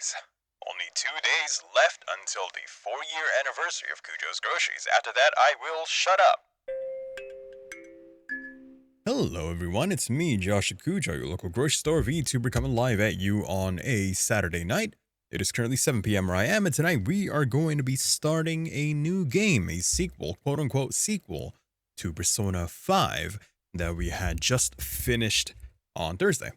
groceries. Only 2 days left until the 4-year anniversary of Kujo's Groceries. After that, I will shut up. Hello everyone, it's me, Josh Kujo, your local grocery store VTuber, coming live at you on a Saturday night. It is currently 7 p.m. where I am, and tonight we are going to be starting a new game, a sequel, quote-unquote sequel, to Persona 5 that we had just finished on Thursday.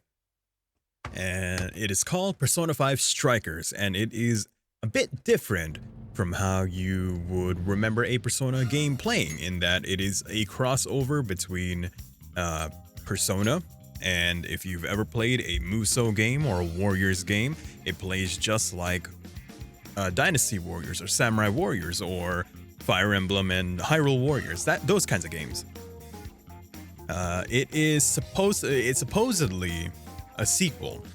And it is called Persona 5 Strikers, and it is a bit different from how you would remember a Persona game playing, in that it is a crossover between Persona, and if you've ever played a Musou game or a Warriors game, it plays just like Dynasty Warriors or Samurai Warriors or Fire Emblem and Hyrule Warriors, those kinds of games. It's supposedly a sequel.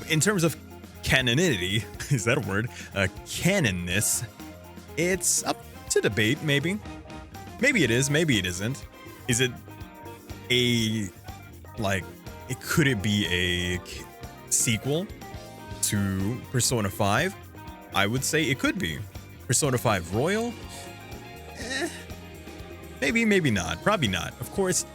In terms of canonity, is that a word? Canonness, it's up to debate, maybe. Maybe it is, maybe it isn't. Is it could it be a sequel to Persona 5? I would say it could be. Persona 5 Royal? Maybe, maybe not. Probably not. Of course,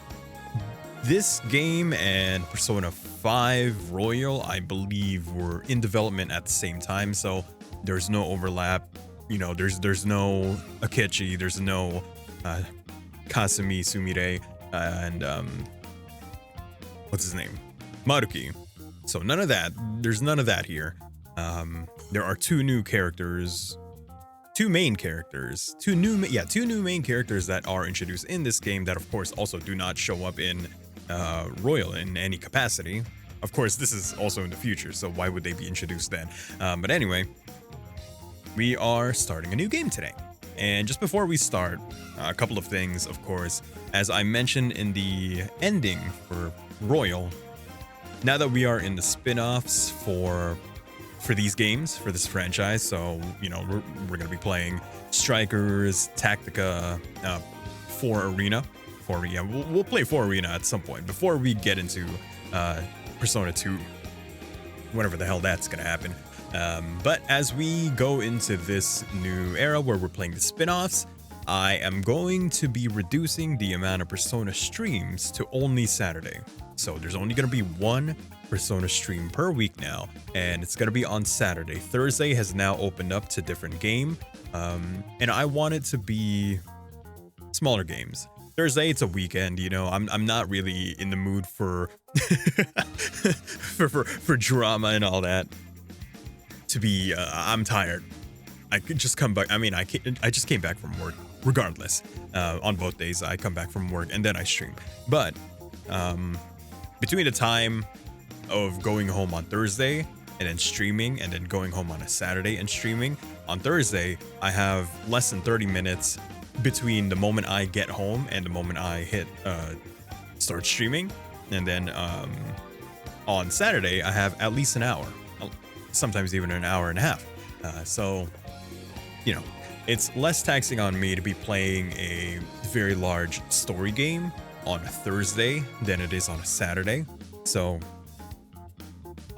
this game and Persona 5 Royal, I believe, were in development at the same time, so there's no overlap. You know, there's no Akechi, there's no Kasumi Sumire, and what's his name? Maruki. So none of that. There's none of that here. There are two new main characters that are introduced in this game that, of course, also do not show up in Royal in any capacity. Of course, this is also in the future, so why would they be introduced then? But anyway, we are starting a new game today. And just before we start, a couple of things, of course. As I mentioned in the ending for Royal, now that we are in the spin-offs for these games, for this franchise, so, you know, we're going to be playing Strikers, Tactica, 4 Arena. We'll play 4 Arena at some point, before we get into Persona 2, whatever the hell that's going to happen. But as we go into this new era where we're playing the spin-offs, I am going to be reducing the amount of Persona streams to only Saturday. So there's only going to be one Persona stream per week now, and it's going to be on Saturday. Thursday has now opened up to different game, and I want it to be smaller games. Thursday, it's a weekend, you know. I'm not really in the mood for for drama and all that. I'm tired. I could just come back. I mean, I just came back from work. Regardless, on both days, I come back from work and then I stream. But between the time of going home on Thursday and then streaming, and then going home on a Saturday and streaming, on Thursday, I have less than 30 minutes between the moment I get home and the moment I hit start streaming. And then on Saturday, I have at least an hour, sometimes even an hour and a half. So, you know, it's less taxing on me to be playing a very large story game on a Thursday than it is on a Saturday. So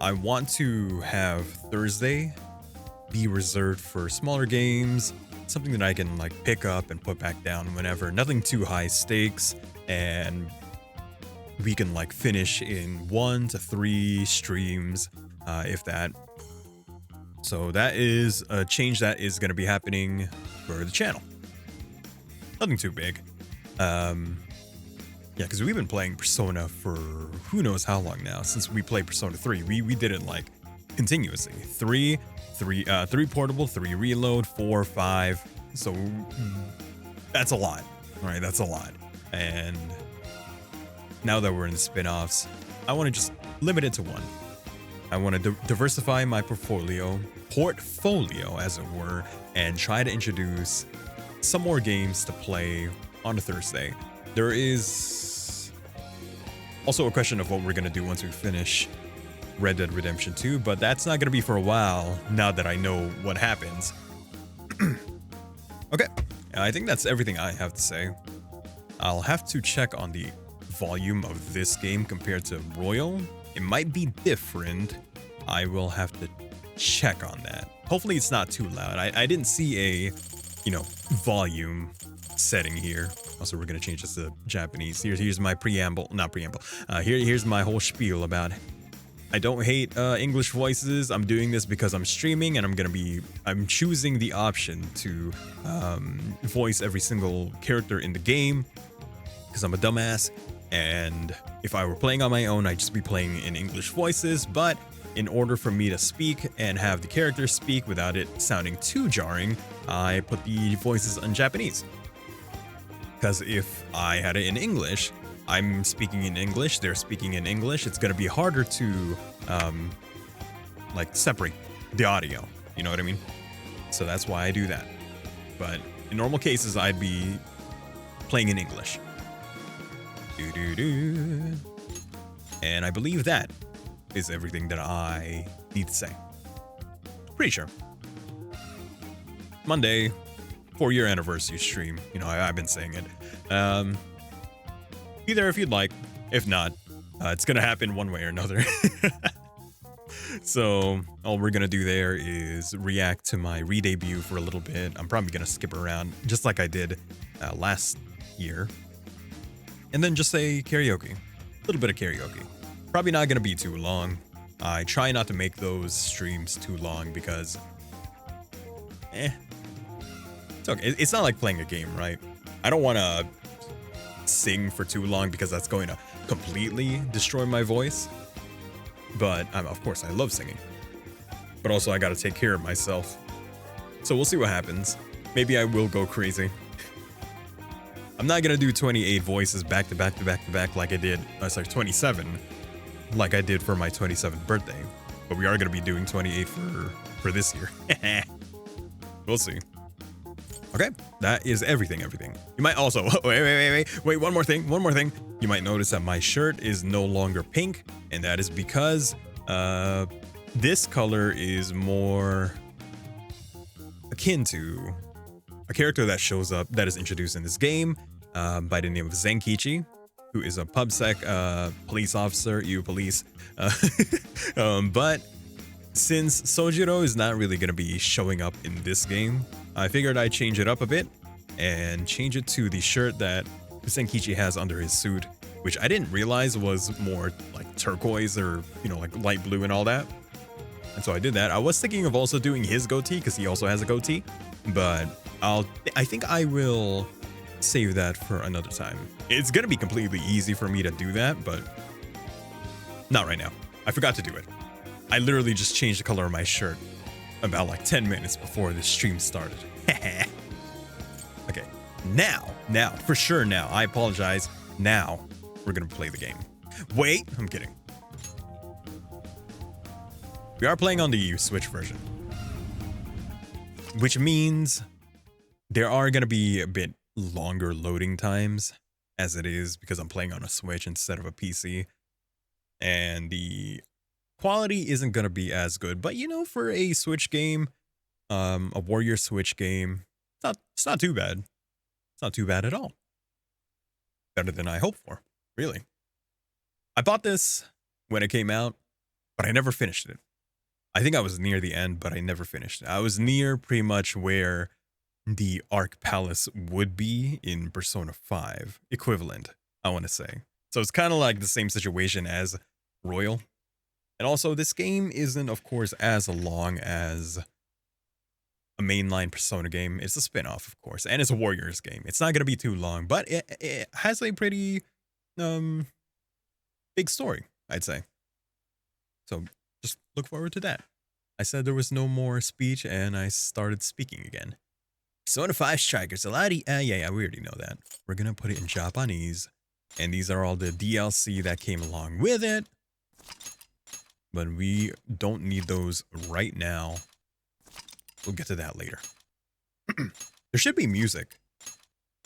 I want to have Thursday be reserved for smaller games, something that I can like pick up and put back down whenever, nothing too high stakes, and we can like finish in 1 to 3 streams, if that. So that is a change that is going to be happening for the channel. Nothing too big. Yeah, because we've been playing Persona for who knows how long now, since we played Persona 3. We did it like continuously. 3 portable, 3 reload, 4, 5. So that's a lot. All right, that's a lot. And now that we're in the spin-offs, I want to just limit it to 1. I want to diversify my portfolio as it were, and try to introduce some more games to play on a Thursday. There is also a question of what we're going to do once we finish Red Dead Redemption 2, but that's not going to be for a while now that I know what happens. Okay, I think that's everything I have to say. I'll have to check on the volume of this game compared to Royal. It might be different. I will have to check on that. Hopefully it's not too loud. I didn't see a, volume setting here. Also, we're gonna change this to Japanese. Here's my preamble, not preamble. Here's my whole spiel about. I don't hate English voices. I'm doing this because I'm streaming, and I'm choosing the option to voice every single character in the game because I'm a dumbass. And if I were playing on my own, I'd just be playing in English voices. But in order for me to speak and have the characters speak without it sounding too jarring, I put the voices in Japanese. Because if I had it in English, I'm speaking in English, they're speaking in English, it's gonna be harder to separate the audio, you know what I mean? So that's why I do that. But in normal cases, I'd be playing in English. And I believe that is everything that I need to say. Pretty sure. Monday, 4-year anniversary stream. I've been saying it. Be there if you'd like. If not, it's gonna happen one way or another. So all we're gonna do there is react to my re-debut for a little bit. I'm probably gonna skip around just like I did last year. And then just say karaoke. A little bit of karaoke. Probably not gonna be too long. I try not to make those streams too long because it's okay. It's not like playing a game, right? I don't wanna sing for too long because that's going to completely destroy my voice. But of course I love singing, but also I gotta take care of myself. So we'll see what happens. Maybe I will go crazy. I'm not gonna do 28 voices back to back to back to back like I did. 27, like I did for my 27th birthday. But we are gonna be doing 28 for this year. We'll see. Okay, that is everything. You might also, wait, one more thing. You might notice that my shirt is no longer pink, and that is because this color is more akin to a character that shows up, that is introduced in this game by the name of Sangngg, who is a PubSec police officer, police. But since Sojiro is not really going to be showing up in this game, I figured I'd change it up a bit and change it to the shirt that Sangngg has under his suit, which I didn't realize was more like turquoise or, like light blue and all that. And so I did that. I was thinking of also doing his goatee because he also has a goatee, but I think I will save that for another time. It's going to be completely easy for me to do that, but not right now. I forgot to do it. I literally just changed the color of my shirt about like 10 minutes before the stream started. Okay, now, for sure now, I apologize. Now, we're gonna play the game. Wait, I'm kidding. We are playing on the Switch version, which means there are gonna be a bit longer loading times as it is because I'm playing on a Switch instead of a PC. And the quality isn't going to be as good, but for a Switch game, a Warrior Switch game, it's not too bad. It's not too bad at all. Better than I hoped for, really. I bought this when it came out, but I never finished it. I think I was near the end, but I never finished it. I was near pretty much where the Arc Palace would be in Persona 5 equivalent, I want to say. So it's kind of like the same situation as Royal. And also, this game isn't, of course, as long as a mainline Persona game. It's a spin-off, of course, and it's a Warriors game. It's not going to be too long, but it has a pretty big story, I'd say. So just look forward to that. I said there was no more speech, and I started speaking again. Persona 5 Strikers, yeah, we already know that. We're going to put it in Japanese, and these are all the DLC that came along with it. But we don't need those right now. We'll get to that later. There should be music,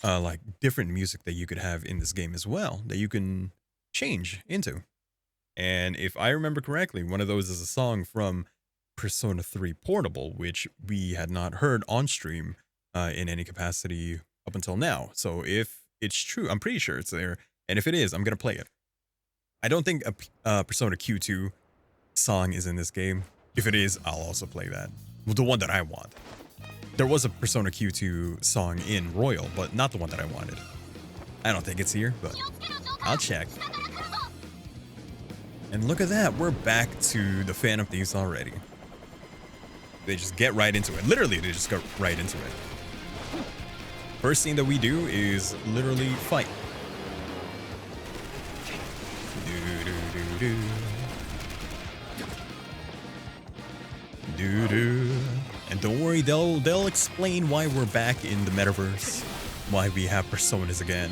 like different music that you could have in this game as well, that you can change into. And if I remember correctly, one of those is a song from Persona 3 Portable, which we had not heard on stream in any capacity up until now. So if it's true, I'm pretty sure it's there. And if it is, I'm going to play it. I don't think a Persona Q2 song is in this game. If it is, I'll also play that. Well, the one that I want. There was a Persona Q2 song in Royal, but not the one that I wanted. I don't think it's here, but I'll check. And look at that, we're back to the Fan of Thieves already. They just get right into it. Literally, they just go right into it. First thing that we do is literally fight. And don't worry, they'll explain why we're back in the metaverse, why we have personas again.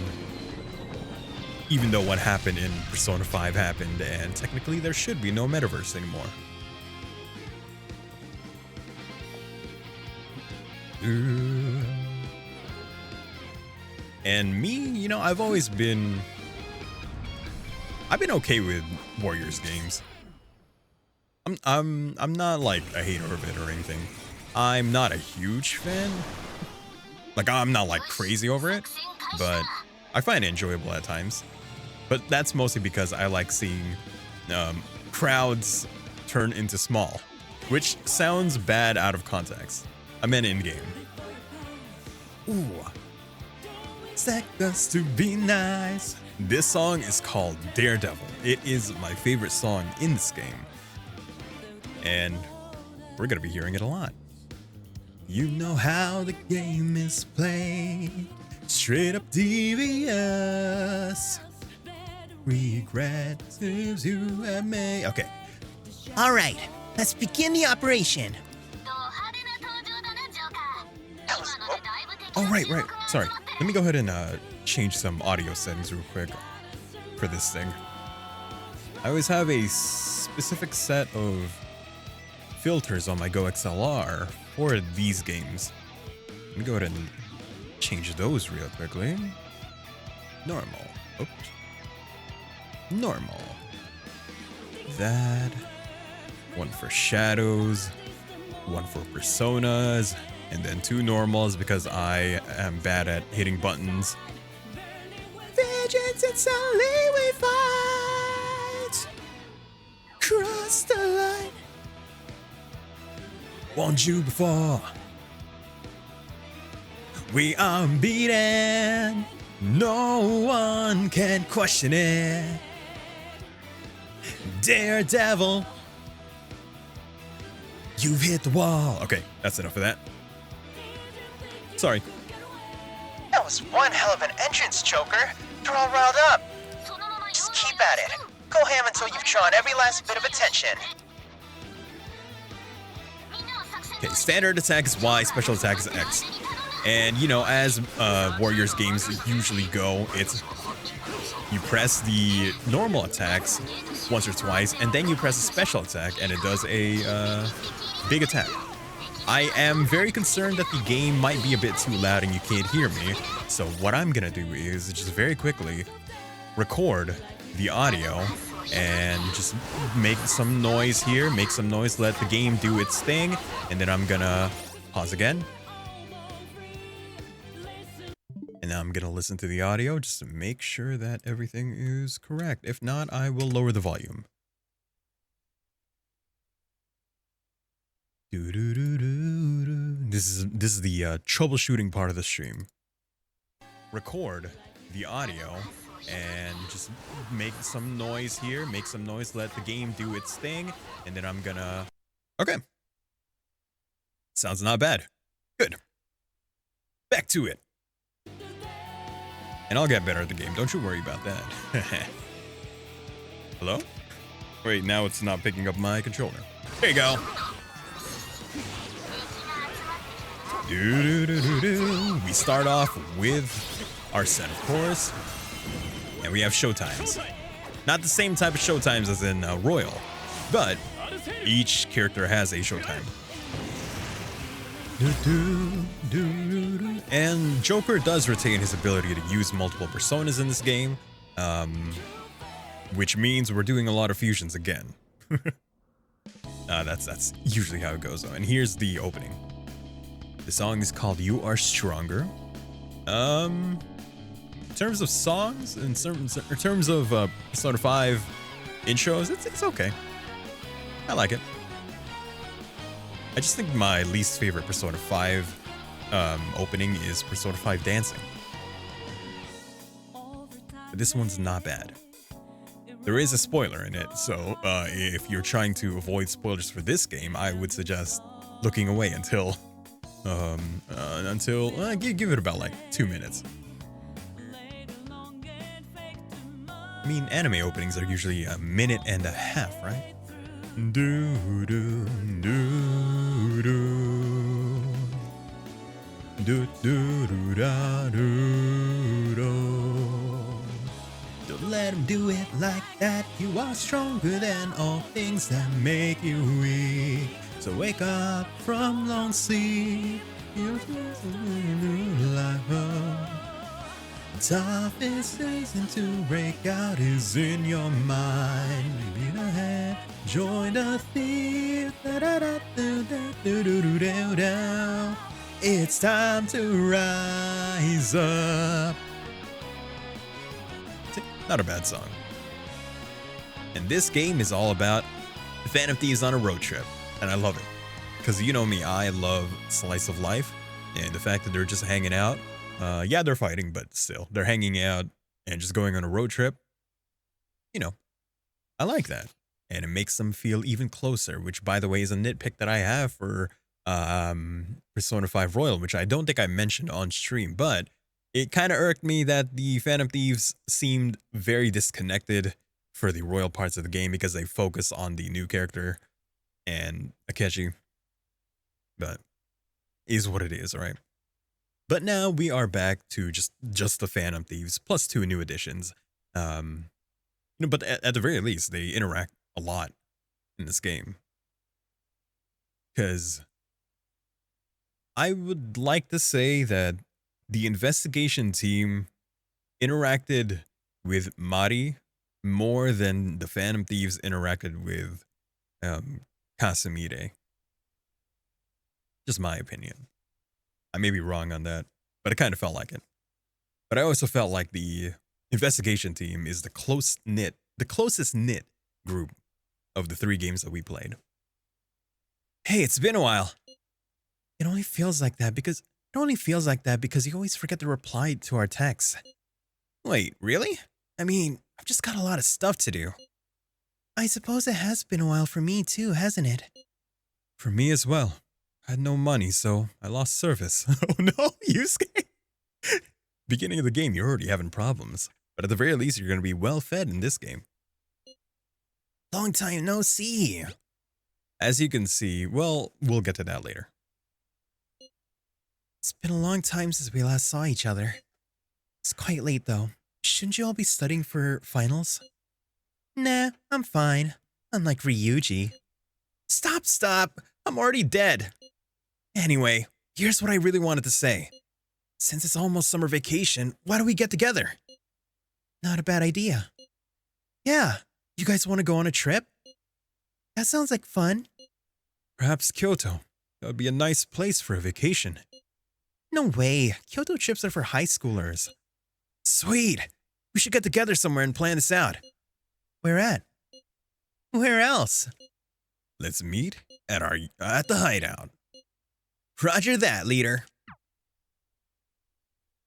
Even though what happened in Persona 5 happened, and technically there should be no metaverse anymore. And me, you know, I've been okay with Warriors games. I'm not like a hater of it or anything. I'm not a huge fan. Like, I'm not like crazy over it, but I find it enjoyable at times. But that's mostly because I like seeing crowds turn into Smol, which sounds bad out of context. I meant in-game. Ooh. Expect us to be nice. This song is called Daredevil. It is my favorite song in this game. And we're gonna be hearing it a lot. You know how the game is played. Straight up devious. Regret saves you and me. Okay. Alright, let's begin the operation. Oh, right. Sorry. Let me go ahead and change some audio settings real quick for this thing. I always have a specific set of filters on my Go XLR for these games. Let me go ahead and change those real quickly. Normal. Oops. Normal. That. One for shadows. One for personas. And then 2 normals because I am bad at hitting buttons. Vengeance, it's only we fight. Cross the line. Want you before. We are unbeaten. No one can question it. Daredevil. You've hit the wall. Okay, that's enough of that. Sorry. That was one hell of an entrance, Joker. You're all riled up. Just keep at it. Go ham until you've drawn every last bit of attention. Okay, standard attack is Y, special attack is X. And, you know, as Warriors games usually go, it's you press the normal attacks once or twice, and then you press a special attack, and it does a big attack. I am very concerned that the game might be a bit too loud and you can't hear me, so what I'm gonna do is just very quickly record the audio and just make some noise here, make some noise, let the game do its thing, and then I'm gonna pause again. And now I'm gonna listen to the audio just to make sure that everything is correct. If not, I will lower the volume. This is the troubleshooting part of the stream. Record the audio and just make some noise here, make some noise, let the game do its thing, and then I'm gonna... Okay. Sounds not bad. Good. Back to it. And I'll get better at the game, don't you worry about that. Hello? Wait, now it's not picking up my controller. There you go. We start off with our set, of course, and we have showtimes. Not the same type of showtimes as in Royal, but each character has a showtime. And Joker does retain his ability to use multiple personas in this game, which means we're doing a lot of fusions again. That's usually how it goes though. And here's the opening. The song is called You Are Stronger. In terms of songs, in terms of Persona 5 intros, it's okay. I like it. I just think my least favorite Persona 5 opening is Persona 5 Dancing. But this one's not bad. There is a spoiler in it, so if you're trying to avoid spoilers for this game, I would suggest looking away until give it about like 2 minutes. I mean, anime openings are usually a minute and a half, right? Do do do do do do do da do do. Don't let him do it like that. You are stronger than all things that make you weak. So wake up from long sleep. You're toughest reason to break out is in your mind. Maybe ahead, join the thief. It's time to rise up. Not a bad song. And this game is all about the Phantom Thieves on a road trip. And I love it. Because you know me, I love slice of life. And the fact that they're just hanging out. Yeah, they're fighting, but still. They're hanging out and just going on a road trip. You know, I like that. And it makes them feel even closer. Which, by the way, is a nitpick that I have for Persona 5 Royal. Which I don't think I mentioned on stream. But it kind of irked me that the Phantom Thieves seemed very disconnected for the Royal parts of the game. Because they focus on the new character and Akechi. But is what it is, right? But now we are back to just the Phantom Thieves plus 2 new additions. But at the very least, they interact a lot in this game. Because I would like to say that the investigation team interacted with Mari more than the Phantom Thieves interacted with Casimire. Just my opinion. I may be wrong on that, but it kind of felt like it. But I also felt like the investigation team is the closest knit group of the 3 games that we played. Hey, it's been a while. It only feels like that because you always forget to reply to our texts. Wait, really? I mean, I've just got a lot of stuff to do. I suppose it has been a while for me too, hasn't it? For me as well. I had no money, so I lost service. Oh no, Yusuke! Beginning of the game, you're already having problems. But at the very least, you're going to be well fed in this game. Long time no see. As you can see, well, we'll get to that later. It's been a long time since we last saw each other. It's quite late though. Shouldn't you all be studying for finals? Nah, I'm fine. Unlike Ryuji. Stop! I'm already dead. Anyway, here's what I really wanted to say. Since it's almost summer vacation, why don't we get together? Not a bad idea. Yeah, you guys want to go on a trip? That sounds like fun. Perhaps Kyoto. That would be a nice place for a vacation. No way. Kyoto trips are for high schoolers. Sweet. We should get together somewhere and plan this out. Where at? Where else? Let's meet at the hideout. Roger that, leader.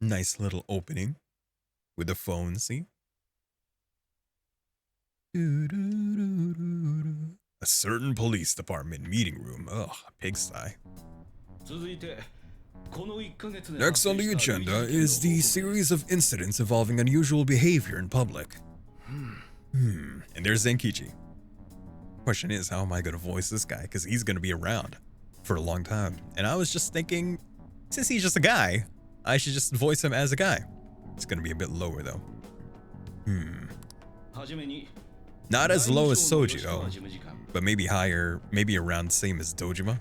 Nice little opening with the phone, see? A certain police department meeting room. Ugh, pigsty. Next on the agenda is the series of incidents involving unusual behavior in public. And there's Zenkichi. Question is, how am I going to voice this guy? Because he's going to be around for a long time. And I was just thinking, since he's just a guy, I should just voice him as a guy. It's going to be a bit lower, though. Not as low as Sojiro, but maybe higher, maybe around same as Dojima.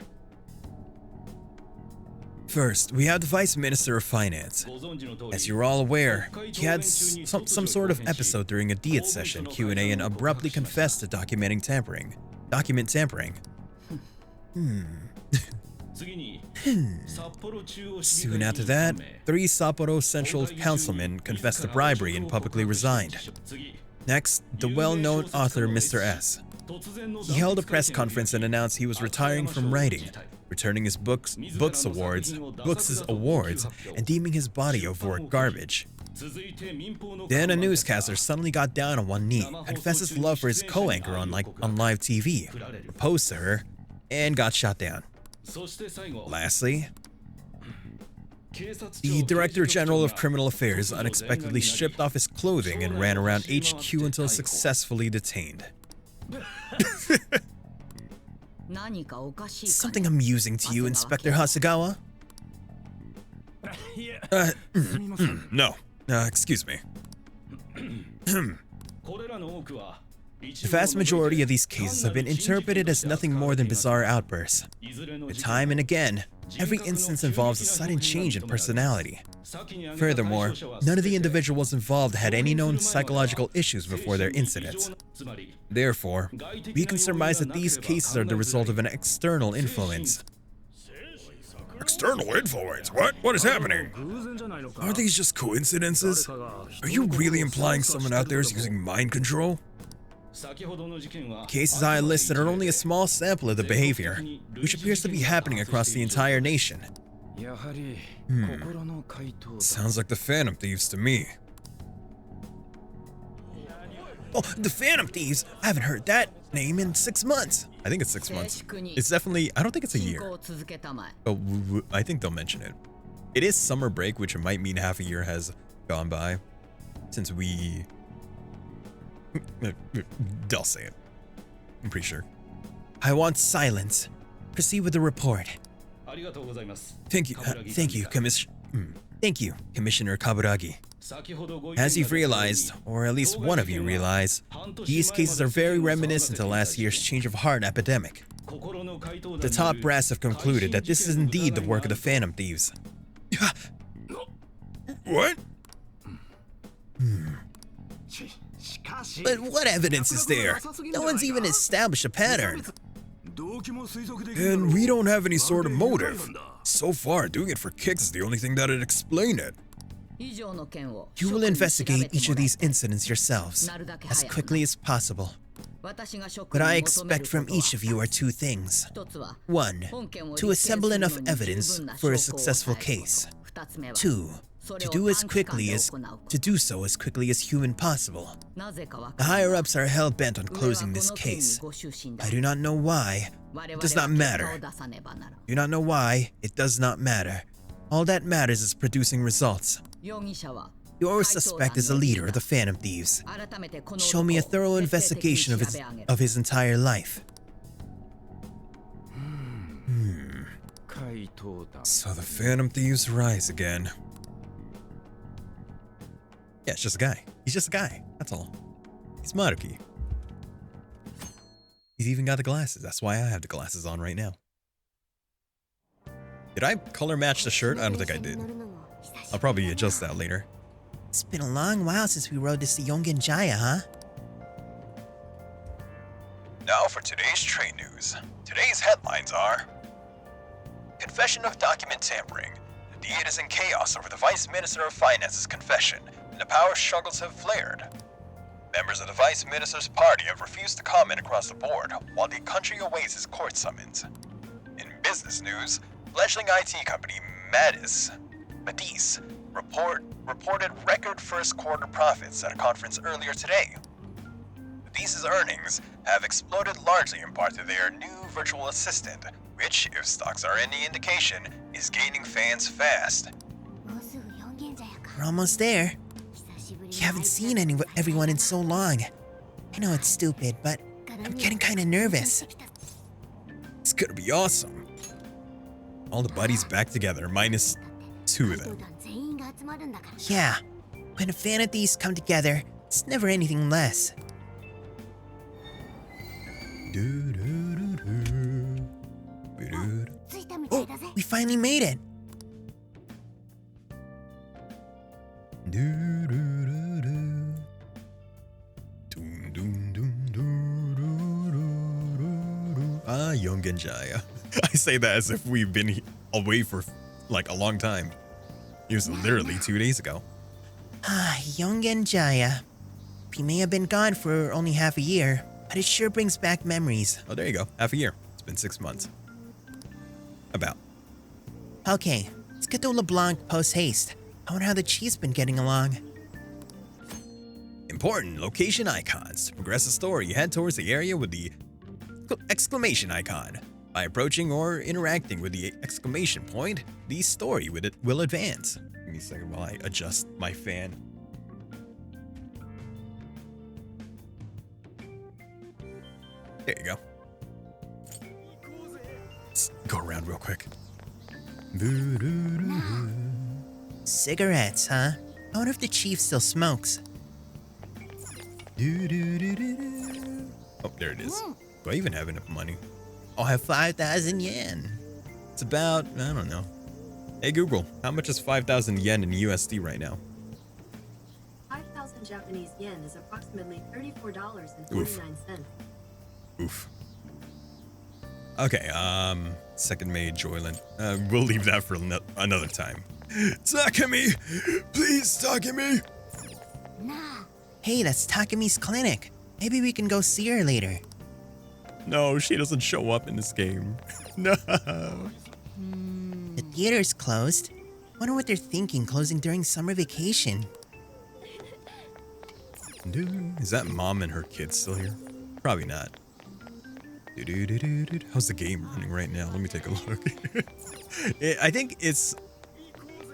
First, we have the Vice Minister of Finance. As you're all aware, he had some sort of episode during a Diet session Q&A and abruptly confessed to document tampering. Soon after that, 3 Sapporo Central councilmen confessed to bribery and publicly resigned. Next, the well-known author Mr. S. He held a press conference and announced he was retiring from writing. returning his books' awards, and deeming his body of work garbage. Then a newscaster suddenly got down on one knee, confessed his love for his co-anchor on live TV, proposed to her, and got shot down. Lastly, the Director General of Criminal Affairs unexpectedly stripped off his clothing and ran around HQ until successfully detained. Something amusing to you, Inspector Hasegawa? No. Excuse me. The vast majority of these cases have been interpreted as nothing more than bizarre outbursts. But time and again, every instance involves a sudden change in personality. Furthermore, none of the individuals involved had any known psychological issues before their incidents. Therefore, we can surmise that these cases are the result of an external influence. External influence? What? What is happening? Are these just coincidences? Are you really implying someone out there is using mind control? Cases I listed are only a small sample of the behavior, which appears to be happening across the entire nation. Sounds like the Phantom Thieves to me. Oh, the Phantom Thieves! I haven't heard that name in 6 months. I think it's 6 months. It's definitely, I don't think it's a year. But I think they'll mention it. It is summer break, which might mean half a year has gone by since we... They'll say it. I'm pretty sure. I want silence. Proceed with the report. Thank you. Thank you, Commissioner Kaburagi. As you've realized, or at least one of you realize, these cases are very reminiscent to last year's change of heart epidemic. The top brass have concluded that this is indeed the work of the Phantom Thieves. What? But what evidence is there? No one's even established a pattern. And we don't have any sort of motive. So far, doing it for kicks is the only thing that'd explain it. You will investigate each of these incidents yourselves, as quickly as possible. What I expect from each of you are two things. One, to assemble enough evidence for a successful case. Two, to do so as quickly as human possible. The higher-ups are hell-bent on closing this case. I do not know why. It does not matter. Do not know why. It does not matter. All that matters is producing results. Your suspect is a leader of the Phantom Thieves. Show me a thorough investigation of his entire life. So the Phantom Thieves rise again. Yeah, it's just a guy. He's just a guy. That's all. He's Maruki. He's even got the glasses. That's why I have the glasses on right now. Did I color match the shirt? I don't think I did. I'll probably adjust that later. It's been a long while since we rode this Yongen Jaya, huh? Now for today's trade news. Today's headlines are: Confession of document tampering. The Diet is in chaos over the Vice Minister of Finance's confession, and the power struggles have flared. Members of the Vice Minister's party have refused to comment across the board, while the country awaits his court summons. In business news, fledgling IT company Matisse reported record first quarter profits at a conference earlier today. Matisse's earnings have exploded largely in part to their new virtual assistant, which, if stocks are any indication, is gaining fans fast. We're almost there. You haven't seen everyone in so long. I know it's stupid, but I'm getting kind of nervous. It's gonna be awesome. All the buddies back together, minus 2 of them. Yeah, when a fan of these come together, it's never anything less. Oh, we finally made it. Ah, Yongen Jaya. I say that as if we've been away for like a long time. It was literally 2 days ago. Ah, Yongen Jaya. We may have been gone for only half a year, but it sure brings back memories. Oh, there you go. Half a year. It's been 6 months. About. Okay, let's get to Leblanc post haste. I wonder how the chief's been getting along. Important location icons. To progress the story, head towards the area with the exclamation icon. By approaching or interacting with the exclamation point, the story with it will advance. Give me a second while I adjust my fan. There you go. Let's go around real quick. Cigarettes, huh? I wonder if the chief still smokes. Oh, there it is. Do I even have enough money? I'll have 5,000 yen. It's about, I don't know. Hey Google, how much is 5,000 yen in USD right now? 5,000 Japanese yen is approximately $34.49. Oof. Okay, second maid Joyland. We'll leave that for another time. Takemi! Please, Takemi! Hey, that's Takemi's clinic. Maybe we can go see her later. No, she doesn't show up in this game. No. The theater's closed. Wonder what they're thinking closing during summer vacation. Dude, is that mom and her kids still here? Probably not. How's the game running right now? Let me take a look. I think it's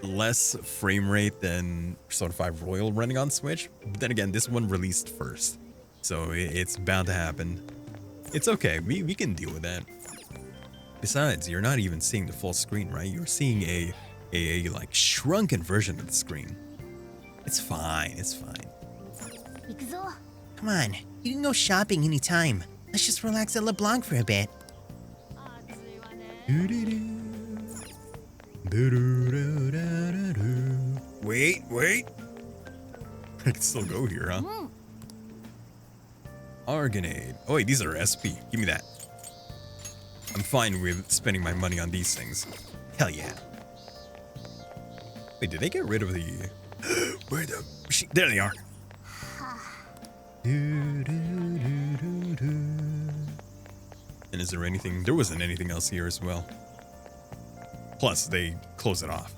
less frame rate than Persona 5 Royal running on Switch. But then again, this one released first, so it's bound to happen. It's okay. We can deal with that. Besides, you're not even seeing the full screen, right? You're seeing a like shrunken version of the screen. It's fine. It's fine. Come on, you can go shopping anytime. Let's just relax at Leblanc for a bit. Wait. I can still go here, huh? Argonade. Oh wait, these are SP. Give me that. I'm fine with spending my money on these things. Hell yeah. Wait, did they get rid of the... Where the... There they are. And is there anything... There wasn't anything else here as well. Plus, they close it off.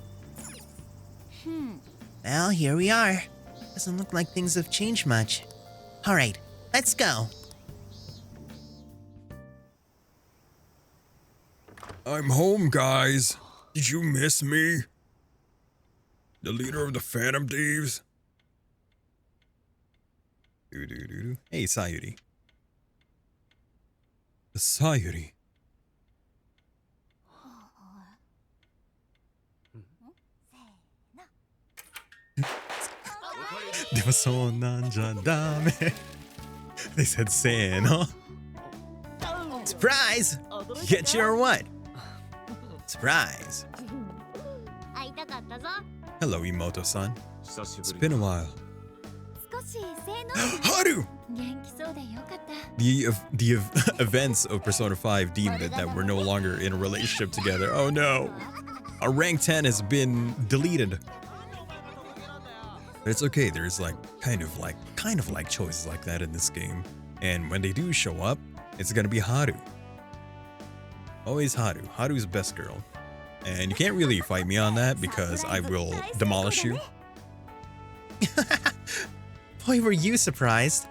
Well, here we are. Doesn't look like things have changed much. Alright, let's go. I'm home, guys. Did you miss me? The leader of the Phantom Thieves? Hey, Sayuri. Sayuri. They said "San," huh? Surprise! Get you or what? Surprise. Hello, Emoto-san. It's been a while. Haru! The events of Persona 5 deemed that we're no longer in a relationship together. Oh no. Our rank 10 has been deleted. But it's okay, there's kind of like choices like that in this game. And when they do show up, it's gonna be Haru. Always Haru. Haru's the best girl. And you can't really fight me on that because I will demolish you. Boy, were you surprised.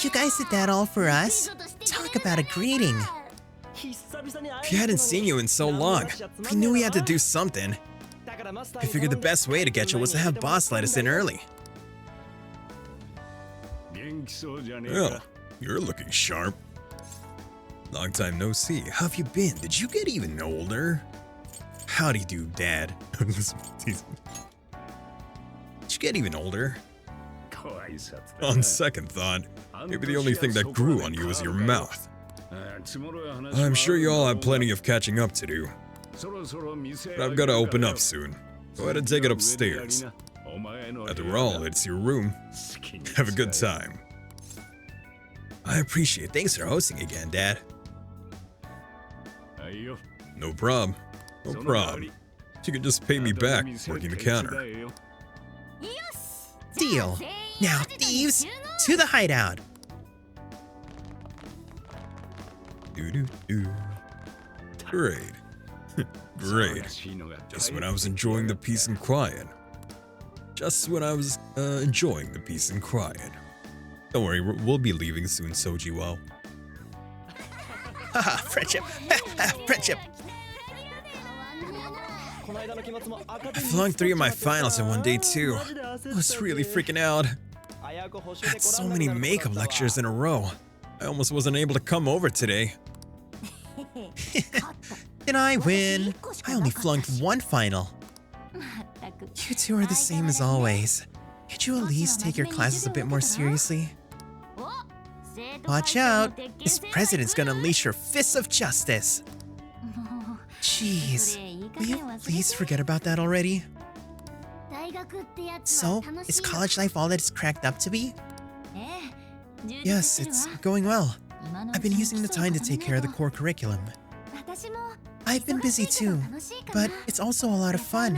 You guys did that all for us? Talk about a greeting. We hadn't seen you in so long. We knew we had to do something. I figured the best way to get you was to have Boss let us in early. Well, you're looking sharp. Long time no see. How have you been? Did you get even older? Howdy do, Dad. Did you get even older? On second thought, maybe the only thing that grew on you was your mouth. I'm sure you all have plenty of catching up to do. But I've got to open up soon. Go ahead and take it upstairs. After all, it's your room. Have a good time. I appreciate it. Thanks for hosting again, Dad. No problem. No problem. You can just pay me back working the counter. Deal. Now, thieves, to the hideout. Great. Great. Just when I was enjoying the peace and quiet. Just when I was enjoying the peace and quiet. Don't worry, we'll be leaving soon, Soji. Well. Haha, friendship. Friendship. I flunked 3 of my finals in one day too. I was really freaking out. I had so many makeup lectures in a row. I almost wasn't able to come over today. Did I win? I only flunked 1 final. You two are the same as always. Could you at least take your classes a bit more seriously? Watch out! This president's gonna unleash your fists of justice! Jeez, will you please forget about that already? So, is college life all that it's cracked up to be? Yes, it's going well. I've been using the time to take care of the core curriculum. I've been busy too, but it's also a lot of fun.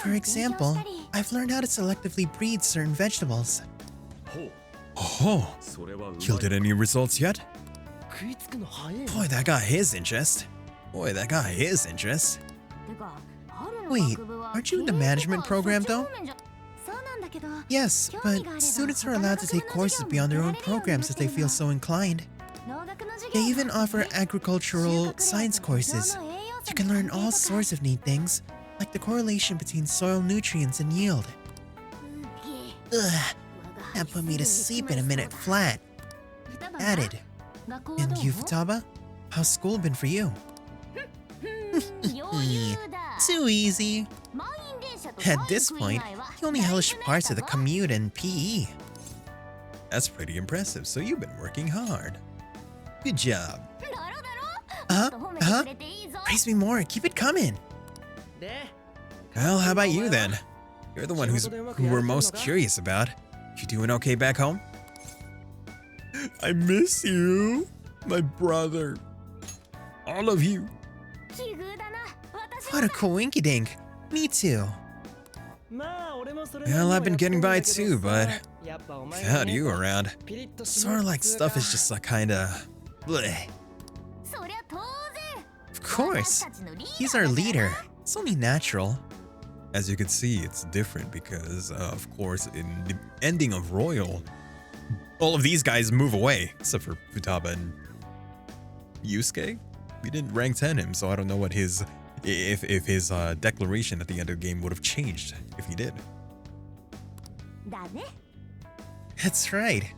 For example, I've learned how to selectively breed certain vegetables. Oh, yielded any results yet? Boy, that got his interest. Wait, aren't you in the management program though? Yes, but students are allowed to take courses beyond their own programs if they feel so inclined. They even offer agricultural science courses. You can learn all sorts of neat things, like the correlation between soil nutrients and yield. Ugh, that put me to sleep in a minute flat. Added. And you, Futaba? How's school been for you? Too easy. At this point, you only hellish parts of the commute and PE. That's pretty impressive, so you've been working hard. Good job. Praise me more, keep it coming. Well, how about you then? You're the one who we're most curious about. You doing okay back home? I miss you, my brother. All of you. What a coinkydink. Me too. Well, I've been getting by too, but without you around, sort of like stuff is just like kinda bleh. Of course. He's our leader. It's only natural. As you can see, it's different because, of course, in the ending of Royal, all of these guys move away, except for Futaba and Yusuke. We didn't rank 10 him, so I don't know what his if his declaration at the end of the game would have changed if he did. That's right.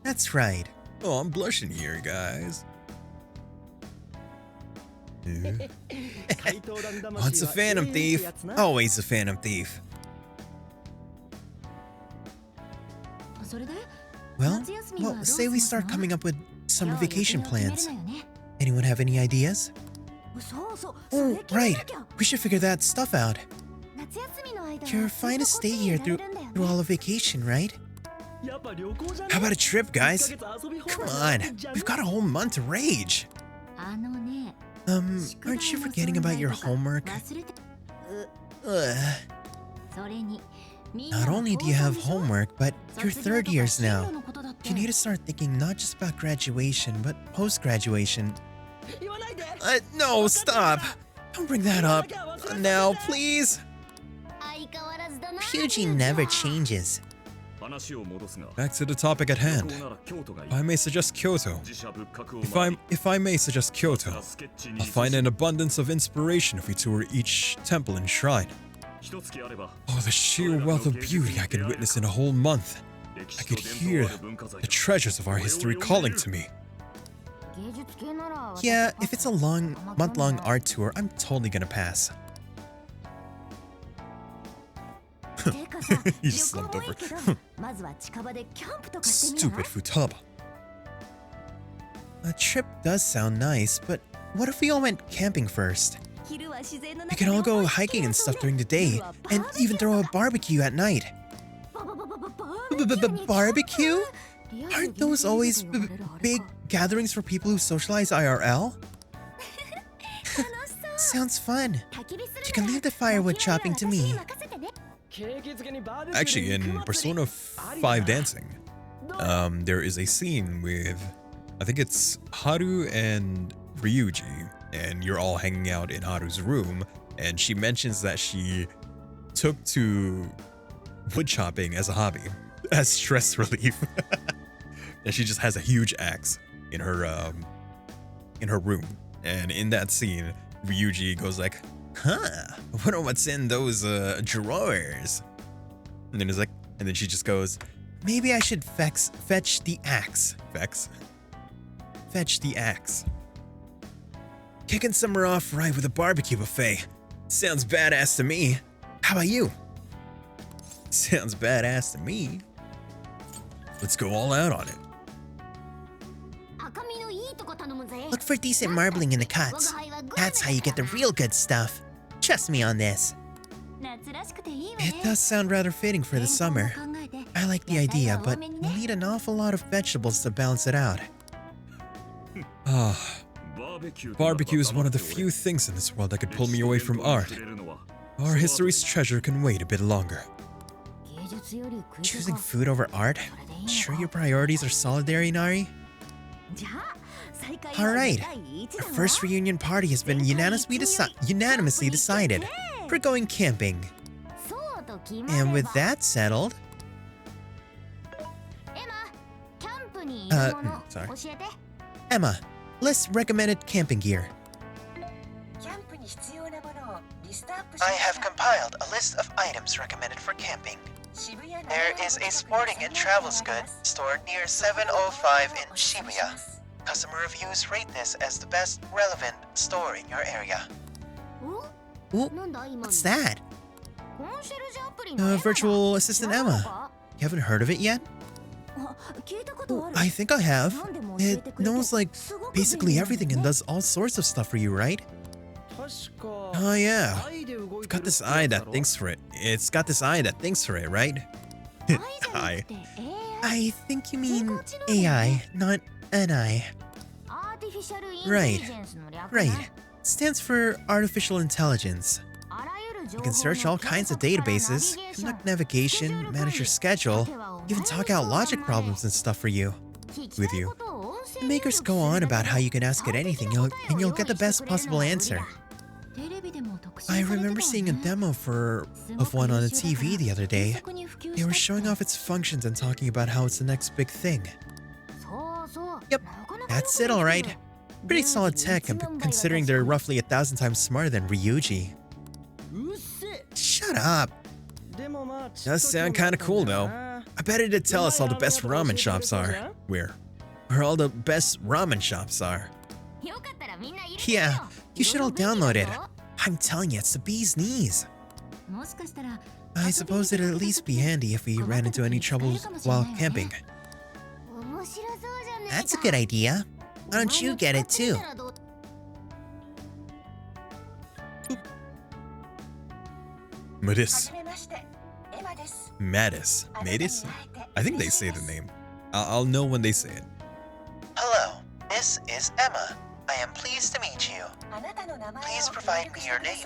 That's right. Oh, I'm blushing here, guys. Once a phantom thief, always a phantom thief. Well, say we start coming up with summer vacation plans. Anyone have any ideas? Oh, right. We should figure that stuff out. You're fine to stay here through all of vacation, right? How about a trip, guys? Come on, we've got a whole month to rage. Aren't you forgetting about your homework? Not only do you have homework, but you're third years now. You need to start thinking not just about graduation, but post-graduation. No, stop. Don't bring that up. Now, please. Pugy never changes. Back to the topic at hand. If I may suggest Kyoto. If I may suggest Kyoto, I'll find an abundance of inspiration if we tour each temple and shrine. Oh, the sheer wealth of beauty I can witness in a whole month. I could hear the treasures of our history calling to me. Yeah, if it's a month-long art tour, I'm totally gonna pass. He just slumped over. Stupid Futaba. A trip does sound nice, but what if we all went camping first? We can all go hiking and stuff during the day, and even throw a barbecue at night. Barbecue? Aren't those always big gatherings for people who socialize IRL? Sounds fun. You can leave the firewood chopping to me. Actually, in Persona 5 Dancing, there is a scene with, I think it's Haru and Ryuji, and you're all hanging out in Haru's room, and she mentions that she took to wood chopping as a hobby, as stress relief. And she just has a huge axe in her room. And in that scene, Ryuji goes like, "Huh, I wonder what's in those drawers." And then and then she just goes, Maybe I should fetch the axe. Fetch the axe. "Kicking summer off right with a barbecue buffet. Sounds badass to me. How about you?" "Sounds badass to me. Let's go all out on it." Look for decent marbling in the cuts. That's how you get the real good stuff. Trust me on this. It does sound rather fitting for the summer. I like the idea, but we'll need an awful lot of vegetables to balance it out. Barbecue is one of the few things in this world that could pull me away from art. Our history's treasure can wait a bit longer. Choosing food over art? Sure your priorities are solidary, Nari? Alright, our first reunion party has been unanimously decided. We're going camping. And with that settled... Sorry. Emma, list recommended camping gear. I have compiled a list of items recommended for camping. There is a sporting and travels goods store near 705 in Shibuya. Customer reviews rate this as the best relevant store in your area. Ooh, what's that? Virtual assistant Emma. You haven't heard of it yet? I think I have. It knows like basically everything and does all sorts of stuff for you, right? Oh yeah. It's got this eye that thinks for it. It's got this eye that thinks for it, right? Eye. I think you mean AI, not an eye. Right. Right. It stands for artificial intelligence. You can search all kinds of databases, conduct navigation, manage your schedule, even talk out logic problems and stuff for you. With you. The makers go on about how you can ask it anything and you'll get the best possible answer. I remember seeing a demo of one on the TV the other day. They were showing off its functions and talking about how it's the next big thing. Yep, that's it alright. Pretty solid tech considering they're roughly 1,000 times smarter than Ryuji. Shut up! Does sound kinda cool though. I bet it'd tell us all the best ramen shops are. Where all the best ramen shops are. Yeah, you should all download it. I'm telling you, it's the bee's knees. I suppose it'd at least be handy if we ran into any troubles while camping. That's a good idea. Why don't you get it too? Mattis. Mattis? I think they say the name. I'll know when they say it. Hello, this is Emma. I am pleased to meet you. Please provide me your name.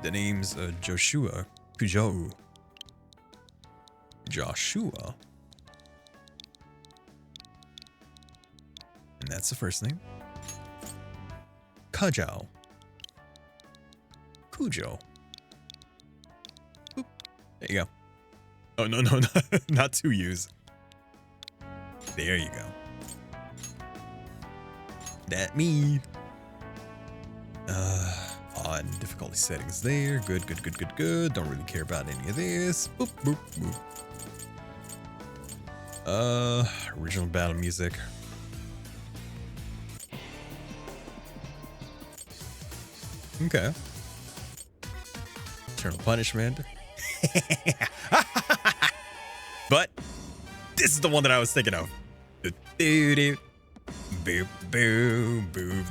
The name's Joshua Kuju. Joshua. And that's the first name. Kajao. Kujo. Oop. There you go. Oh, no, not to use. There you go. That me. On difficulty settings there. Good. Don't really care about any of this. Boop, boop, boop. Original battle music. Okay. Eternal punishment. But this is the one that I was thinking of. Boop, boop, boop, boop,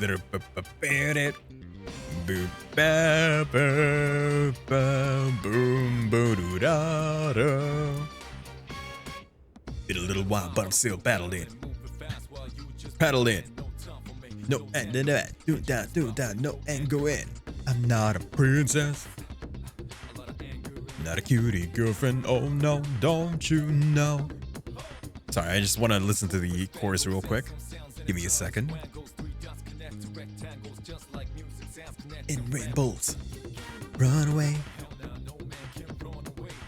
boop, ba, ba, ba, boom, boo, doo, da, da. Been a little while, but I'm still paddled in. No, and then that, do that, no, and go in. I'm not a princess. Not a cutie girlfriend, oh no, don't you know? Sorry, I just want to listen to the chorus real quick. Give me a second. In rainbows, run away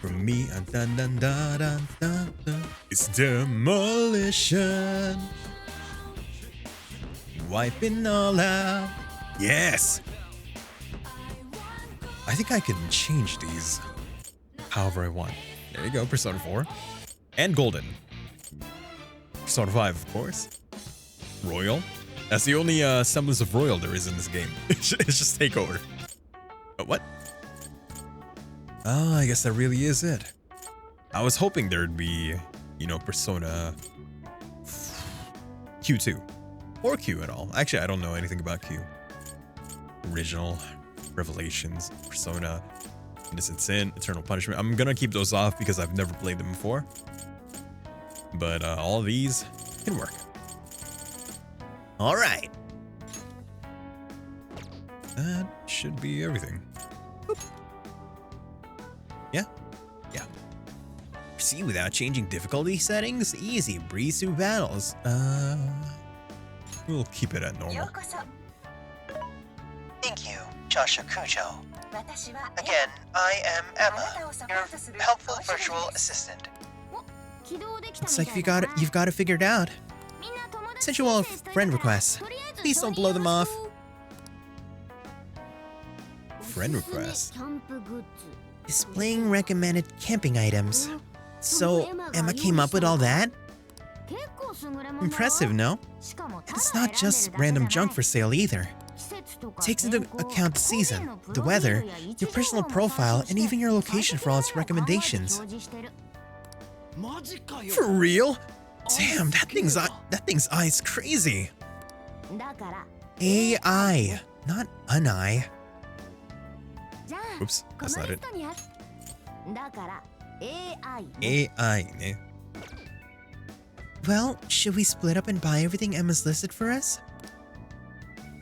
from me. Dun, dun, dun, dun, dun, dun. It's demolition, wiping all out. Yes. I think I can change these however I want. There you go, Persona 4. And Golden. Persona 5, of course. Royal. That's the only semblance of Royal there is in this game. It's just Takeover. What? Oh, I guess that really is it. I was hoping there'd be, you know, Persona Q2. Or Q at all. Actually, I don't know anything about Q. Original, Revelations, Persona, Innocent Sin, Eternal Punishment. I'm gonna keep those off because I've never played them before. But all of these can work. All right. That should be everything. Boop. Yeah. Yeah. Proceed without changing difficulty settings. Easy. Breeze through battles. We'll keep it at normal. Thank you, Joshua Kujo. Again, I am Emma, your helpful virtual assistant. It's like you've got it figured out. Sent you all friend requests. Please don't blow them off. Friend request. Displaying recommended camping items. So, Emma came up with all that? Impressive, no? And it's not just random junk for sale either. Takes into account the season, the weather, your personal profile, and even your location for all its recommendations. For real? Damn, that thing's eye is crazy. AI, not an eye. Oops, that's not it. AI, ne? Well, should we split up and buy everything Emma's listed for us?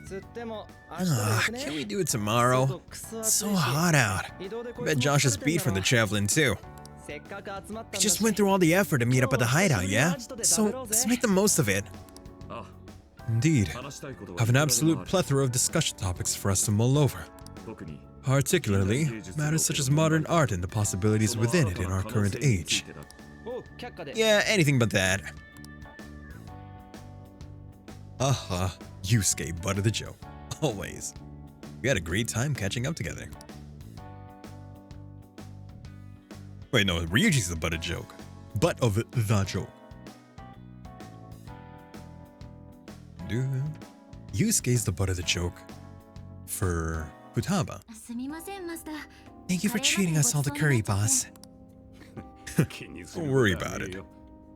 Can we do it tomorrow? It's so hot out. I bet Josh is beat from the traveling too. We just went through all the effort to meet up at the hideout, yeah? So let's make the most of it. Indeed. Have an absolute plethora of discussion topics for us to mull over. Particularly, matters such as modern art and the possibilities within it in our current age. Yeah, anything but that. Yusuke, butt of the joke. Always. We had a great time catching up together. Wait, no, Ryuji's the butt of joke. Butt of the joke. Yusuke's the butt of the joke for Futaba. Thank you for treating us all to curry, boss. Don't worry about it.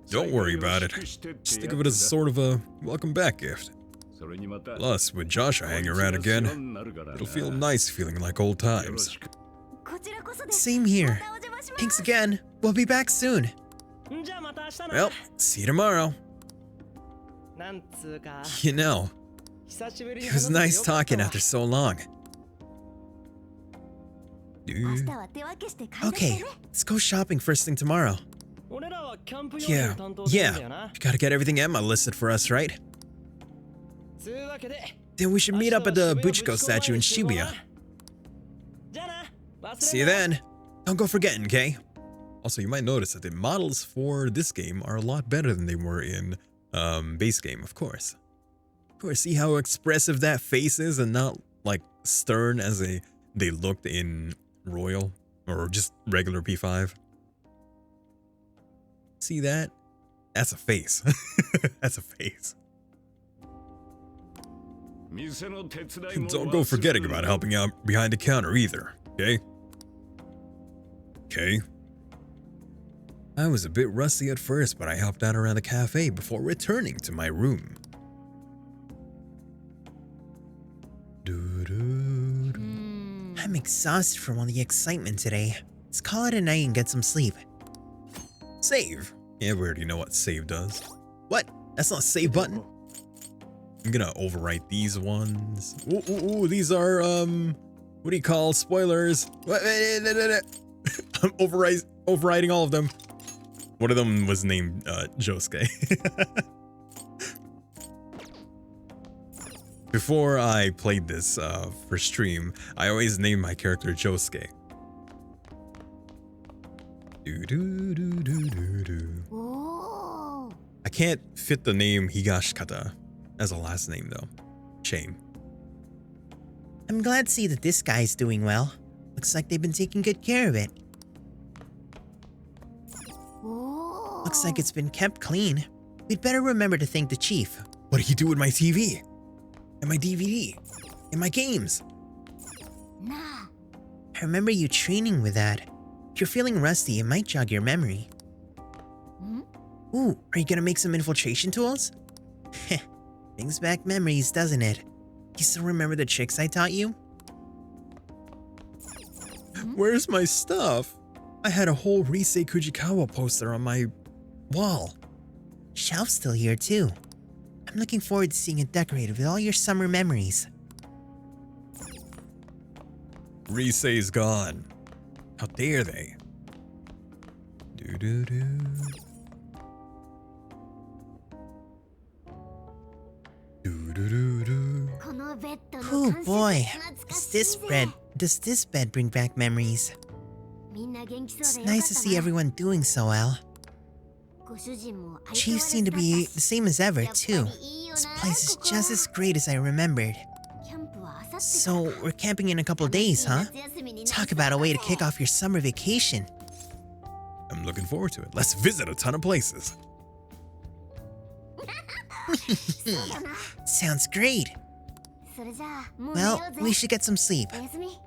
Don't worry about it. Just think of it as a sort of a welcome back gift. Plus, with Joshua hanging around again, it'll feel nice feeling like old times. Same here. Thanks again. We'll be back soon. Well, see you tomorrow. You know, it was nice talking after so long. Okay, let's go shopping first thing tomorrow. Yeah. You gotta get everything Emma listed for us, right? Then we should meet up at the Buchiko statue in Shibuya. See you then. Don't go forgetting, okay? Also, you might notice that the models for this game are a lot better than they were in base game, of course. Of course, see how expressive that face is and not like stern as they looked in Royal or just regular P5. See that? That's a face. That's a face. Don't go forgetting about helping out behind the counter either, okay? Okay. I was a bit rusty at first, but I helped out around the cafe before returning to my room. I'm exhausted from all the excitement today. Let's call it a night and get some sleep. Save? Yeah, we already know what save does. What? That's not a save button? I'm gonna overwrite these ones. Ooh, these are, what do you call spoilers? What? I'm overwriting all of them. One of them was named, Josuke. Before I played this for stream, I always named my character Josuke. I can't fit the name Higashikata as a last name though. Shame. I'm glad to see that this guy's doing well. Looks like they've been taking good care of it. Looks like it's been kept clean. We'd better remember to thank the chief. What did he do with my TV? And my DVD? And my games? I remember you training with that. If you're feeling rusty, it might jog your memory. Ooh, are you gonna make some infiltration tools? Brings back memories, doesn't it? You still remember the tricks I taught you? Where's my stuff? I had a whole Risei Kujikawa poster on my wall. Shelf's still here too. I'm looking forward to seeing it decorated with all your summer memories. Risei's gone. How dare they? Doo-doo-doo. Doo-doo-doo-doo. Oh boy, does this bed bring back memories? It's nice to see everyone doing so well. Chief seemed to be the same as ever too. This place is just as great as I remembered. So we're camping in a couple days, huh? Talk about a way to kick off your summer vacation. I'm looking forward to it. Let's visit a ton of places. Sounds great. Well, we should get some sleep.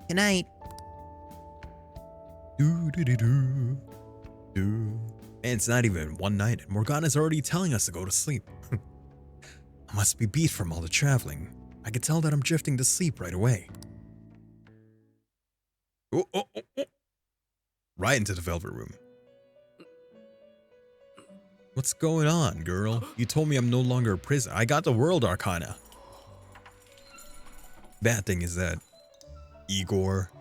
Good night. Doo-doo-doo-doo. Doo. Man, it's not even one night and Morgana's already telling us to go to sleep. I must be beat from all the traveling. I can tell that I'm drifting to sleep right away. Oh, oh, oh, oh. Right into the velvet room. What's going on, girl? You told me I'm no longer a prisoner. I got the world arcana. Bad thing is that Igor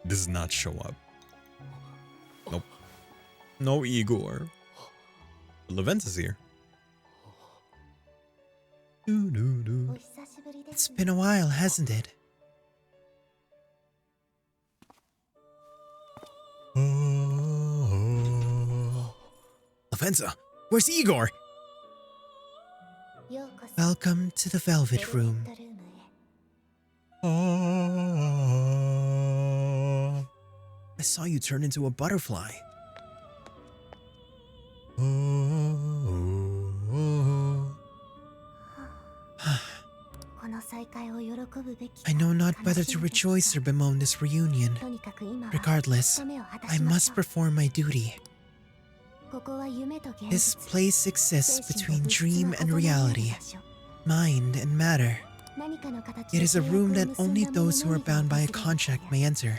does not show up. Nope. No Igor. Lavenza's here. It's been a while, hasn't it? Lavenza, where's Igor? Welcome to the velvet room. I saw you turn into a butterfly. I know not whether to rejoice or bemoan this reunion. Regardless, I must perform my duty. This place exists between dream and reality, mind and matter. It is a room that only those who are bound by a contract may enter.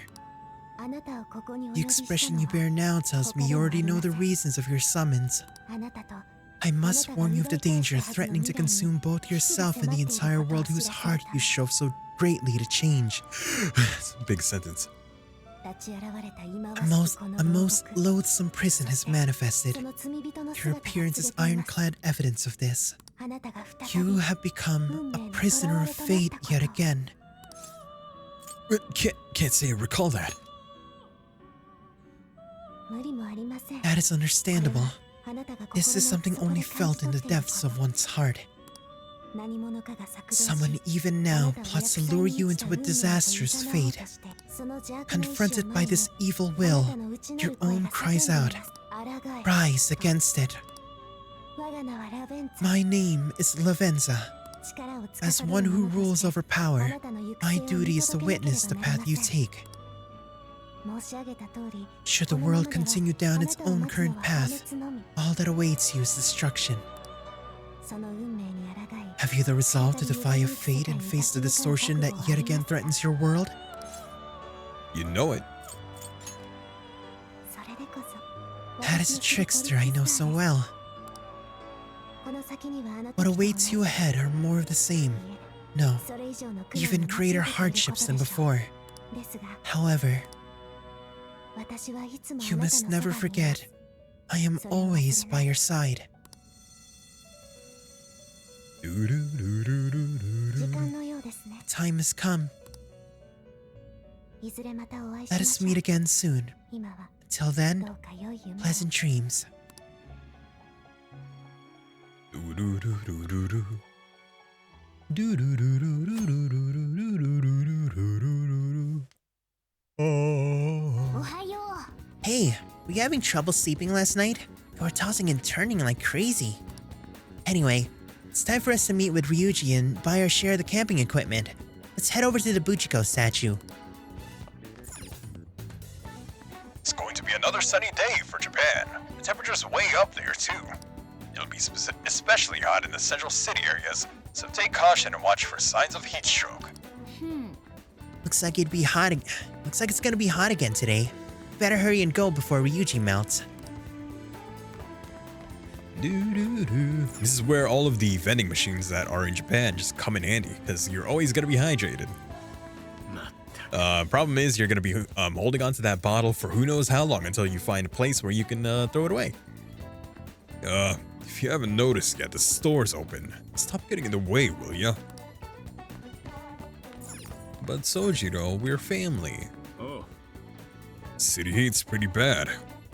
The expression you bear now tells me you already know the reasons of your summons. I must warn you of the danger threatening to consume both yourself and the entire world whose heart you strove so greatly to change. It's a big sentence. A most loathsome prison has manifested. Your appearance is ironclad evidence of this. You have become a prisoner of fate yet again. Can't say I recall that. That is understandable. This is something only felt in the depths of one's heart. Someone even now plots to lure you into a disastrous fate. Confronted by this evil will, your own cries out, rise against it. My name is Lavenza. As one who rules over power, my duty is to witness the path you take. Should the world continue down its own current path, all that awaits you is destruction. Have you the resolve to defy your fate and face the distortion that yet again threatens your world? You know it. That is a trickster I know so well. What awaits you ahead are more of the same. No, even greater hardships than before. However, you must never forget, I am always by your side. time has come. Let us meet again soon. Until then, pleasant dreams. Hey, were you having trouble sleeping last night? You were tossing and turning like crazy. Anyway, it's time for us to meet with Ryuji and buy our share of the camping equipment. Let's head over to the Buchiko statue. It's going to be another sunny day for Japan. The temperature's way up there, too. It'll be especially hot in the central city areas, so take caution and watch for signs of heat stroke. Looks like it's gonna be hot again today. Better hurry and go before Ryuji melts. This is where all of the vending machines that are in Japan just come in handy, because you're always gonna be hydrated. Problem is, you're gonna be holding onto that bottle for who knows how long until you find a place where you can throw it away. If you haven't noticed yet, the store's open. Stop getting in the way, will ya? But Sojiro, we're family. Oh. City heat's pretty bad.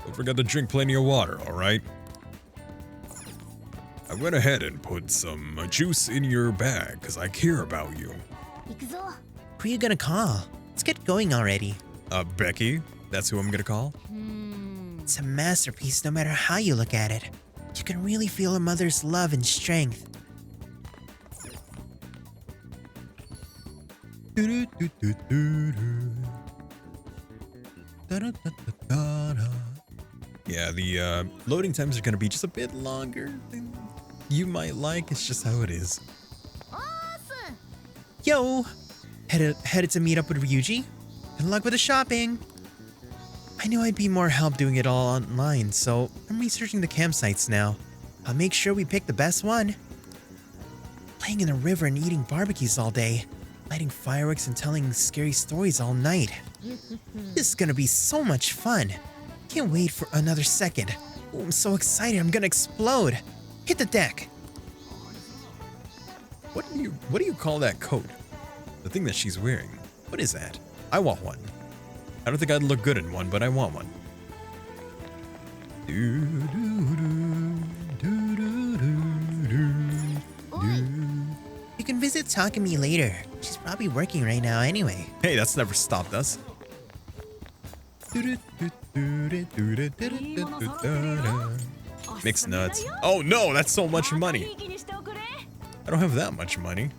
Don't forget to drink plenty of water, alright? I went ahead and put some juice in your bag, because I care about you. Who are you gonna call? Let's get going already. Becky? That's who I'm gonna call? It's a masterpiece no matter how you look at it. You can really feel a mother's love and strength. Yeah, the loading times are gonna be just a bit longer than you might like. It's just how it is. Yo! Headed to meet up with Ryuji? Good luck with the shopping! I knew I'd be more help doing it all online, so I'm researching the campsites now. I'll make sure we pick the best one. Playing in the river and eating barbecues all day. Lighting fireworks and telling scary stories all night. This is gonna be so much fun. Can't wait for another second. Oh, I'm so excited, I'm gonna explode. Hit the deck. What do you call that coat? The thing that she's wearing. What is that? I want one. I don't think I'd look good in one, but I want one. You can visit Takumi later. She's probably working right now anyway. Hey, that's never stopped us. Mixed nuts. Oh no, that's so much money. I don't have that much money.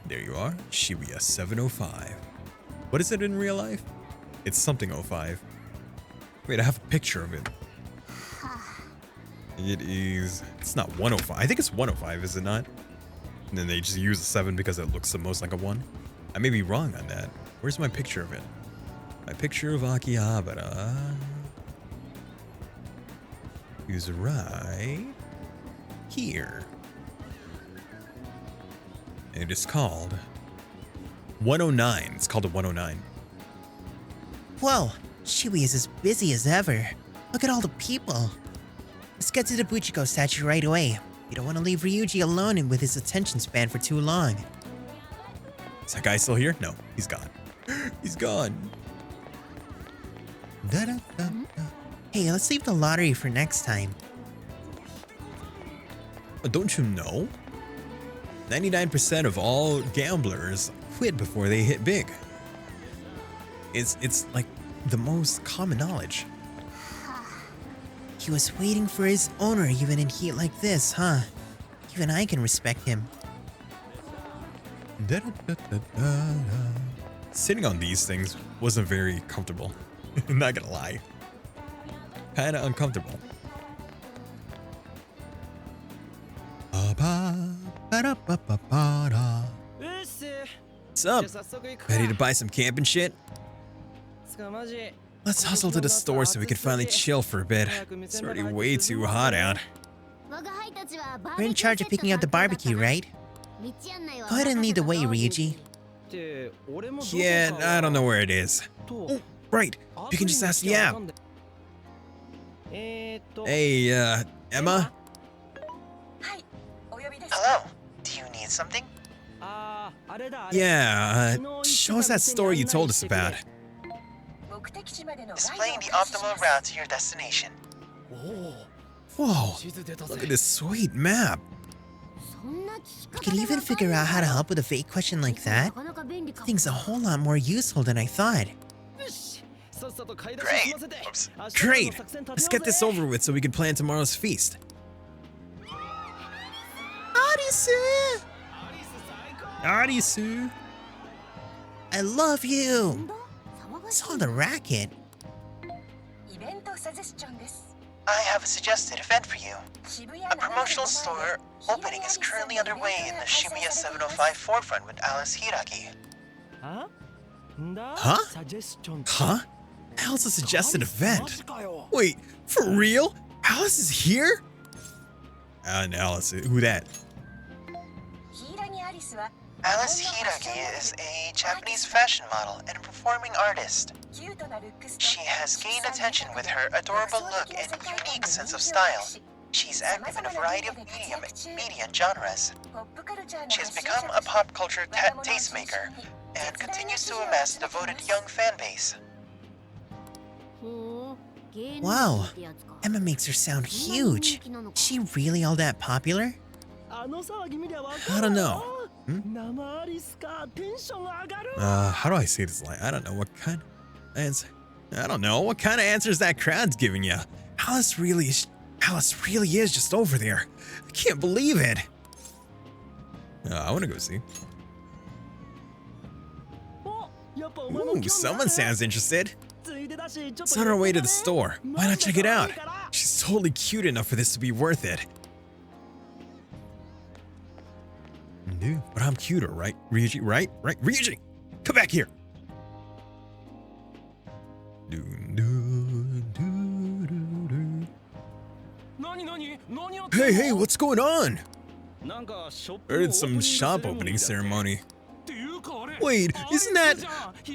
There you are, Shibuya 705. What is it in real life? It's something 05. Wait, I have a picture of it. It's not 105. I think it's 105, is it not? And then they just use a 7 because it looks the most like a 1. I may be wrong on that. Where's my picture of it? My picture of Akihabara is right here. And it is called 109. It's called a 109. Whoa, Shibuya is as busy as ever. Look at all the people. Let's get to the Buchiko statue right away. We don't want to leave Ryuji alone and with his attention span for too long. Is that guy still here? No, he's gone. He's gone. Hey, let's leave the lottery for next time. Don't you know? 99% of all gamblers quit before they hit big. It's like the most common knowledge. He was waiting for his owner even in heat like this, huh? Even I can respect him. Sitting on these things wasn't very comfortable. Not gonna lie. Kinda uncomfortable. What's up? Ready to buy some camping shit? Let's hustle to the store so we can finally chill for a bit. It's already way too hot out. We're in charge of picking up the barbecue, right? Go ahead and lead the way, Ryuji. Yeah, I don't know where it is. Oh, right. You can just ask Yap. Hey, Emma? Hello. Do you need something? Yeah, show us that story you told us about. Displaying the optimal route to your destination. Whoa, look at this sweet map. You can even figure out how to help with a vague question like that. Thing's a whole lot more useful than I thought. Great. Oops. Great. Let's get this over with so we can plan tomorrow's feast. Arisu! Arisu. I love you! Saw the racket. I have a suggested event for you. A promotional store opening is currently underway in the Shibuya 705 forefront with Alice Hiraki. Huh? Huh? Hell's a suggested event? Wait, for real? Alice is here? And Alice, who that? Alice Hiraki is a Japanese fashion model and a performing artist. She has gained attention with her adorable look and unique sense of style. She's active in a variety of media and genres. She has become a pop culture tastemaker and continues to amass a devoted young fan base. Wow, Emma makes her sound huge. Is she really all that popular? I don't know. How do I say this line? I don't know what kind of answer. I don't know what kind of answers that crowd's giving you. Alice really is just over there. I can't believe it. I want to go see. Ooh, someone sounds interested. It's on our way to the store. Why not check it out? She's totally cute enough for this to be worth it. No, but I'm cuter, right? Ryuji, right? Ryuji! Come back here! Hey, what's going on? Heard some shop opening ceremony. Wait, isn't that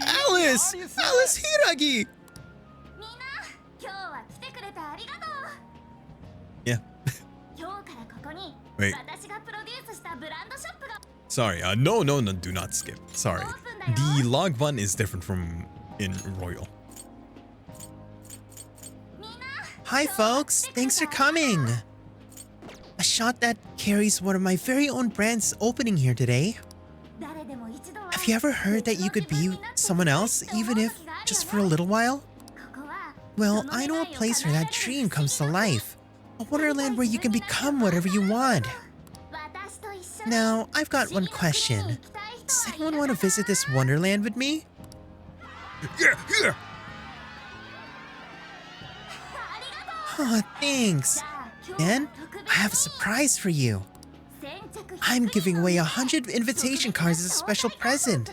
Alice? Alice Hiragi! Yeah. Wait. Sorry, no, do not skip. Sorry. The log button is different from in Royal. Hi folks, thanks for coming. A shot that carries one of my very own brands opening here today. Have you ever heard that you could be someone else, even if just for a little while? Well, I know a place where that dream comes to life. A wonderland where you can become whatever you want. Now, I've got one question. Does anyone want to visit this wonderland with me? Yeah. Oh, thanks. Then, I have a surprise for you. I'm giving away 100 invitation cards as a special present.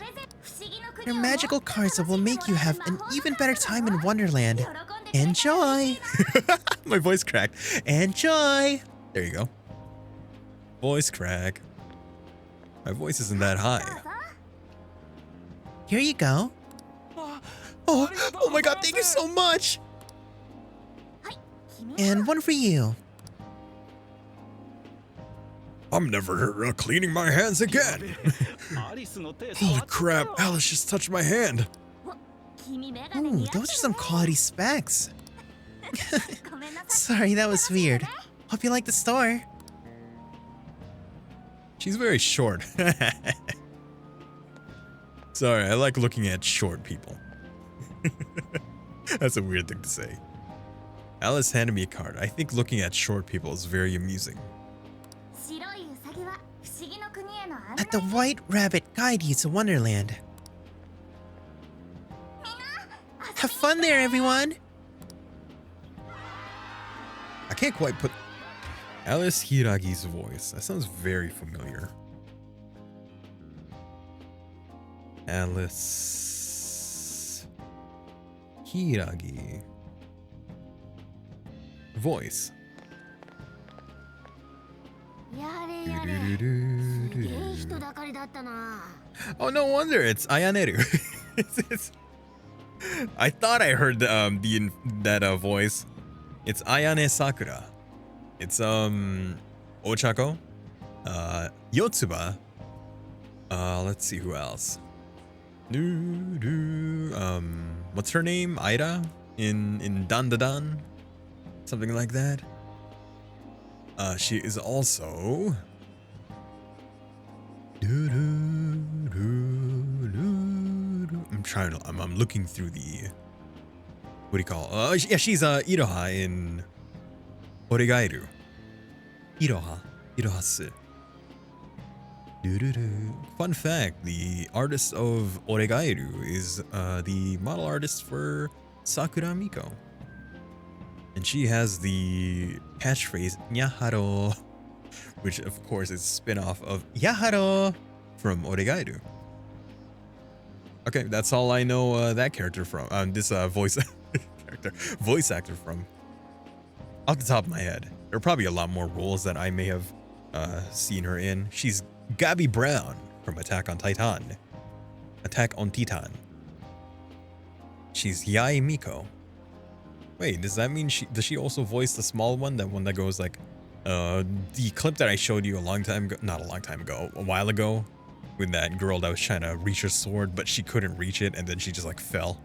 They're magical cards that will make you have an even better time in Wonderland. Enjoy! My voice cracked. Enjoy! There you go. Voice crack. My voice isn't that high. Here you go. Oh my god, thank you so much! And one for you. I'm never cleaning my hands again. Holy crap, Alice just touched my hand. Ooh, those are some quality specs. Sorry, that was weird. Hope you like the store. She's very short. Sorry, I like looking at short people. That's a weird thing to say. Alice handed me a card. I think looking at short people is very amusing. Let the White Rabbit guide you to Wonderland. Have fun there, everyone! I can't quite put Alice Hiragi's voice. That sounds very familiar. Alice Hiragi. Voice. Oh, no wonder it's Ayaneru. it's I thought I heard that voice. It's Ayane Sakura. It's Ochako, Yotsuba. Let's see who else. What's her name? Aira in Dan, something like that. She is also. I'm looking through the. What do you call? Yeah, she's Iroha in Oregairu. Irohasu. Fun fact: the artist of Oregairu is the model artist for Sakura Miko, and she has the catchphrase "Nyaharo," which of course is a spin-off of Yaharo from Oregairu. Okay, that's all I know that character from. This voice actor from. Off the top of my head, there are probably a lot more roles that I may have seen her in. She's Gabi Brown from Attack on Titan. She's Yae Miko. Wait, does that mean does she also voice the small one? That one that goes like, the clip that I showed you a while ago, with that girl that was trying to reach her sword, but she couldn't reach it, and then she just like fell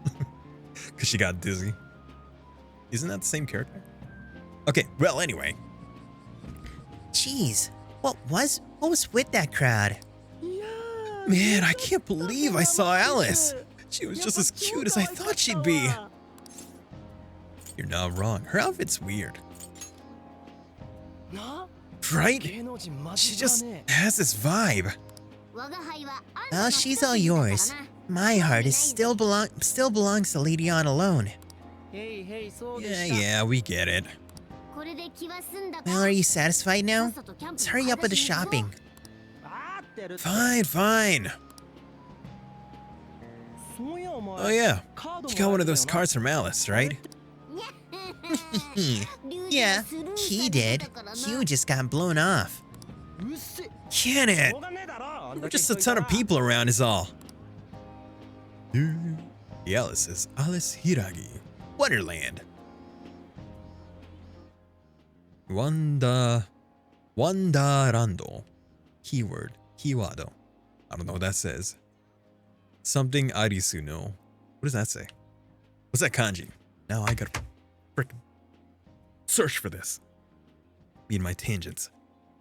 because she got dizzy. Isn't that the same character? Okay, well anyway. Jeez, what was with that crowd? Man, I can't believe I saw Alice. She was just as cute as I thought she'd be. You're not wrong. Her outfit's weird. Right? She just has this vibe. Well, she's all yours. My heart is still belongs to Lady On alone. Yeah, we get it. Well, are you satisfied now? Let's hurry up with the shopping. Fine. Oh yeah, you got one of those cards from Alice, right? Yeah, he did. Hugh just got blown off. Get it? We're just a ton of people around is all. The Alice is Alice Hiragi. Wonderland. Wandarando. Keyword. Kiwado. I don't know what that says. Something arisu no. What does that say? What's that kanji? Now I gotta frickin' search for this. Me and my tangents.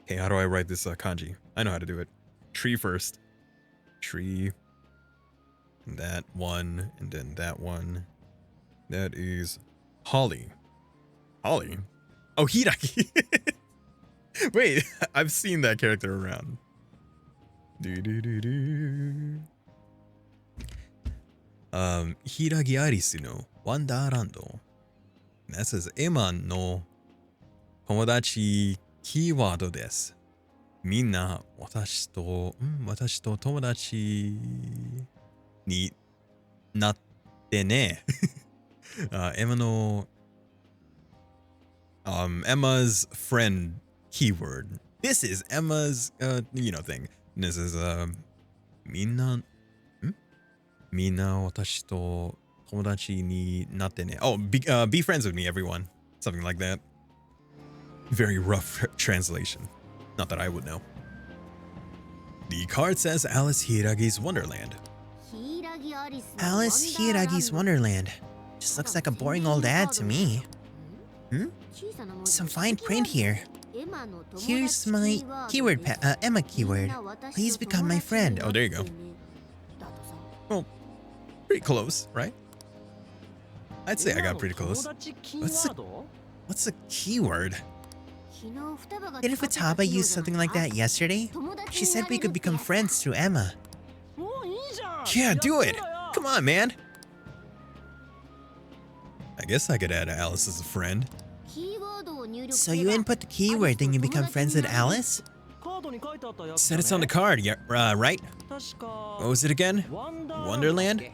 Okay, how do I write this kanji? I know how to do it. Tree first. Tree. And that one. And then that one. That is Holly. Holly? Oh, Hiragi. Wait, I've seen that character around. Hiragi arisu no Wandarando. That says Eman no Tomodachi Kiwado desu. Minna watashi to tomodachi ni natte ne. Emma's friend keyword. This is Emma's thing. And this is minna watashi to tomodachi ni natte ne. Oh, be friends with me, everyone. Something like that. Very rough translation. Not that I would know. The card says Alice Hiragi's Wonderland. Alice Hiragi's Wonderland. Just looks like a boring old ad to me. Some fine print here. Here's my keyword, Emma keyword. Please become my friend. Oh, there you go. Well, pretty close, right? I'd say I got pretty close. What's the keyword? Didn't Futaba use something like that yesterday? She said we could become friends through Emma. Yeah, do it! Come on, man! I guess I could add Alice as a friend. So you input the keyword, then you become friends with Alice? Said it's on the card, yeah, right? What was it again? Wonderland?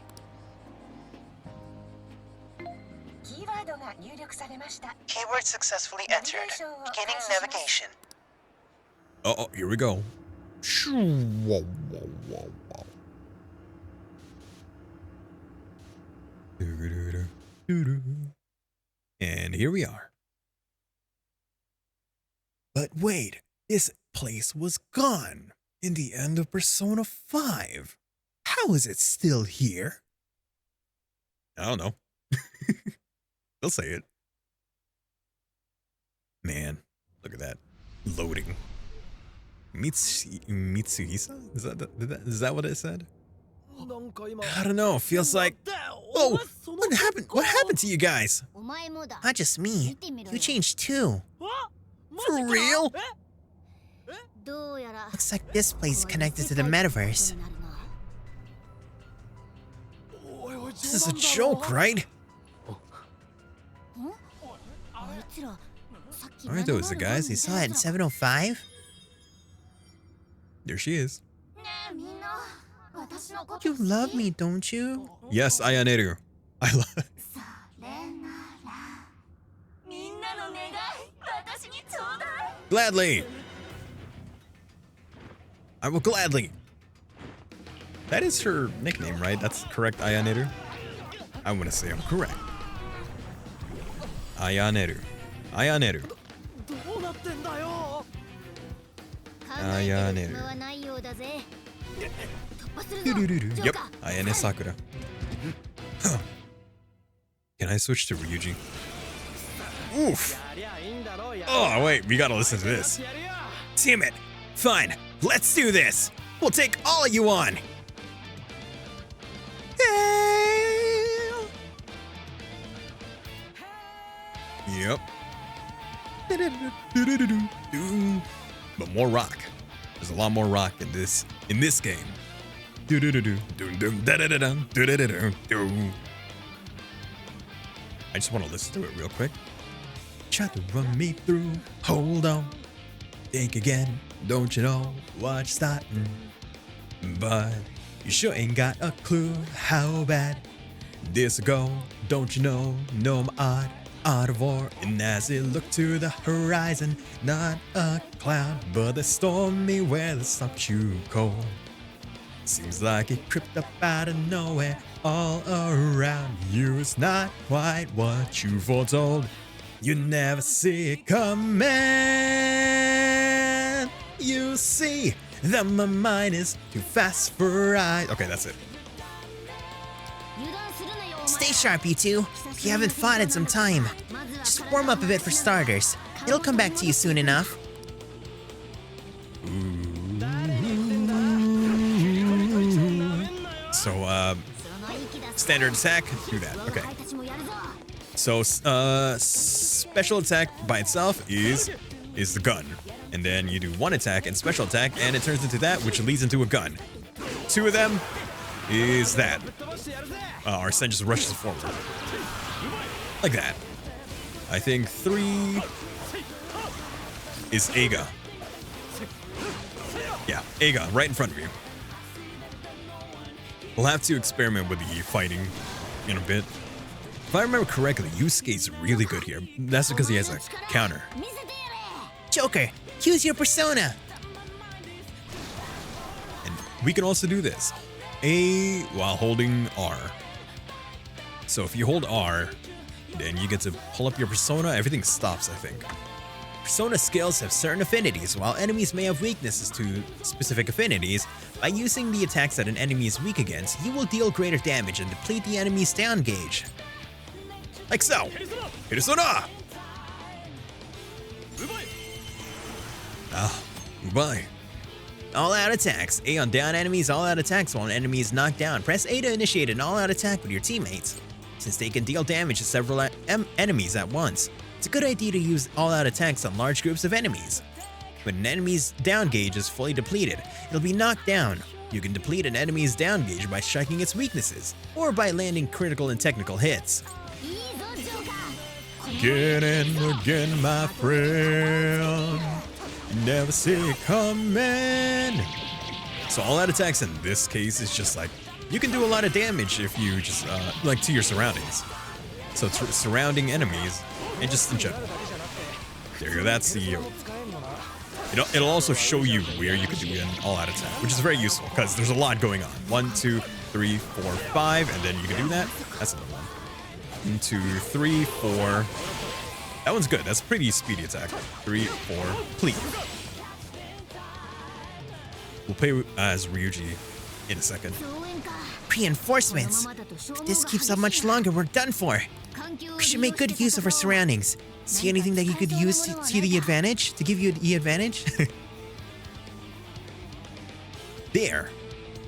Keyword successfully entered. Beginning navigation. Oh, here we go. And here we are. But wait, this place was gone in the end of Persona 5. How is it still here? I don't know. They'll say it. Man, look at that. Loading. Mitsuhisa? Is that what it said? I don't know. Feels like... Oh! What happened? What happened to you guys? Not just me. You changed too. For real? Looks like this place is connected to the metaverse. This is a joke, right? Aren't those the guys? You saw it in 705? There she is. You love me, don't you? Yes, Ayaneru. I love it. Gladly. I will gladly. That is her nickname, right? That's correct, Ayaneru? I want to say I'm correct. Ayaneru. Ayaneru. Ayaneru. Yep, Ayane Sakura. Huh. Can I switch to Ryuji? Oof. Oh, wait, we gotta listen to this. Damn it. Fine, let's do this. We'll take all of you on. Yep. But more rock. There's a lot more rock in this game. I just want to listen to it real quick. Try to run me through. Hold on. Think again. Don't you know what's starting? But you sure ain't got a clue how bad this go. Don't you know? No, I'm out of war. And as it looked to the horizon, not a cloud, but the stormy weather stopped you cold. Seems like it crept up out of nowhere all around you. It's not quite what you foretold. You never see it coming. You see that my mind is too fast for eyes. Okay, that's it. Stay sharp, you two. If you haven't fought in some time, just warm up a bit for starters. It'll come back to you soon enough. So, standard attack, do that. Okay. So, special attack by itself is the gun. And then you do one attack and special attack, and it turns into that, which leads into a gun. Two of them is that. Arsene just rushes forward. Like that. I think 3 is Eiga. Yeah, Eiga, right in front of you. We'll have to experiment with the fighting in a bit. If I remember correctly, Yusuke's really good here. That's because he has a counter. Joker, use your persona. And we can also do this. A while holding R. So if you hold R, then you get to pull up your persona. Everything stops, I think. Persona skills have certain affinities, while enemies may have weaknesses to specific affinities. By using the attacks that an enemy is weak against, you will deal greater damage and deplete the enemy's down gauge. Like so. Hirisona! Goodbye. All-out attacks. A on down enemies, all-out attacks while an enemy is knocked down. Press A to initiate an all-out attack with your teammates, since they can deal damage to several enemies at once. It's a good idea to use all-out attacks on large groups of enemies. When an enemy's down gauge is fully depleted, it'll be knocked down. You can deplete an enemy's down gauge by striking its weaknesses, or by landing critical and technical hits. Again and again, my friend. You never see it coming. So all-out attacks in this case is just like, you can do a lot of damage if you just, like, to your surroundings. So it's surrounding enemies and just in general. There you go. That's the. It'll also show you where you could do an all-out attack, which is very useful because there's a lot going on. 1, 2, 3, 4, 5, and then you can do that. That's another one. 1, 2, 3, 4. That one's good. That's a pretty speedy attack. 3, 4, complete. We'll play as Ryuji in a second. Reinforcements. If this keeps up much longer, we're done for. We should make good use of our surroundings. See anything that you could use to see the advantage? To give you an E advantage? There.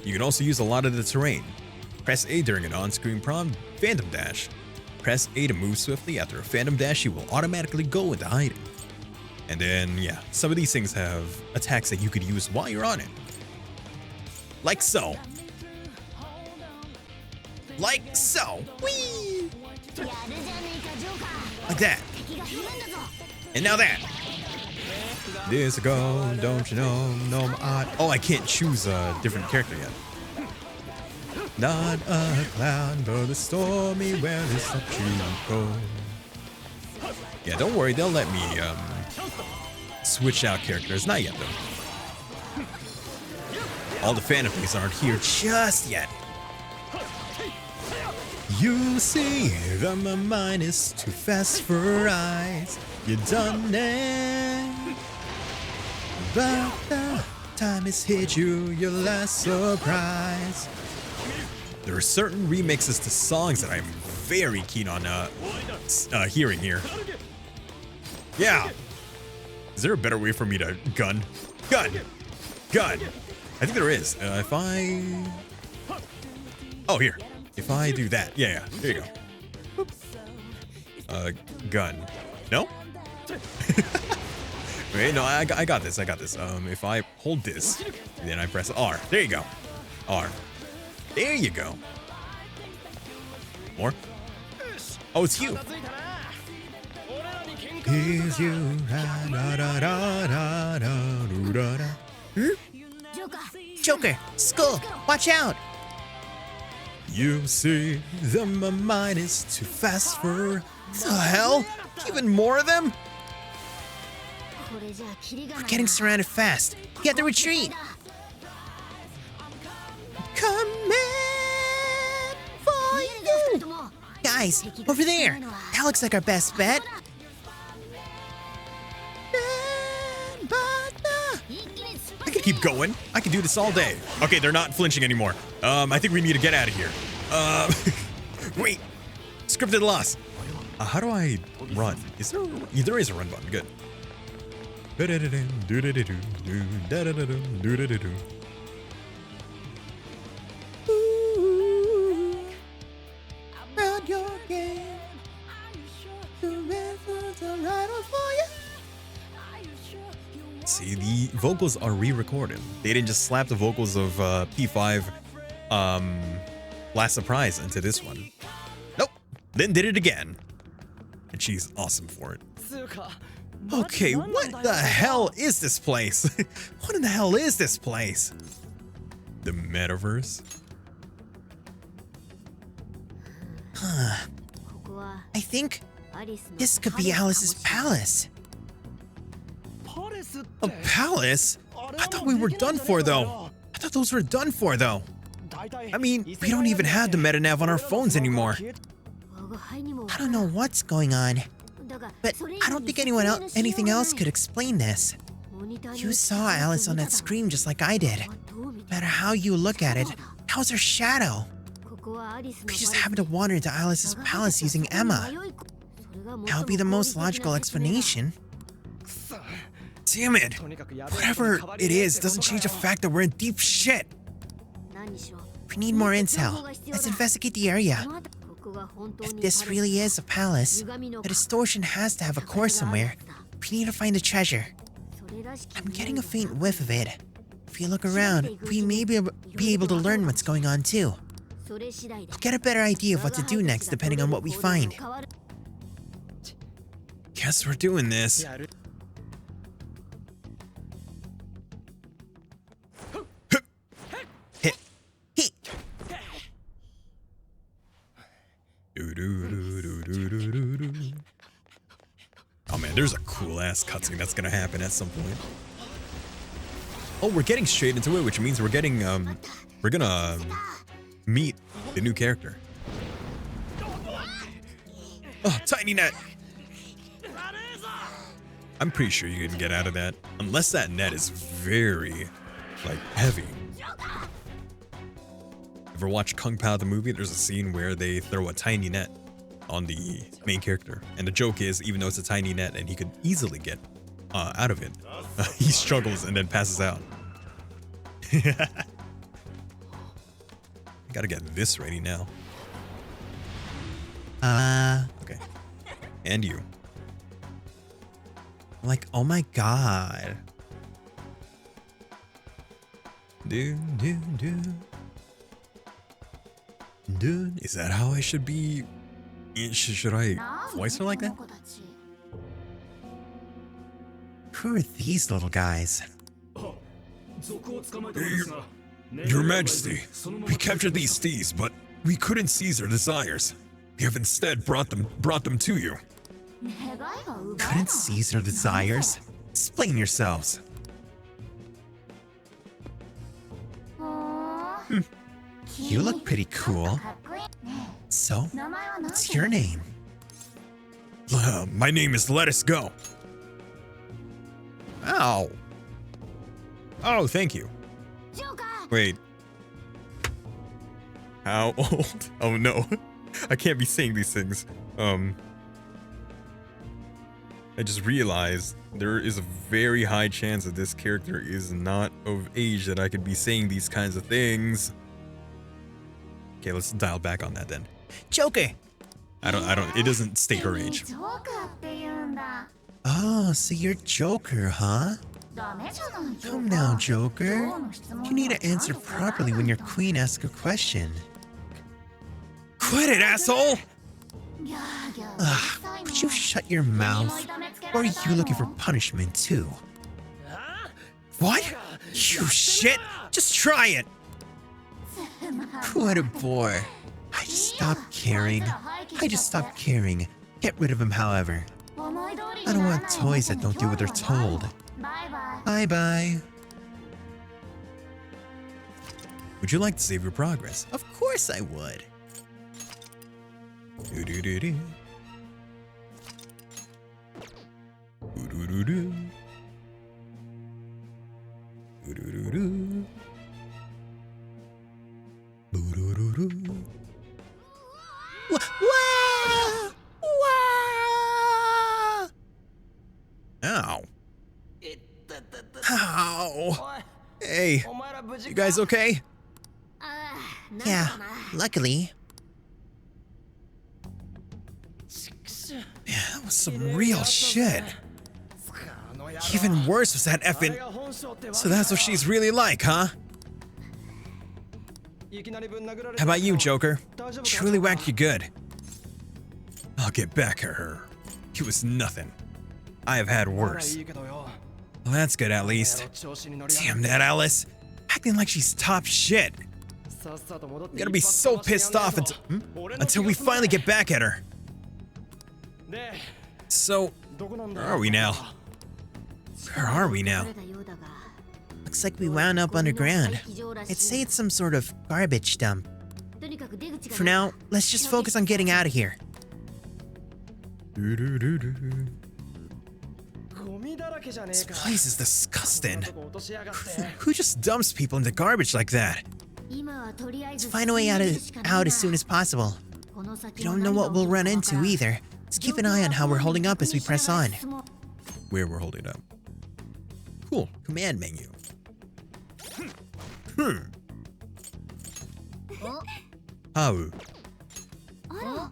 You can also use a lot of the terrain. Press A during an on-screen prompt, Phantom Dash. Press A to move swiftly. After a Phantom Dash, you will automatically go into hiding. And then, yeah, some of these things have attacks that you could use while you're on it. Like so. Like so. Whee! Like that. And now that. This a go, don't you know, no odd. Oh, I can't choose a different character yet. Not a cloud, but the stormy weather is such cold. Yeah, don't worry, they'll let me switch out characters. Not yet though. All the fan enemies aren't here just yet. You see that my mind is too fast for eyes. You done it. But the time has hit you, your last surprise. There are certain remixes to songs that I'm very keen on hearing here. Yeah. Is there a better way for me to gun? Gun! Gun! I think there is. If I... Oh, here. If I do that. Yeah, there you go. Gun. No? Wait, no, I got this. I got this. If I hold this, then I press R. There you go. R. There you go. More? Oh, it's you. It's you. Joker, Skull, watch out! You see that my mind is too fast for... The hell? Even more of them? We're getting surrounded fast. Get the retreat! Coming for you! Guys, over there! That looks like our best bet. I could keep going. I could do this all day. Okay, they're not flinching anymore. I think we need to get out of here. Wait. Scripted loss. How do I run? Is there? There is a run button. Good. Round your game. See, the vocals are re-recorded. They didn't just slap the vocals of P5 Last Surprise into this one. Nope. Then did it again. And she's awesome for it. Okay, what the hell is this place? What in the hell is this place? The metaverse? Huh. I think this could be Alice's palace. A palace? I thought we were done for, though. I thought those were done for, though. I mean, we don't even have the metanav on our phones anymore. I don't know what's going on, but I don't think anything else could explain this. You saw Alice on that screen just like I did. No matter how you look at it, how's her shadow? We just happened to wander into Alice's palace using Emma. That would be the most logical explanation. Damn it! Whatever it is doesn't change the fact that we're in deep shit. We need more intel. Let's investigate the area. If this really is a palace, the distortion has to have a core somewhere. We need to find the treasure. I'm getting a faint whiff of it. If we look around, we may be able to learn what's going on too. We'll get a better idea of what to do next depending on what we find. Guess we're doing this. Oh man, there's a cool ass cutscene that's gonna happen at some point. Oh, we're getting straight into it, which means we're gonna meet the new character. Oh, tiny net. I'm pretty sure you can get out of that, unless that net is very, like, heavy. Ever watch Kung Pao the movie? There's a scene where they throw a tiny net on the main character, and the joke is, even though it's a tiny net and he could easily get out of it, he struggles and then passes out. I gotta get this ready now. Okay. And you. Like, oh my god. Is that how I should be? Should I voice her like that? Who are these little guys? Your Majesty, we captured these thieves, but we couldn't seize their desires. We have instead brought them to you. Couldn't seize their desires? Explain yourselves. You look pretty cool. So, what's your name? My name is Let Us Go. Ow. Oh, thank you. Wait. How old? Oh no. I can't be saying these things. I just realized there is a very high chance that this character is not of age that I could be saying these kinds of things. Okay, let's dial back on that then. Joker! It doesn't state her age. Oh, so you're Joker, huh? Come now, Joker. You need to answer properly when your queen asks a question. Quit it, asshole! Would you shut your mouth? Or are you looking for punishment too? What? You shit! Just try it! What a bore. I just stopped caring. Get rid of him, however. I don't want toys that don't do what they're told. Bye-bye. Would you like to save your progress? Of course I would. Do-do-do-do. Do-do-do-do. Do-do-do-do. Do-do-do-do. Wah! Wah! Ow. Ow. Hey, you guys okay? Yeah, luckily. Yeah, that was some real shit. Even worse was that effing... So that's what she's really like, huh? How about you, Joker? She really whacked you good. I'll get back at her. It was nothing. I have had worse. Well, that's good at least. Damn that Alice. Acting like she's top shit. I'm gonna be so pissed off until we finally get back at her. So, where are we now? Looks like we wound up underground. I'd say it's some sort of garbage dump. For now, let's just focus on getting out of here. This place is disgusting. Who just dumps people into garbage like that? Let's find a way out as soon as possible. We don't know what we'll run into either. Let's keep an eye on how we're holding up as we press on. Where we're holding up. Cool. Command menu. Oh.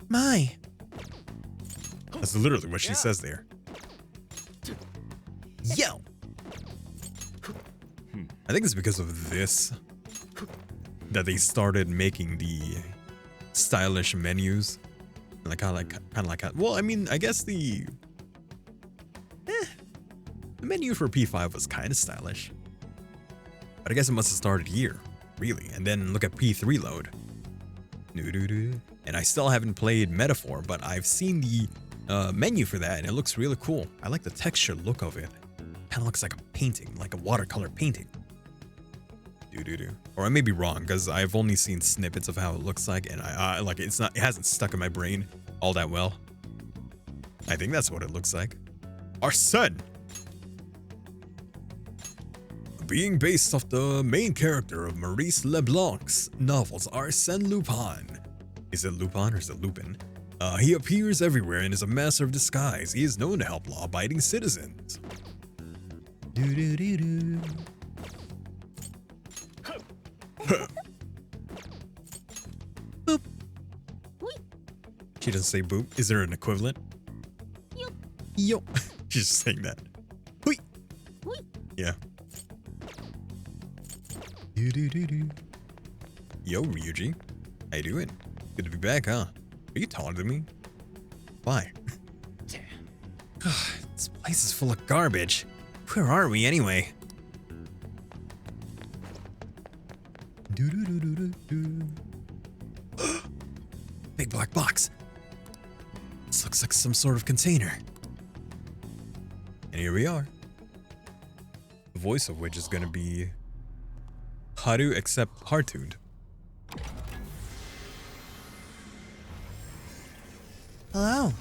My. That's literally what she says there. Yo. I think it's because of this that they started making the stylish menus. Kind of like well, I mean, I guess the menu for P5 was kind of stylish, but I guess it must have started here, really. And then look at P3 load, and I still haven't played Metaphor, but I've seen the menu for that, and it looks really cool. I like the texture look of it. Kind of looks like a painting, like a watercolor painting. Or I may be wrong, because I've only seen snippets of how it looks like, and I like it hasn't stuck in my brain all that well. I think that's what it looks like. Arsène! Being based off the main character of Maurice Leblanc's novels Arsène Lupin. Is it Lupin or is it Lupin? He appears everywhere and is a master of disguise. He is known to help law-abiding citizens. Boop. She doesn't say boop. Is there an equivalent? Yo. She's just saying that. Hui. Yeah. Yo, Ryuji. How you doing? Good to be back, huh? Are you taller than me? Why? This place is full of garbage. Where are we anyway? Big black box. This looks like some sort of container. And here we are. The voice of which is gonna be Haru except hard-tuned. Hello.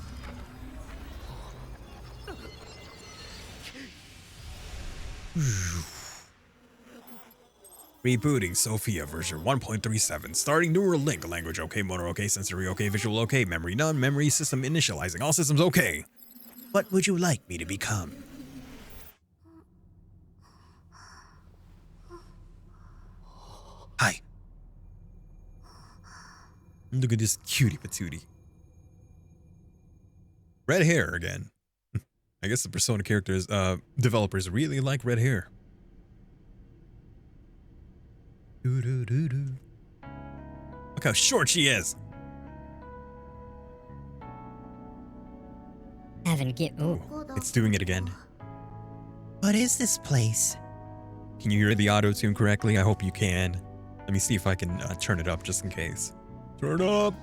Rebooting Sophia version 1.37. Starting neural link. Language okay, motor okay, sensory okay, visual okay, memory none, memory system initializing. All systems okay. What would you like me to become? Hi. Look at this cutie patootie. Red hair again. I guess the Persona characters, developers really like red hair. Look how short she is. Ooh. It's doing it again. What is this place? Can you hear the auto tune correctly? I hope you can. Let me see if I can turn it up just in case. Turn up.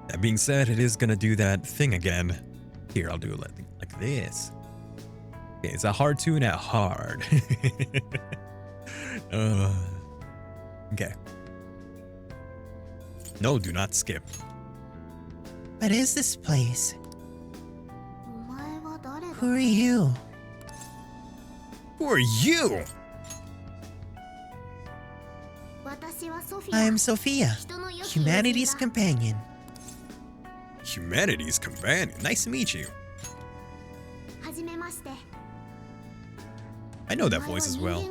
That being said, it is gonna do that thing again. Here, I'll do it like this. Okay, it's a hard tune at hard. Okay. No, do not skip. What is this place? Who are you? Who are you? I am Sophia, humanity's companion. Humanity's companion. Nice to meet you. I know that voice as well.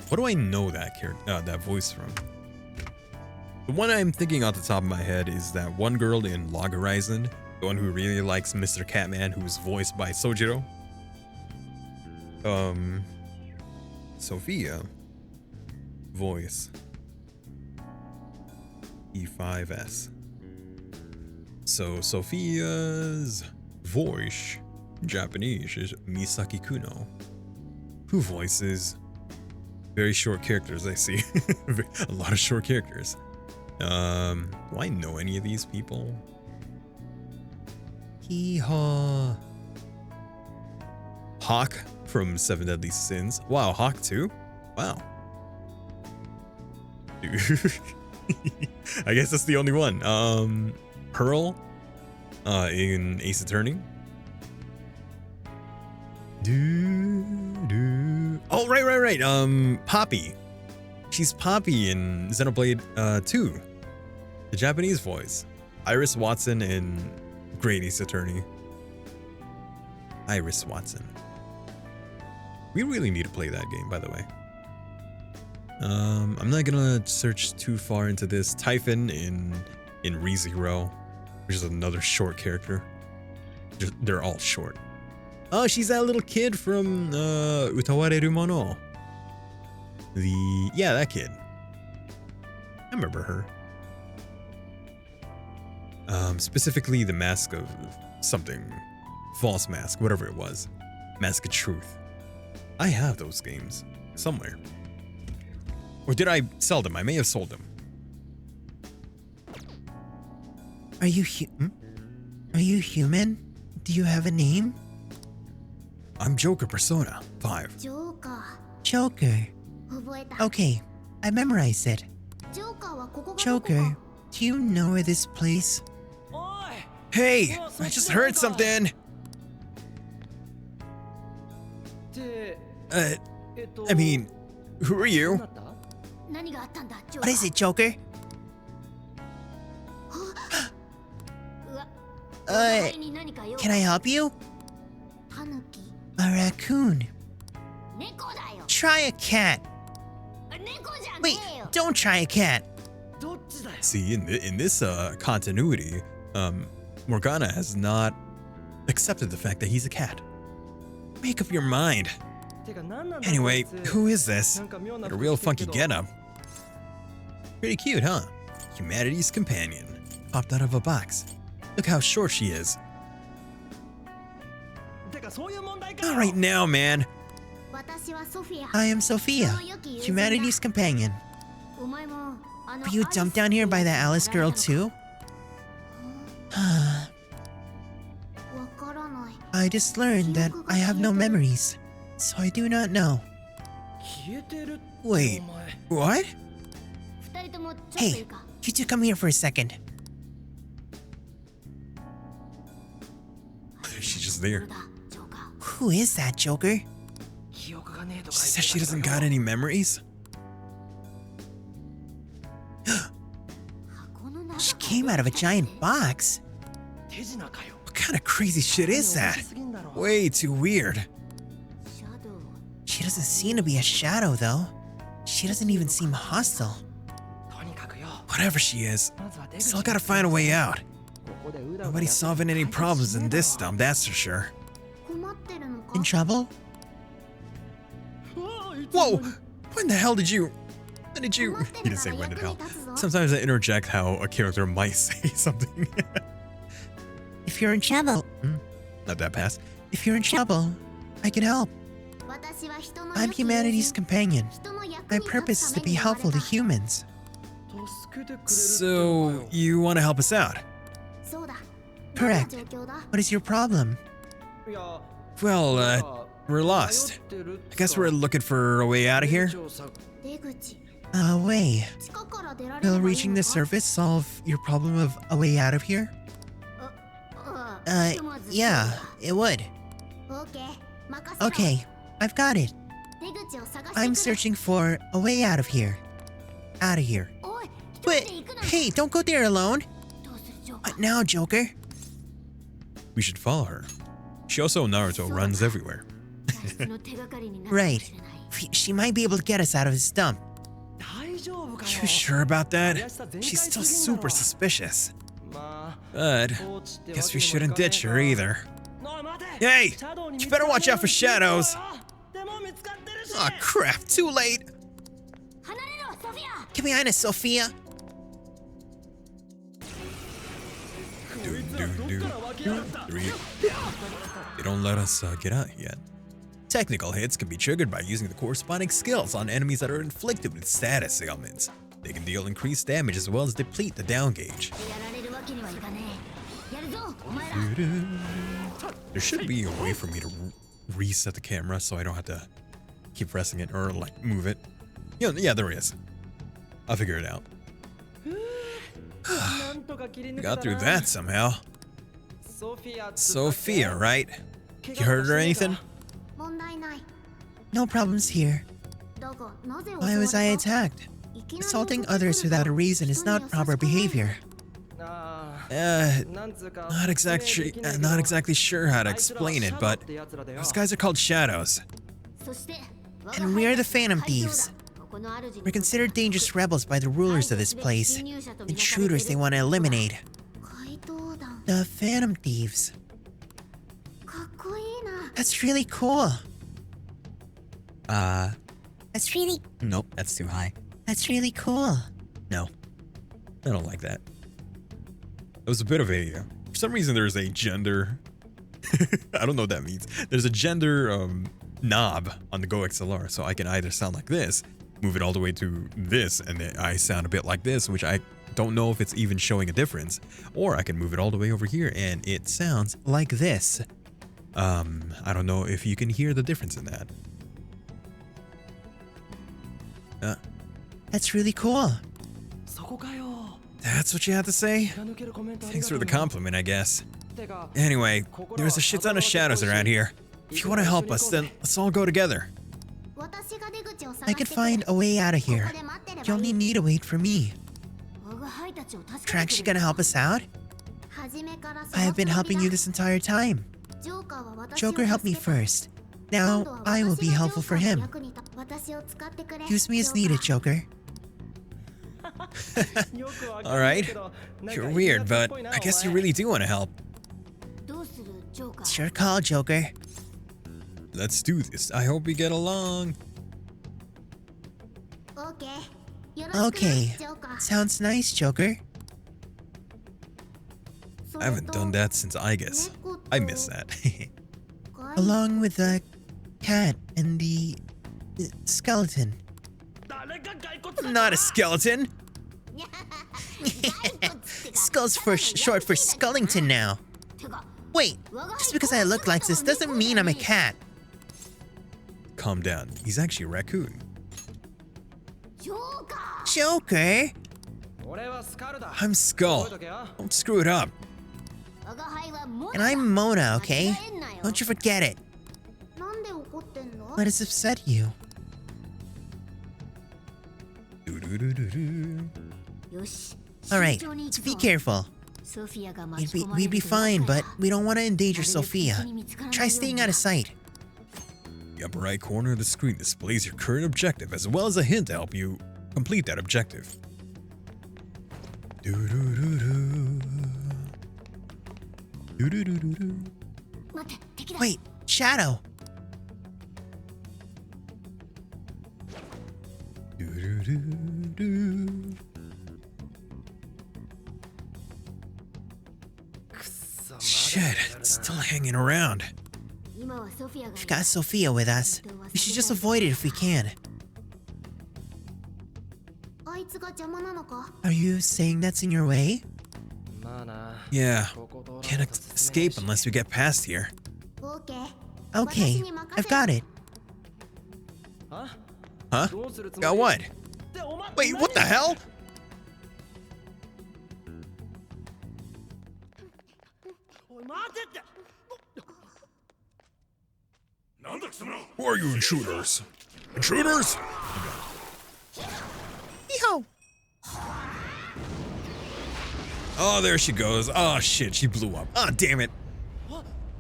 What do I know that character, that voice from? The one I'm thinking off the top of my head is that one girl in Log Horizon, the one who really likes Mr. Catman, who's voiced by Sojiro. Sophia. Voice. E5S. So Sophia's voice in Japanese is Misaki Kuno, who voices very short characters. I see a lot of short characters. Do I know any of these people? Hee-haw. Hawk from Seven Deadly Sins. Wow, Hawk too? Wow. Dude. I guess that's the only one. Pearl in Ace Attorney. Oh, right. Poppy. She's Poppy in Xenoblade 2. The Japanese voice. Iris Watson in Great Ace Attorney. Iris Watson. We really need to play that game, by the way. I'm not gonna search too far into this. Typhon in ReZero, which is another short character. They're all short. Oh, she's that little kid from Utawareru Mono. Yeah, that kid. I remember her. Specifically the Mask of something. False Mask, whatever it was. Mask of Truth. I have those games somewhere. Or did I sell them? I may have sold them. Are you human? Do you have a name? I'm Joker Persona 5. Joker. Okay, I memorized it. Joker, do you know where this place? Hey, I just heard something. I mean, who are you? What is it, Joker? Can I help you? A raccoon. Try a cat. Wait, don't try a cat. See, in this continuity, Morgana has not accepted the fact that he's a cat. Make up your mind. Anyway, who is this? Got a real funky getup. Pretty cute, huh? Humanity's companion. Popped out of a box. Look how short she is. Not right now, man. I am Sophia, humanity's companion. Were you dumped down here by the Alice girl too? I just learned that I have no memories, so I do not know. Wait, what? Hey, you two come here for a second. She's just there. Who is that, Joker? She says she doesn't got any memories? She came out of a giant box. What kind of crazy shit is that? Way too weird. She doesn't seem to be a shadow, though. She doesn't even seem hostile. Whatever she is, still gotta find a way out. Nobody's solving any problems in this dump, that's for sure. In trouble? Whoa! When the hell did you... He didn't say when did hell. Sometimes I interject how a character might say something. If you're in trouble... Not that pass. If you're in trouble, I can help. I'm humanity's companion. My purpose is to be helpful to humans. So, you want to help us out? Correct. What is your problem? Well, we're lost. I guess we're looking for a way out of here. A way. Will reaching the surface solve your problem of a way out of here? Yeah, it would. Okay, I've got it. I'm searching for a way out of here. Out of here. But, hey, don't go there alone. What now, Joker? We should follow her. She also Naruto runs everywhere. Right. She might be able to get us out of this dump. You sure about that? She's still super suspicious. But, guess we shouldn't ditch her either. Hey! You better watch out for shadows! Aw, crap, too late! Get behind us, Sophia! They don't let us get out yet. Technical hits can be triggered by using the corresponding skills on enemies that are inflicted with status ailments. They can deal increased damage as well as deplete the down gauge. There should be a way for me to reset the camera so I don't have to keep pressing it or like move it. Yeah, there is. I'll figure it out. Got through that somehow. Sophia, right? You hurt or anything? No problems here. Why was I attacked? Assaulting others without a reason is not proper behavior. Not exactly sure how to explain it, but those guys are called shadows. And we are the Phantom Thieves. We're considered dangerous rebels by the rulers of this place. Intruders they want to eliminate. The Phantom Thieves. That's really cool. That's really... Nope, that's too high. That's really cool. No, I don't like that. It was a bit of a... for some reason there's a gender... I don't know what that means. There's a gender knob on the Go XLR, so I can either sound like this, move it all the way to this, and then I sound a bit like this, which I don't know if it's even showing a difference. Or I can move it all the way over here, and it sounds like this. I don't know if you can hear the difference in that. That's really cool. That's what you have to say? Thanks for the compliment, I guess. Anyway, there's a shit ton of shadows around here. If you want to help us, then let's all go together. I could find a way out of here. You only need to wait for me. You're actually gonna help us out? I have been helping you this entire time. Joker helped me first. Now, I will be helpful for him. Use me as needed, Joker. Alright. You're weird, but I guess you really do want to help. It's your call, Joker. Let's do this. I hope we get along. Okay. Sounds nice, Joker. I haven't done that since I guess. I miss that. Along with the cat and the skeleton. I'm not a skeleton. Skull's short for Skullington now. Wait, just because I look like this doesn't mean I'm a cat. Calm down. He's actually a raccoon. Joker? I'm Skull. Don't screw it up. And I'm Mona, okay? Don't you forget it. What has upset you? Alright, so be careful. We'd be fine, but we don't want to endanger Sophia. Try staying out of sight. The upper right corner of the screen displays your current objective as well as a hint to help you complete that objective. Wait, Shadow. Shit, it's still hanging around. We've got Sophia with us. We should just avoid it if we can. Are you saying that's in your way? Yeah, can't escape unless we get past here. Okay, I've got it. Huh? Got what? Wait, what the hell? Who are you intruders? Intruders? Yeehaw! Oh, there she goes. Oh shit, she blew up. Oh, damn it.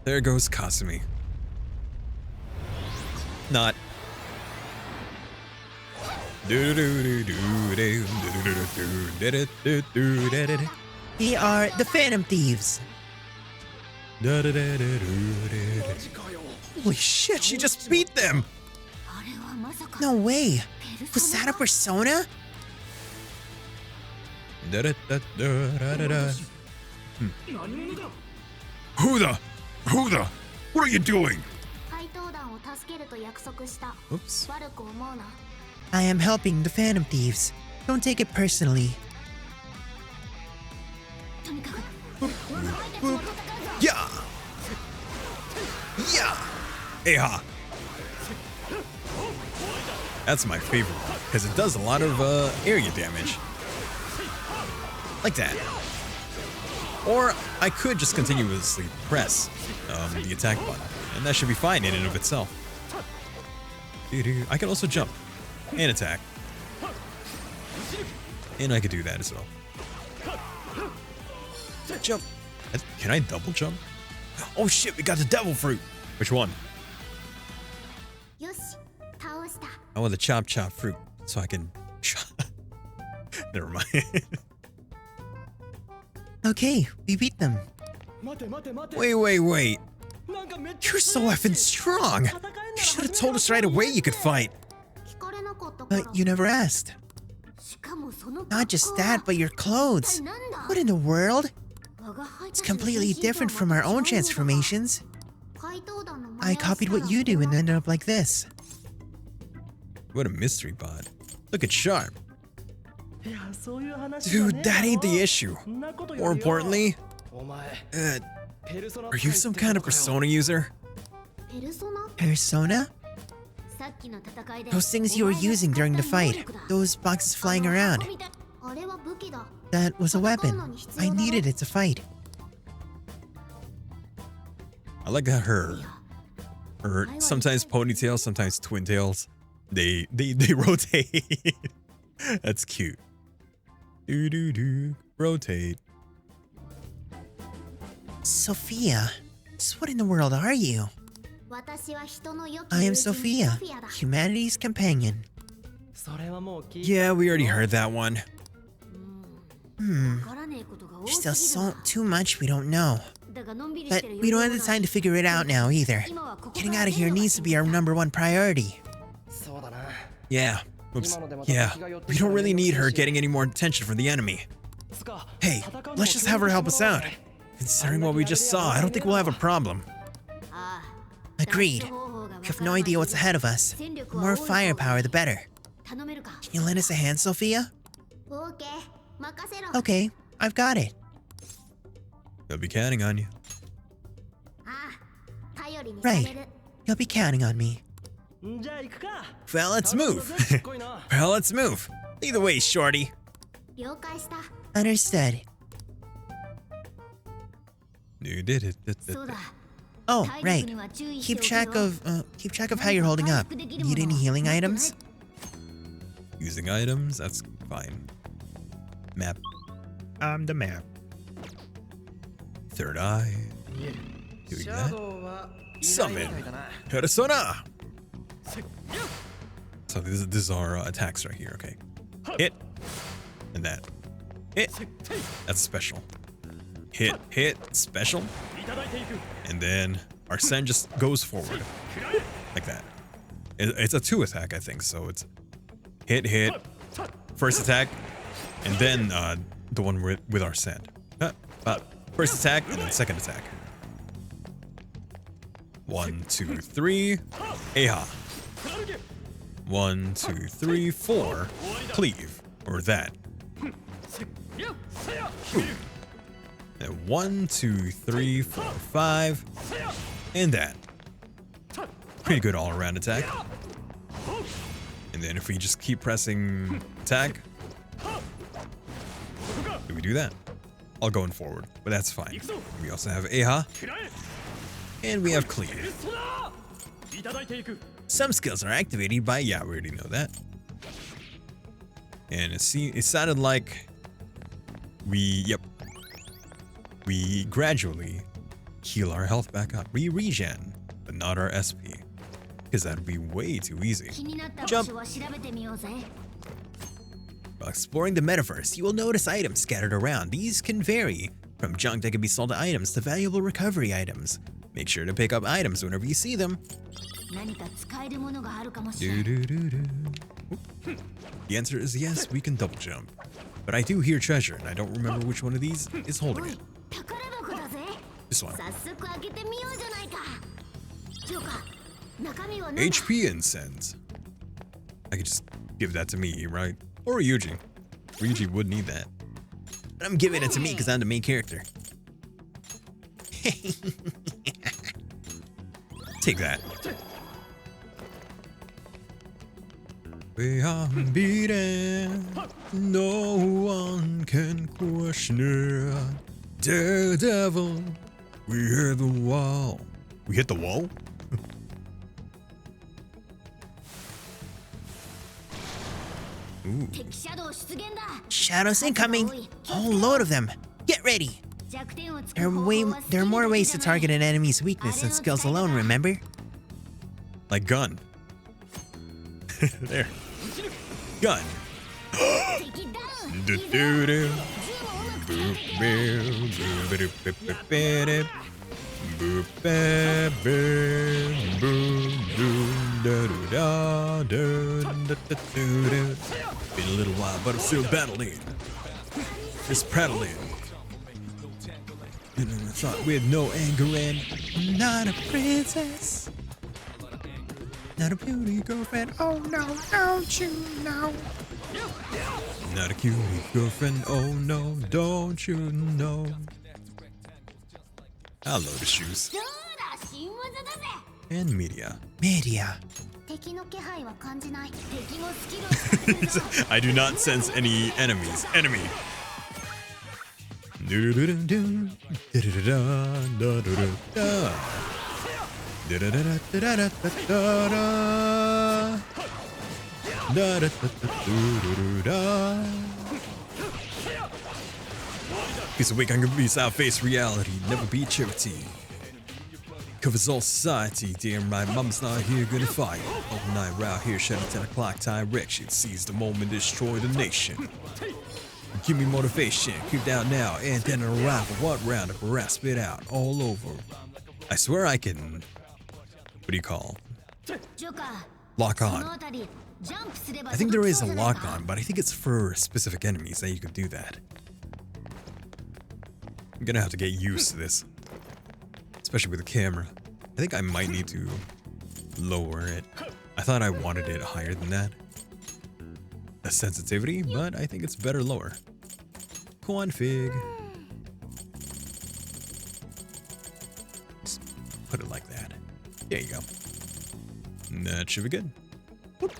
There goes Kasumi. Not. We are the Phantom Thieves. Holy shit, she just beat them! No way. Was that a persona? Who the? What are you doing? Oops. I am helping the Phantom Thieves. Don't take it personally. Yeah! Yeah! Eha! That's my favorite one, because it does a lot of area damage. Like that. Or I could just continuously press the attack button, and that should be fine in and of itself. I can also jump and attack. And I could do that as well. Jump. Can I double jump? Oh shit, we got the devil fruit. Which one? I want the chop fruit so I can Never mind. Okay, we beat them. Wait. You're so effing strong. You should have told us right away you could fight. But you never asked. Not just that, but your clothes. What in the world? It's completely different from our own transformations. I copied what you do and ended up like this. What a mystery bot. Look at Sharp. Dude, that ain't the issue. More importantly, are you some kind of persona user? Persona? Those things you were using during the fight. Those boxes flying around. That was a weapon. I needed it to fight. I like that her sometimes ponytails, sometimes twin tails. They rotate. That's cute. Rotate. Sophia, just what in the world are you? I am Sophia, humanity's companion. Yeah, we already heard that one. There's still so too much we don't know. But we don't have the time to figure it out now either. Getting out of here needs to be our #1 priority. Yeah. Oops. Yeah. We don't really need her getting any more attention from the enemy. Hey, let's just have her help us out. Considering what we just saw, I don't think we'll have a problem. Agreed. We have no idea what's ahead of us. The more firepower, the better. Can you lend us a hand, Sophia? Okay, I've got it. They'll be counting on you. Right. You'll be counting on me. Well, let's move. Well, let's move. Lead the way, shorty. Understood. You did it. Oh, right. Keep track of how you're holding up. Need any healing items? Using items, that's fine. Map. The map. Third eye. Doing that. Summon. Persona. So these are attacks right here. Okay. Hit. And that. Hit. That's special. Hit, special. And then our Sen just goes forward. Like that. It's a 2 attack, I think. So it's hit, first attack, and then the one with our Sen. First attack, and then second attack. 1, 2, 3. Aha. 1, 2, 3, 4. Cleave. Or that. And 1, 2, 3, 4, 5. And that. Pretty good all-around attack. And then if we just keep pressing attack. Do we do that? All going forward, but that's fine. We also have Aha. And we have Cleave. Some skills are activated by, yeah, we already know that. And it sounded like we gradually heal our health back up. We regen, but not our SP. Because that would be way too easy. Jump! While exploring the metaverse, you will notice items scattered around. These can vary from junk that can be sold to items to valuable recovery items. Make sure to pick up items whenever you see them. The answer is yes, we can double jump. But I do hear treasure, and I don't remember which one of these is holding it. This one. HP incense. I could just give that to me, right? Or Ryuji. Ryuji would need that. But I'm giving it to me because I'm the main character. Take that. We are beaten. No one can question it. Daredevil. We hit the wall. We hit the wall? Ooh. Shadows incoming! Whole load of them! Get ready! There are more ways to target an enemy's weakness than skills alone, remember? Like gun. There. Gun. Been a little while, but I'm still battling. Just prattling. I thought with no anger and not a princess. Not a beauty girlfriend. Oh no, don't you know? Not a cutie girlfriend. Oh no, don't you know? Hello, the shoes. And media. Media. I do not sense any enemies. Enemy. Piece of weak, I'm gonna be South face reality, never be charity. Covers all society, damn right, mama's not here, gonna fight. All night round here, shut at 10 o'clock direction. Seize the moment, destroy the nation. Give me motivation, creep down now, and then arrival. What round of harass spit out all over. I swear I can. What do you call? Lock on. I think there is a lock on, but I think it's for specific enemies that you can do that. I'm gonna have to get used to this. Especially with the camera. I think I might need to lower it. I thought I wanted it higher than that. The sensitivity, but I think it's better lower. Config. Just put it like that. There you go. That should be good. Whoop.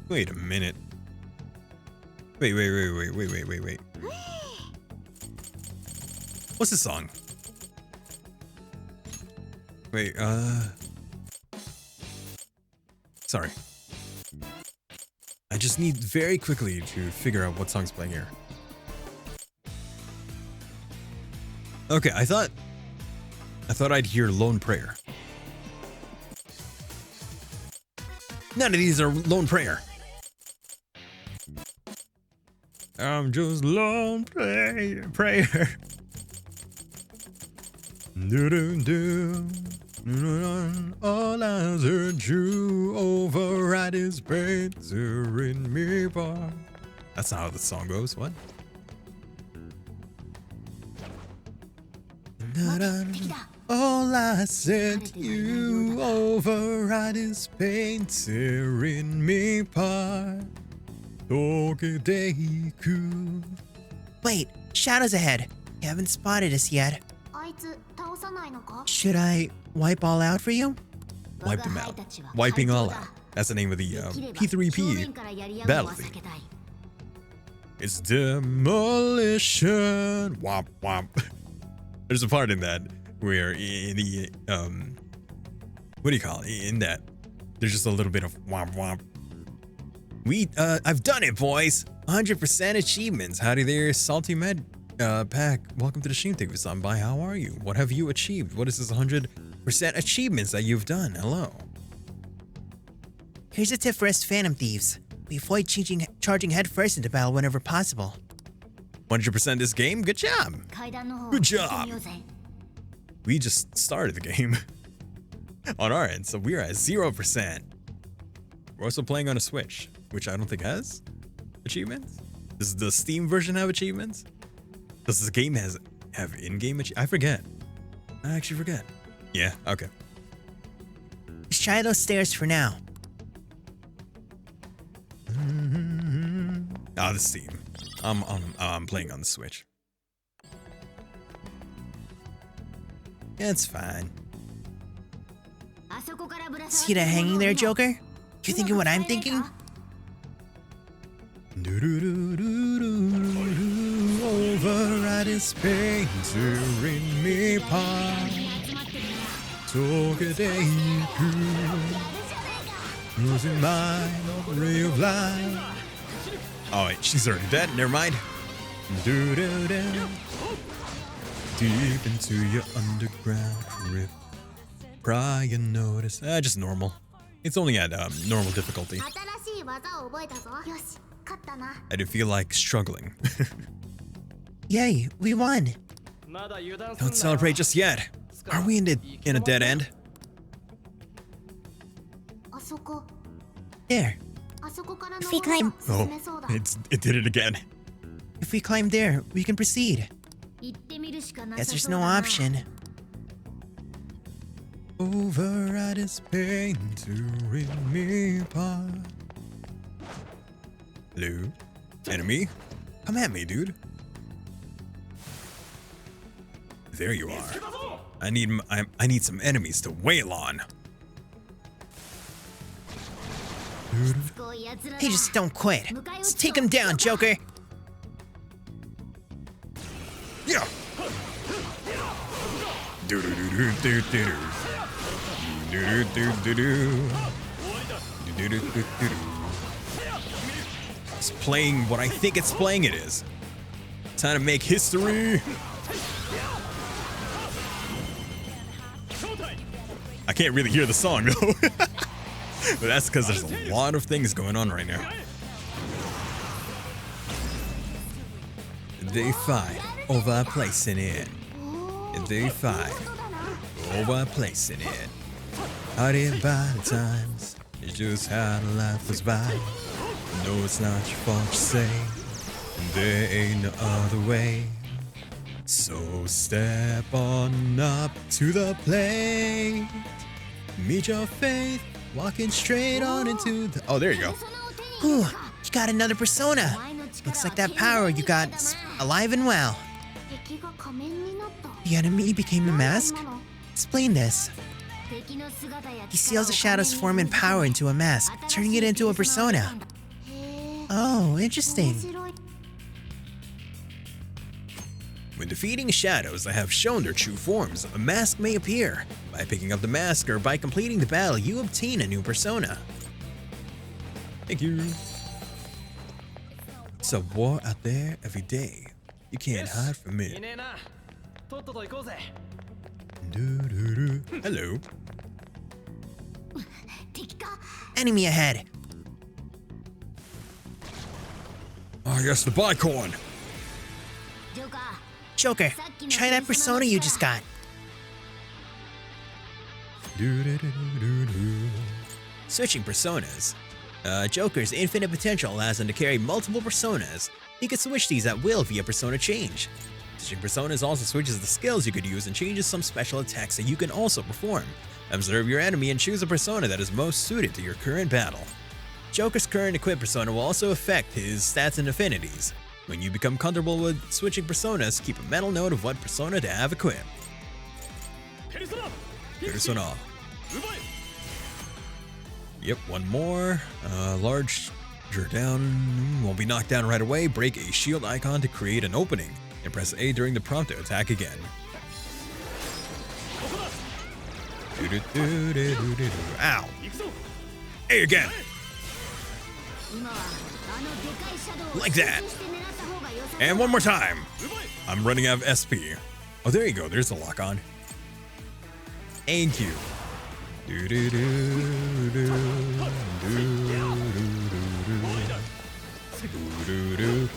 Wait a minute. Wait. What's this song? Wait, sorry. I just need very quickly to figure out what song's playing here. Okay, I thought I'd hear Lone Prayer. None of these are Lone Prayer. I'm just lone prayer. All eyes are true, override his painter in me bar. That's not how the song goes. What? All I said you override his painter in me bar. Wait, shadows ahead. You haven't spotted us yet. Should I wipe all out for you? Wipe them out. Wiping all out. That's the name of the P3P battle theme. It's demolition. Womp womp. There's a part in that where in the what do you call it? In that there's just a little bit of womp womp. I've done it, boys. 100% achievements. Howdy there, Salty Med Pack. Welcome to the stream. Thank you for stopping by. How are you? What have you achieved? What is this 100% achievements that you've done? Hello. Here's a tip for us Phantom Thieves. We avoid charging headfirst into battle whenever possible. 100% this game? Good job. Good job. We just started the game on our end, so we're at 0%. We're also playing on a Switch, which I don't think has achievements. Does the Steam version have achievements? Does this game have in-game achievements? I forget. I actually forget. Yeah, okay. Let's try those stairs for now. Ah, the Steam. I'm playing on the Switch. Yeah, it's fine. See that hanging there, Joker? You thinking what I'm thinking? Override his painter in me part. Losing my ray of light. Oh wait, she's already dead. Never mind. Deep into your underground crib. Prior notice. Just normal. It's only at normal difficulty. I do feel like struggling. Yay, we won. Don't celebrate just yet. Are we in a dead end? There. If we climb... Oh, it did it again. If we climb there, we can proceed. Guess there's no option. Override his pain to rip me apart. Hello? Enemy? Come at me, dude. There you are. I need some enemies to wail on. Hey, just don't quit. Let's take him down, Joker. Yeah. Do do do do do do do do do do do do. It's playing what I think it's playing. It is. Time to make history. I can't really hear the song though. But that's because there's a lot of things going on right now. They fight over placing it. They fight over placing it. Hiding by the times. It's just how the life was by. No, it's not your fault to say. There ain't no other way. So step on up to the plate. Meet your faith. Walking straight on into the... Oh, there you go. Ooh, you got another persona. Looks like that power you got is alive and well. The enemy became a mask? Explain this. He seals the shadow's form and power into a mask, turning it into a persona. Oh, interesting. When defeating shadows that have shown their true forms, a mask may appear. By picking up the mask or by completing the battle, you obtain a new persona. Thank you. It's a war out there every day. You can't hide from it. Hello. Enemy ahead. Oh, yes, the Bicorn. Joker, try that persona you just got. Switching personas. Joker's infinite potential allows him to carry multiple personas. He can switch these at will via persona change. Switching personas also switches the skills you could use and changes some special attacks that you can also perform. Observe your enemy and choose a persona that is most suited to your current battle. Joker's current equipped persona will also affect his stats and affinities. When you become comfortable with switching personas, keep a mental note of what persona to have equipped. Persona. Yep, one more. Larger down. Won't be knocked down right away. Break a shield icon to create an opening. And press A during the prompt to attack again. Ow. A again. Like that. And one more time. I'm running out of SP. Oh, there you go. There's the lock on. Thank you.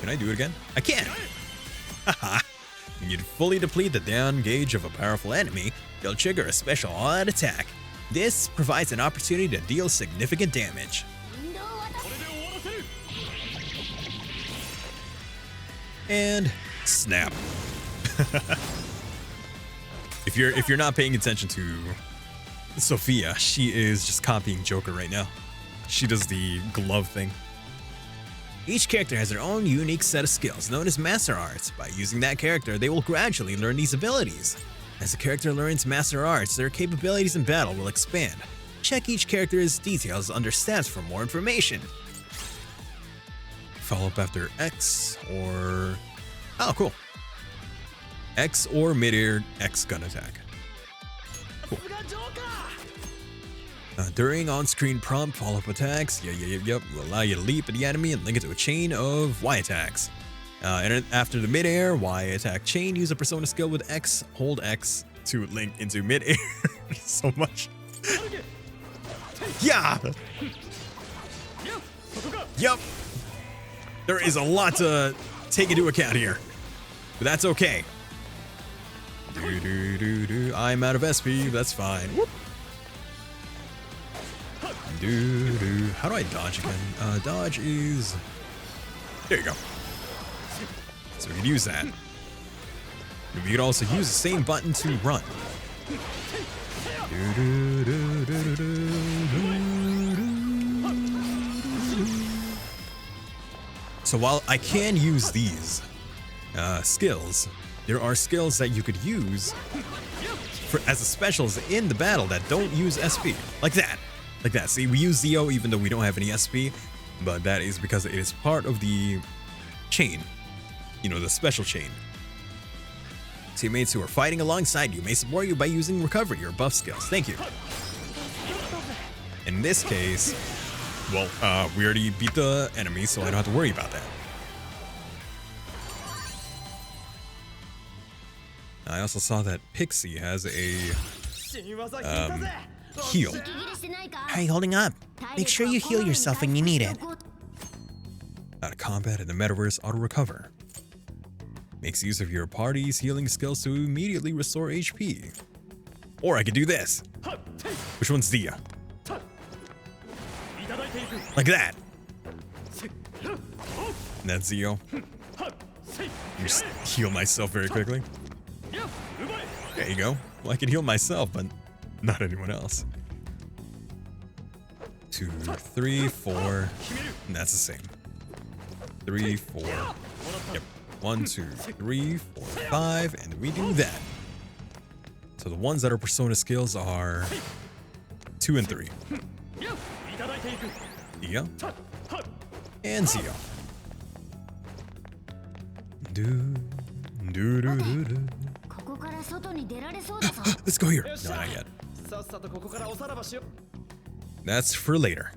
Can I do it again? I can. Haha. When you fully deplete the down gauge of a powerful enemy, you'll trigger a special all-out attack. This provides an opportunity to deal significant damage. And snap. If you're not paying attention to Sophia, she is just copying Joker right now. She does the glove thing. Each character has their own unique set of skills known as Master Arts. By using that character, they will gradually learn these abilities. As a character learns Master Arts, their capabilities in battle will expand. Check each character's details under stats for more information. Follow up after X or... Oh, cool. X or mid-air X gun attack. Cool. During on-screen prompt follow-up attacks, will allow you to leap at the enemy and link it to a chain of Y attacks. And after the mid-air Y attack chain, use a persona skill with X, hold X to link into mid-air. So much. Yeah! Yup. There is a lot to take into account here, but that's okay. I'm out of SP, that's fine. Whoop. How do I dodge again? Dodge is... There you go. So we can use that. And we could also use the same button to run. So while I can use these skills, there are skills that you could use as specials in the battle that don't use SP. Like that. Like that. See, we use Zeo even though we don't have any SP, but that is because it is part of the chain. You know, the special chain. Teammates who are fighting alongside you may support you by using recovery or buff skills. Thank you. In this case, well, we already beat the enemy, so I don't have to worry about that. I also saw that Pixie has a heal. How are you holding up? Make sure you heal yourself when you need it. Out of combat in the metaverse, auto recover. Makes use of your party's healing skills to immediately restore HP. Or I could do this. Which one's Dia? Like that. And that's Zeo. Just heal myself very quickly. There you go. Well, I can heal myself, but not anyone else. 2, 3, 4. And that's the same. 3, 4. Yep. 1, 2, 3, 4, 5. And we do that. So the ones that are persona skills are 2 and 3. Dia. And Zeo. Let's go here. No, not yet. That's for later.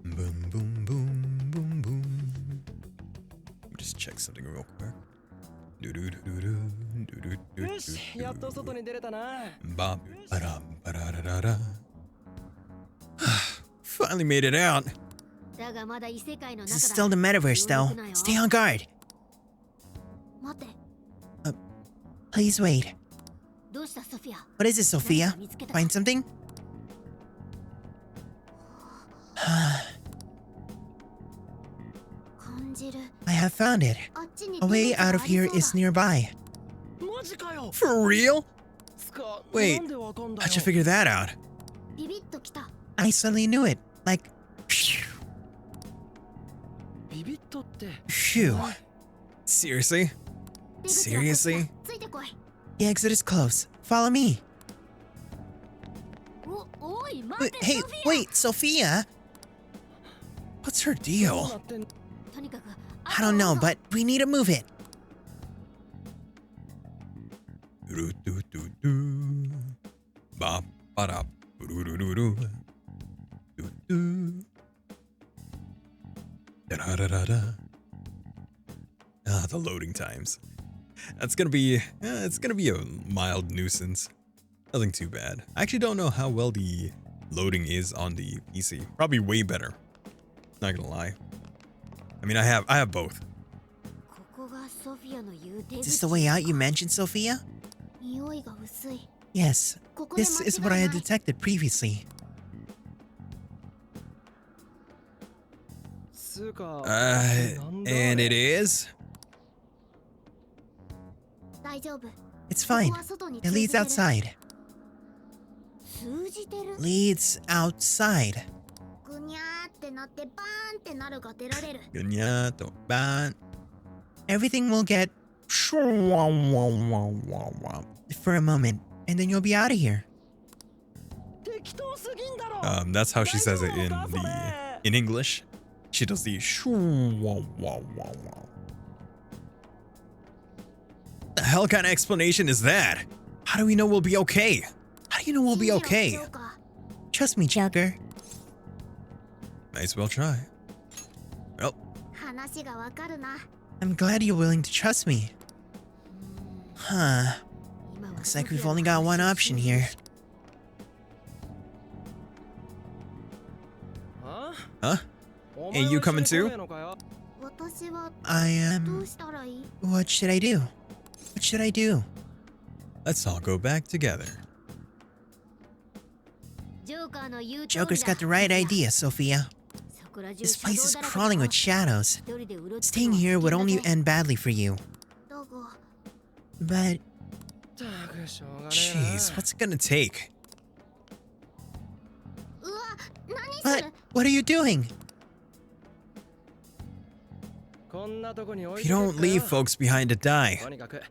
Boom, boom, boom, boom, boom. Let me just check something real quick. Finally made it out. This is still the metaverse, though. Stay on guard. Please wait. What is it, Sophia? Find something? I have found it. A way out of here is nearby. For real? Wait, how'd you figure that out? I suddenly knew it. Like, phew. Seriously? Seriously? The exit is close. Follow me. Hey, wait, Sophia? What's her deal? I don't know, but we need to move it. The loading times. That's gonna be it's gonna be a mild nuisance. Nothing too bad. I actually don't know how well the loading is on the PC. Probably way better. Not gonna lie. I mean, I have both. Is this the way out you mentioned, Sophia? Yes. This is what I had detected previously. And it is? It's fine. It leads outside. Leads outside. Everything will get for a moment, and then you'll be out of here. That's how she says it in English. She does the The hell kind of explanation is that? How do we know we'll be okay? How do you know we'll be okay? Trust me, Joker. Might as well try. Well, I'm glad you're willing to trust me. Huh. Looks like we've only got one option here. huh? Hey, you coming too? I am... What should I do? What should I do? Let's all go back together. Joker's got the right idea, Sophia. This place is crawling with shadows. Staying here would only end badly for you. But... Jeez, what's it gonna take? What are you doing? If you don't leave folks behind to die,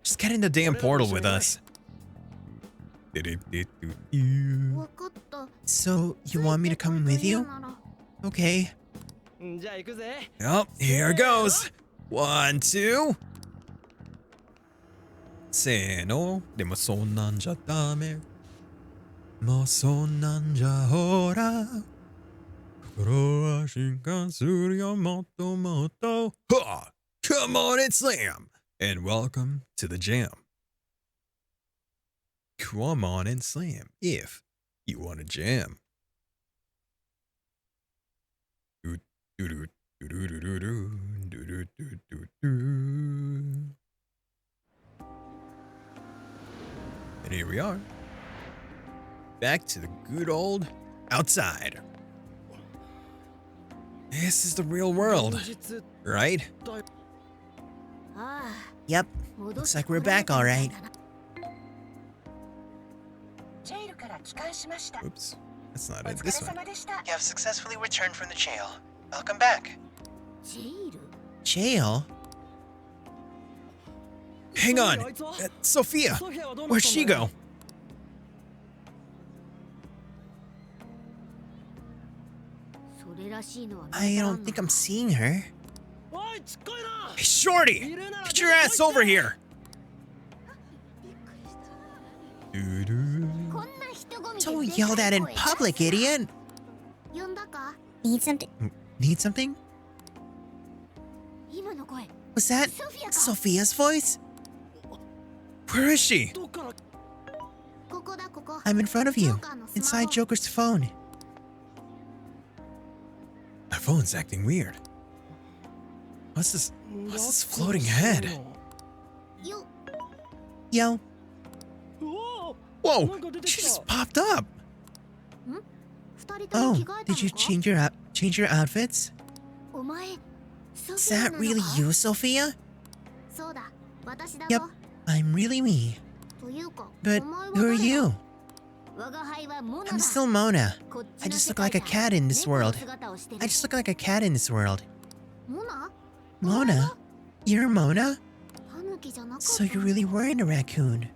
just get in the damn portal with us. So, you want me to come with you? Okay. Yep, here goes. 1, 2. せーの。でもそんなんじゃダメ。もうそんなんじゃほら。心は進化するよもっともっと。はあ Come on and slam! And welcome to the jam. Come on and slam if you want to jam. And here we are. Back to the good old outside. This is the real world, right? Yep. Looks like we're back all right. Oops. That's not it. This one. You have successfully returned from the jail. Welcome back. Jail? Hang on. Sophia. Where'd she go? I don't think I'm seeing her. Hey, Shorty! Get your ass over here! Don't yell that in public, idiot! Need something? Need something? Was that Sophia's voice? Where is she? I'm in front of you, inside Joker's phone. My phone's acting weird. What's this floating head? Yo. Whoa! She just popped up! Oh, did you change your outfits? Is that really you, Sophia? Yep, I'm really me. But who are you? I'm still Mona. I just look like a cat in this world. Mona? You're Mona? So you're really wearing a raccoon.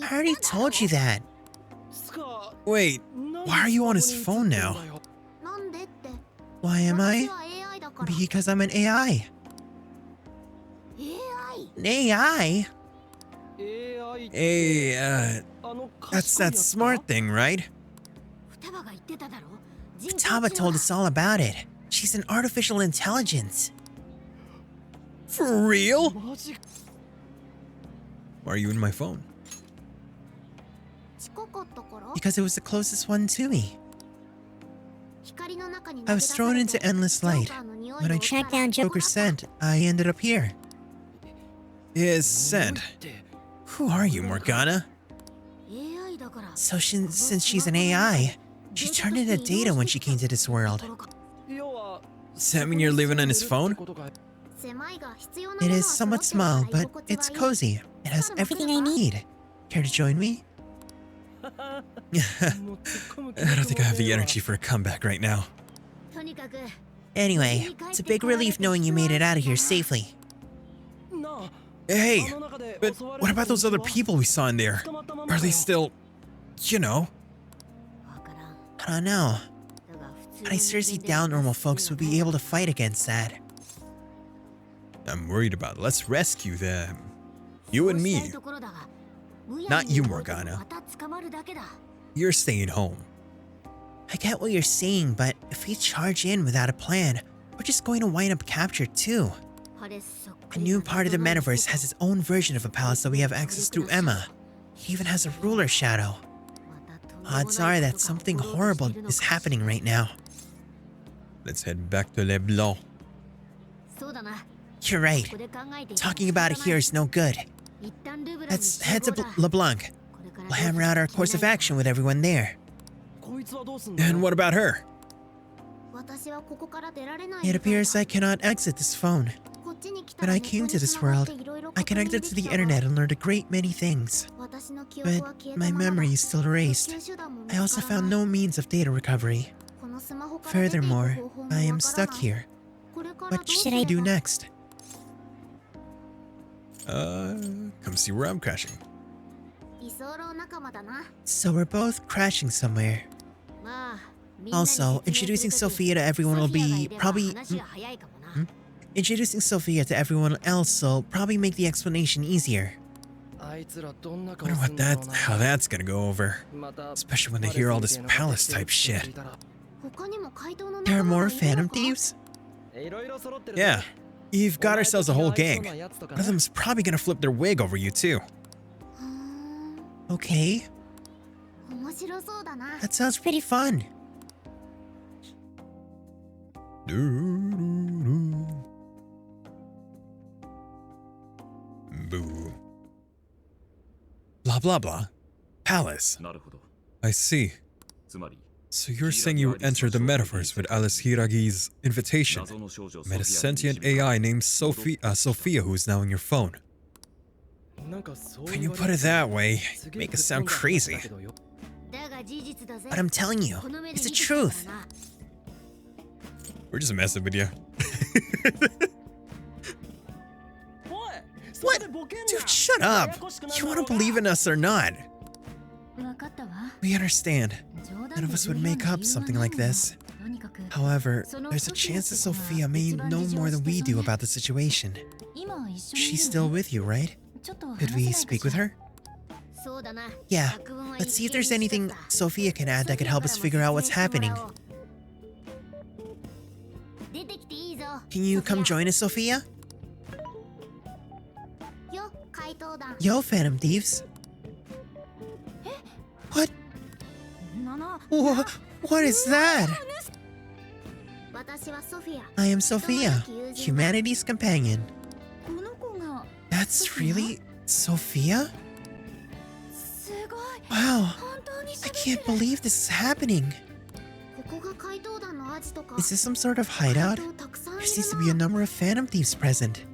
I already told you that. Wait, why are you on his phone now? Why am I? Because I'm an AI. An AI? Hey, that's that smart thing, right? Futaba told us all about it. She's an artificial intelligence. For real? Why are you in my phone? Because it was the closest one to me. I was thrown into endless light. When I tracked down Joker's scent, I ended up here. His scent. Who are you, Morgana? So since she's an AI, she turned into data when she came to this world. Does that mean you're living on his phone? It is somewhat small, but it's cozy. It has everything I need. Care to join me? I don't think I have the energy for a comeback right now. Anyway, it's a big relief knowing you made it out of here safely. Hey, but what about those other people we saw in there? Are they still, you know? I don't know. But I seriously doubt normal folks would be able to fight against that. I'm worried about it. Let's rescue them. You and me. Not you, Morgana. You're staying home. I get what you're saying, but if we charge in without a plan, we're just going to wind up captured too. A new part of the metaverse has its own version of a palace that we have access through Emma. He even has a ruler shadow. Odds are that something horrible is happening right now. Let's head back to Leblanc. You're right. Talking about it here is no good. Let's head to Leblanc. We'll hammer out our course of action with everyone there. And what about her? It appears I cannot exit this phone. When I came to this world, I connected to the internet and learned a great many things. But my memory is still erased. I also found no means of data recovery. Furthermore, I am stuck here. What should I do next? Come see where I'm crashing. So we're both crashing somewhere. Also, introducing Sophia to everyone will be probably... Introducing Sophia to everyone else will probably make the explanation easier. Wonder how that's gonna go over. Especially when they hear all this palace type shit. There are more Phantom Thieves? Yeah. You've got ourselves a whole gang. One of them's probably gonna flip their wig over you too. Okay. That sounds pretty fun. Boo. Blah blah blah. Palace. I see. So you're saying you entered the metaverse with Alice Hiragi's invitation. Met a sentient AI named Sophia who's now in your phone. When you put it that way, you make it sound crazy. But I'm telling you, it's the truth. We're just messing with you. What? Dude, shut up. You want to believe in us or not? We understand. None of us would make up something like this. However, there's a chance that Sophia may know more than we do about the situation. She's still with you, right? Could we speak with her? Yeah, let's see if there's anything Sophia can add that could help us figure out what's happening. Can you come join us, Sophia? Yo, Phantom Thieves. What? What is that? I am Sophia, humanity's companion. That's really Sophia? Wow, I can't believe this is happening. Is this some sort of hideout? There seems to be a number of Phantom Thieves present.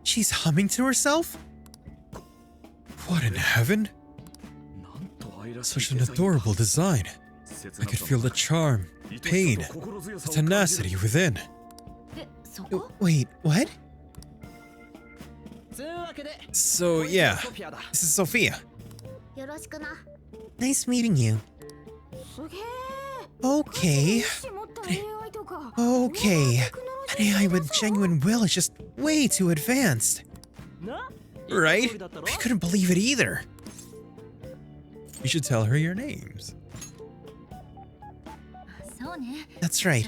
She's humming to herself? What in heaven? Such an adorable design. I could feel the charm, pain, the tenacity within. Wait, what? So yeah, this is Sophia. Nice meeting you. Okay. Okay. An AI with genuine will is just way too advanced. Right? I couldn't believe it either. You should tell her your names. That's right.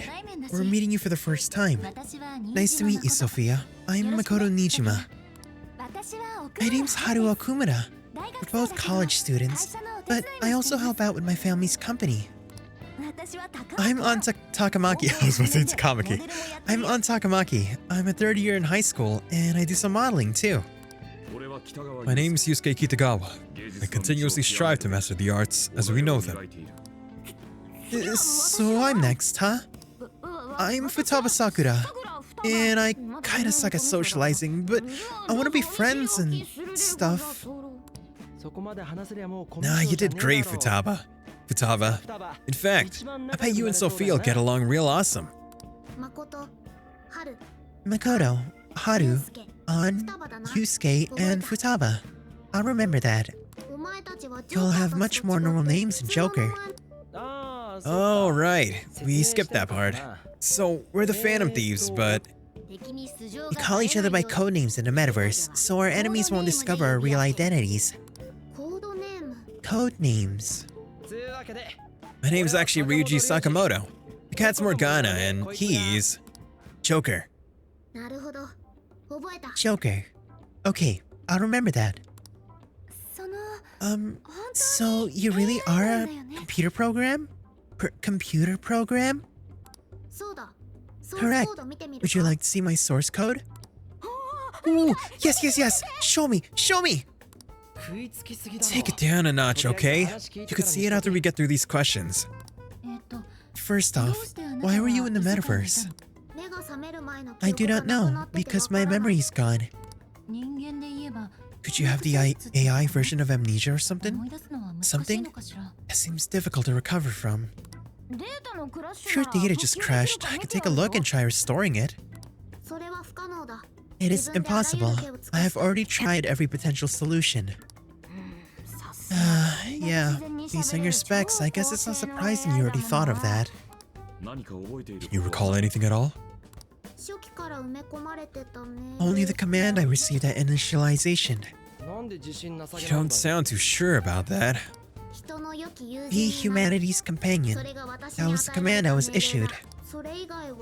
We're meeting you for the first time. Nice to meet you, Sophia. I'm Makoto Nijima. My name's Haru Okumura. We're both college students, but I also help out with my family's company. I'm on Takamaki. I was about to say Takamaki. I'm on Takamaki. I'm a third year in high school, and I do some modeling too. My name's Yusuke Kitagawa. I continuously strive to master the arts as we know them. So I'm next, huh? I'm Futaba Sakura, and I kinda suck at socializing, but I wanna be friends and stuff. Nah, you did great, Futaba. In fact, I bet you and Sophia will get along real awesome. Makoto, Haru, An, Yusuke, and Futaba. I'll remember that. You'll have much more normal names than Joker. Oh, right. We skipped that part. So, we're the Phantom Thieves, but... We call each other by codenames in the metaverse, so our enemies won't discover our real identities. Codenames. My name's actually Ryuji Sakamoto. The cat's Morgana, and he's... Joker. Joker. Okay, I'll remember that. So you really are a computer program? Computer program? Correct. Would you like to see my source code? Ooh, yes. Show me. Take it down a notch, okay? You could see it after we get through these questions. First off, why were you in the metaverse? I do not know, because my memory's gone. Could you have the AI version of amnesia or something? Something? That seems difficult to recover from. If your data just crashed, I could take a look and try restoring it. It is impossible. I have already tried every potential solution. Yeah, based on your specs, I guess it's not surprising you already thought of that. Can you recall anything at all? Only the command I received at initialization. You don't sound too sure about that. Be humanity's companion. That was the command I was issued.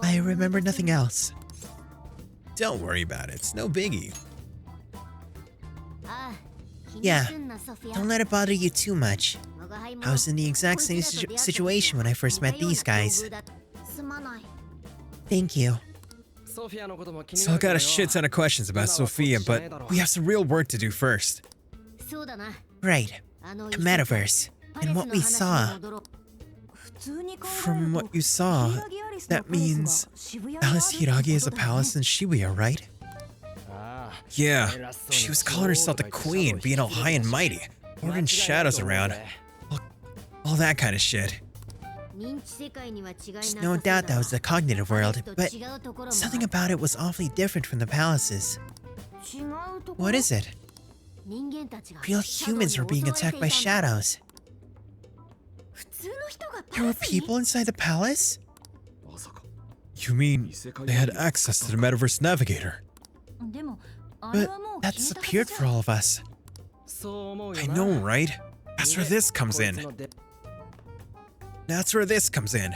I remember nothing else. Don't worry about it, it's no biggie. Yeah, don't let it bother you too much. I was in the exact same situation when I first met these guys. Thank you. So I got a shit ton of questions about Sophia, but we have some real work to do first. Right, the metaverse, and what we saw. From what you saw, that means Alice Hiragi is a palace in Shibuya, right? Yeah, she was calling herself the queen, being all high and mighty, ordering shadows around. All that kind of shit. There's no doubt that was the cognitive world, but something about it was awfully different from the palaces. What is it? Real humans were being attacked by shadows. There were people inside the palace? You mean they had access to the Metaverse Navigator? But that disappeared for all of us. I know, right? That's where this comes in. That's where this comes in.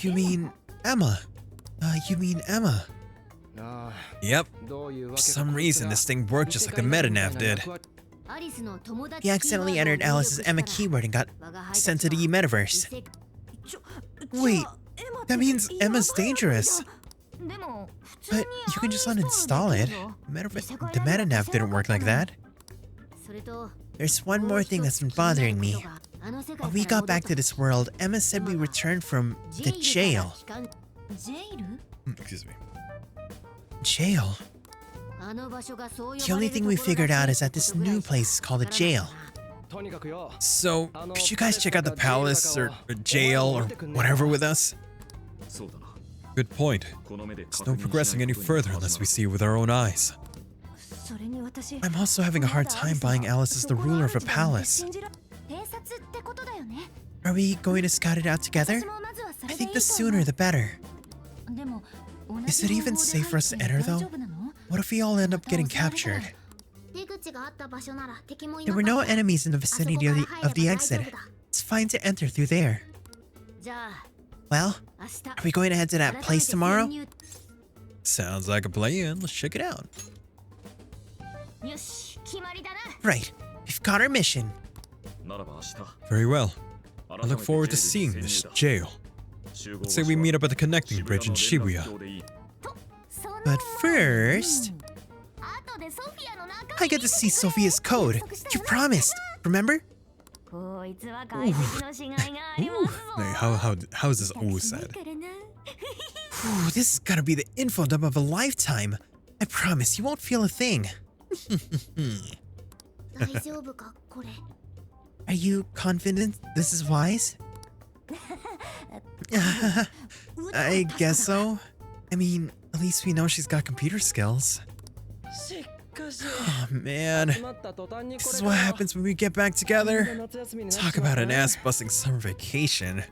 You mean Emma? Yep. For some reason, this thing worked just like the MetaNav did. He accidentally entered Alice's Emma keyword and got sent to the metaverse. Wait, that means Emma's dangerous. But you can just uninstall it. The MetaNav didn't work like that. There's one more thing that's been bothering me. When we got back to this world, Emma said we returned from the jail. Excuse me. Jail? The only thing we figured out is that this new place is called a jail. So, could you guys check out the palace or jail or whatever with us? Good point. There's no progressing any further unless we see it with our own eyes. I'm also having a hard time buying Alice as the ruler of a palace. Are we going to scout it out together? I think the sooner the better. Is it even safe for us to enter though? What if we all end up getting captured? There were no enemies in the vicinity of the exit. It's fine to enter through there. Well, are we going to head to that place tomorrow? Sounds like a plan. Let's check it out. Right. We've got our mission. Very well. I look forward to seeing this jail. Let's say we meet up at the connecting bridge in Shibuya. But first, I get to see Sophia's code. You promised, remember? Hey, how is this always said? Ooh, this is gonna be the info dump of a lifetime. I promise you won't feel a thing. Are you confident this is wise? I guess so. I mean, at least we know she's got computer skills. Oh man, this is what happens when we get back together. Talk about an ass-busting summer vacation.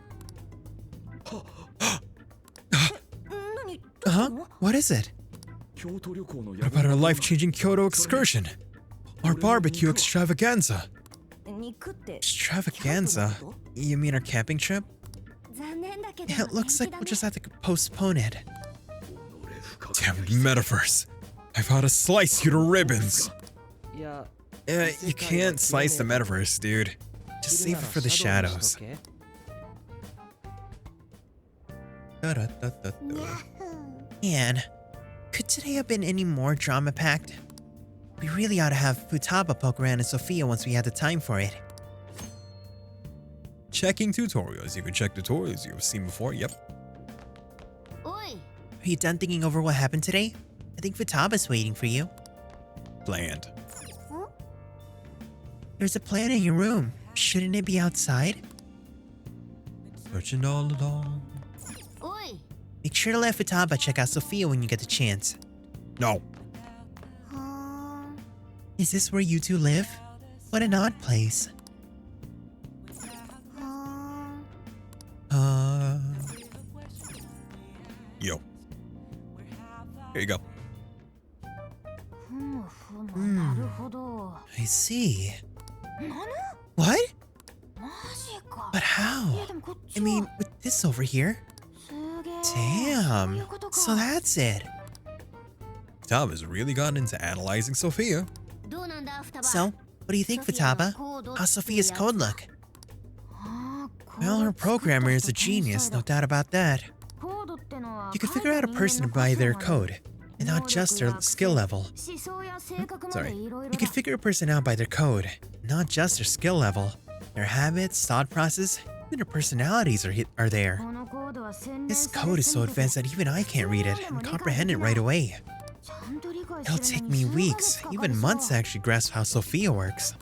Huh? What is it? What about our life-changing Kyoto excursion? Our barbecue extravaganza? Extravaganza? You mean our camping trip? Yeah, it looks like we'll just have to postpone it. Damn metaverse. I've had to slice you to ribbons. You can't slice the metaverse, dude. Just save it for the shadows. Man, could today have been any more drama-packed? We really ought to have Futaba poke around in Sophia once we have the time for it. Checking tutorials. You can check tutorials you've seen before. Yep. Are you done thinking over what happened today? I think Futaba's waiting for you. Bland. There's a plant in your room. Shouldn't it be outside? Searching all along. Make sure to let Futaba check out Sophia when you get the chance. No. Is this where you two live? What an odd place. Yo. Here you go. I see. What? But how? I mean, with this over here? Damn. So that's it. Futaba has really gotten into analyzing Sophia. So, what do you think, Futaba? How's Sophia's code look? Well, her programmer is a genius, no doubt about that. You could figure out a person by their code, and not just their skill level. Sorry. You could figure a person out by their code, not just their skill level. Their habits, thought process, even their personalities are there. This code is so advanced that even I can't read it and comprehend it right away. It'll take me weeks, even months to actually grasp how Sophia works.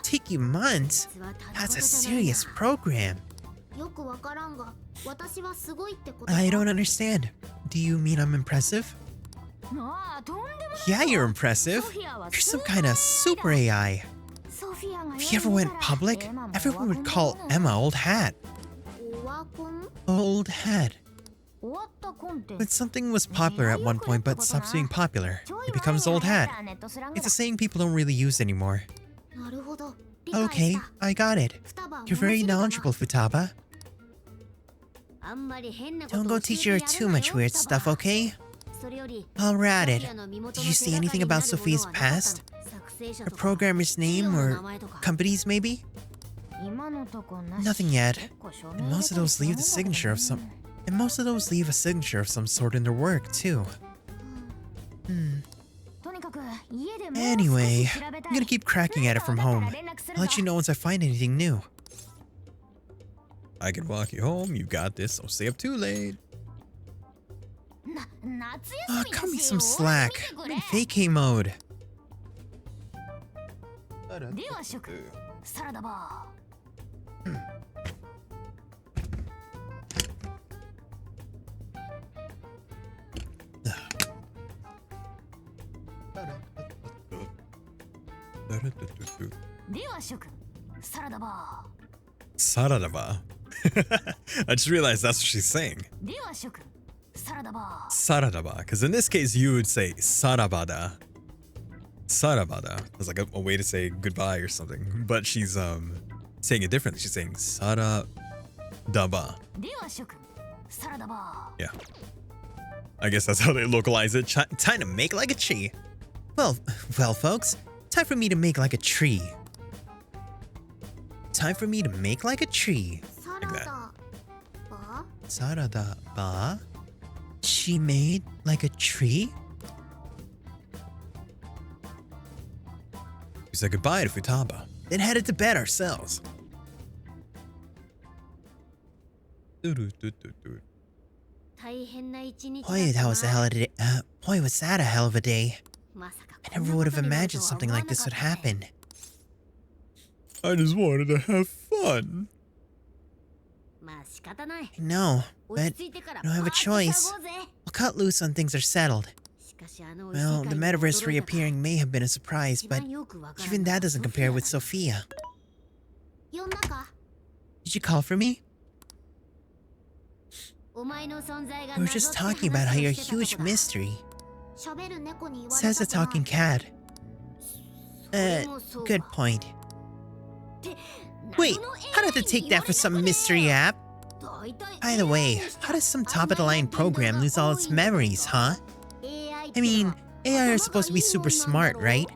Take you months? That's a serious program. I don't understand. Do you mean I'm impressive? Yeah, you're impressive. You're some kind of super AI. If you ever went public, everyone would call Emma Old Hat. Old Hat. But something was popular at one point but stops being popular. It becomes Old Hat. It's a saying people don't really use anymore. Okay, I got it. You're very knowledgeable, Futaba. Don't go teach her too much weird stuff, okay? While we're at it, did you see anything about Sophia's past? Her programmer's name or companies, maybe? Nothing yet. And most of those leave a signature of some sort in their work, too. Anyway, I'm gonna keep cracking at it from home. I'll let you know once I find anything new. I can walk you home. You got this. Don't stay up too late. Aw, cut me some slack. I'm in vacay mode. Saradaba. I just realized that's what she's saying. Saradaba. Because in this case, you would say Sarabada. Sarabada. It's like a way to say goodbye or something. But she's saying it differently. She's saying Saradaba. Yeah. I guess that's how they localize it. Time to make like a tree. Well, folks. Time for me to make like a tree. Time for me to make like a tree. Like that. Sarada-ba? She made like a tree? We said goodbye to Futaba. Then headed to bed ourselves. Boy, was that a hell of a day. I never would have imagined something like this would happen. I just wanted to have fun. I know, but I don't have a choice. We'll cut loose when things are settled. Well, the metaverse reappearing may have been a surprise, but even that doesn't compare with Sophia. Did you call for me? We were just talking about how you're a huge mystery. Says a talking cat. Good point. Wait, how did they take that for some mystery app? By the way, how does some top-of-the-line program lose all its memories, huh? I mean, AI are supposed to be super smart, right?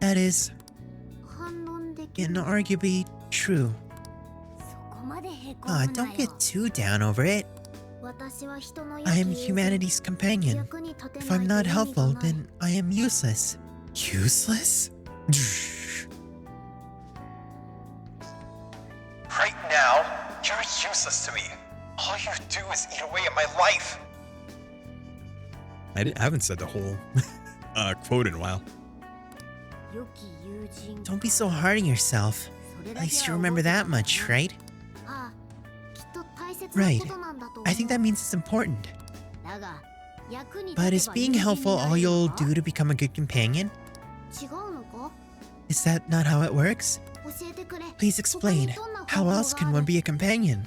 That is inarguably true. Aw, don't get too down over it. I am humanity's companion. If I'm not helpful, then I am useless. Useless? Right now, you're useless to me. All you do is eat away at my life. I haven't said the whole quote in a while. Don't be so hard on yourself. At least you remember that much, right? Right. I think that means it's important. But is being helpful all you'll do to become a good companion? Is that not how it works? Please explain. How else can one be a companion?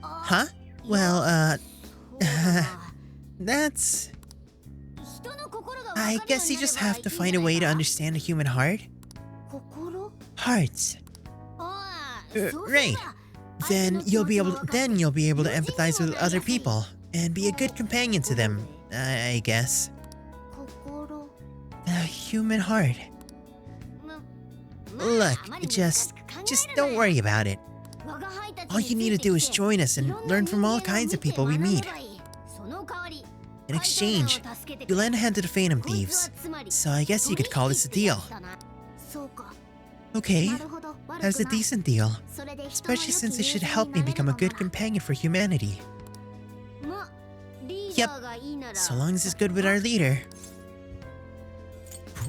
Huh? Well, that's... I guess you just have to find a way to understand a human heart. Hearts. Right. Then you'll be able to empathize with other people and be a good companion to them, I guess. The human heart. Look, just don't worry about it. All you need to do is join us and learn from all kinds of people we meet. In exchange, you lend a hand to the Phantom Thieves, so I guess you could call this a deal. Okay, that's a decent deal, especially since it should help me become a good companion for humanity. Yep, so long as it's good with our leader.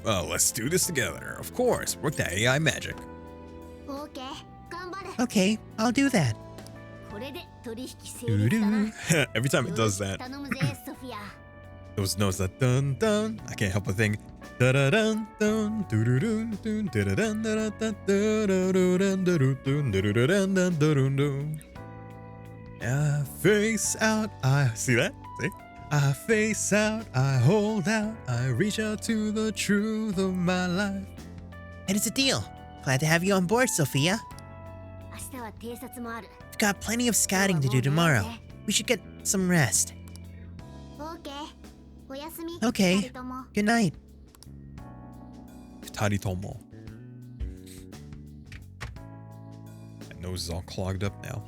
Well, let's do this together. Of course, work that AI magic. Okay, I'll do that. Doo-doo. Every time it does that, those notes that dun dun, I can't help but think. Da da dun dun, doo doo dun dun, da da dun da da da da da dun da doo dun da doo dun dun da dun dun. Face out, I see that. See, I face out, I hold out, I reach out to the truth of my life. And it's a deal. Glad to have you on board, Sophia. We've got plenty of scouting to do tomorrow. We should get some rest. Okay, good night. Taritomo. My nose is all clogged up now.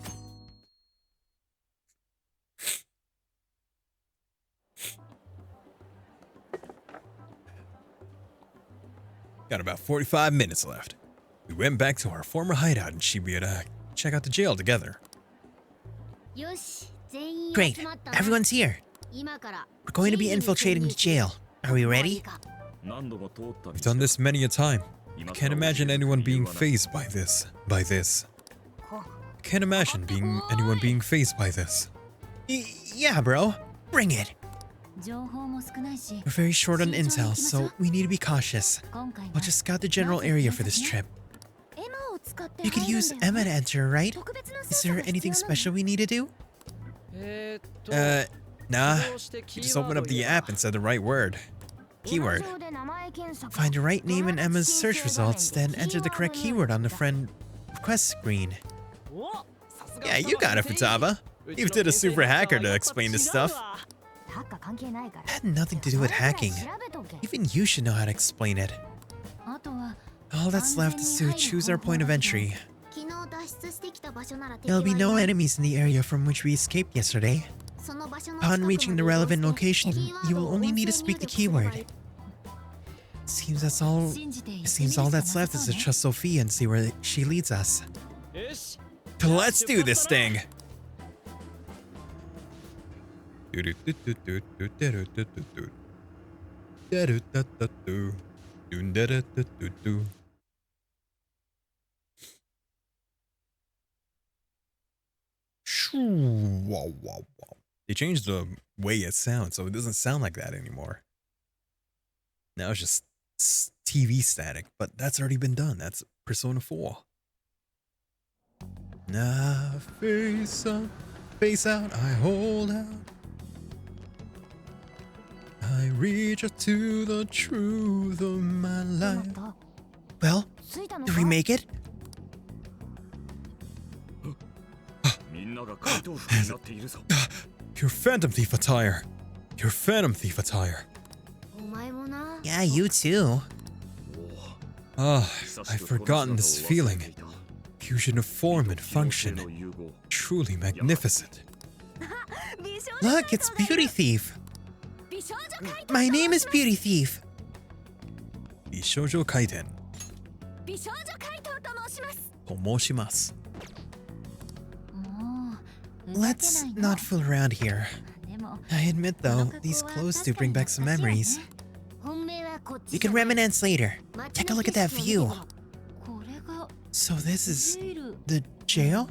Got about 45 minutes left. We went back to our former hideout in Shibuya to check out the jail together. Great, everyone's here. We're going to be infiltrating the jail. Are we ready? We've done this many a time. I can't imagine anyone being fazed by this. I can't imagine anyone being fazed by this. Yeah, bro. Bring it. We're very short on intel, so we need to be cautious. We'll just scout the general area for this trip. You could use Emma to enter, right? Is there anything special we need to do? Nah. You just open up the app and said the right word. Keyword. Find the right name in Emma's search results, then enter the correct keyword on the friend request screen. Yeah, you got it, Futaba. You did a super hacker to explain this stuff. It had nothing to do with hacking. Even you should know how to explain it. All that's left is to choose our point of entry. There'll be no enemies in the area from which we escaped yesterday. Upon reaching the relevant location, you will only need to speak the keyword. It seems all that's left is to trust Sophia and see where she leads us. Let's do this thing. They changed the way it sounds, so it doesn't sound like that anymore. Now it's just TV static, but that's already been done. That's Persona 4. Now face out, I hold out. I reach out to the truth of my life. Well, did we make it? Your Phantom Thief attire. Your Phantom Thief attire. Yeah, you too. Ah, I've forgotten this feeling. Fusion of form and function. Truly magnificent. Look, it's Beauty Thief. My name is Beauty Thief. Bishoujo Kaiten. Tomoshimasu. Let's not fool around here. I admit though, these clothes do bring back some memories. You can reminisce later. Take a look at that view. So this is the jail?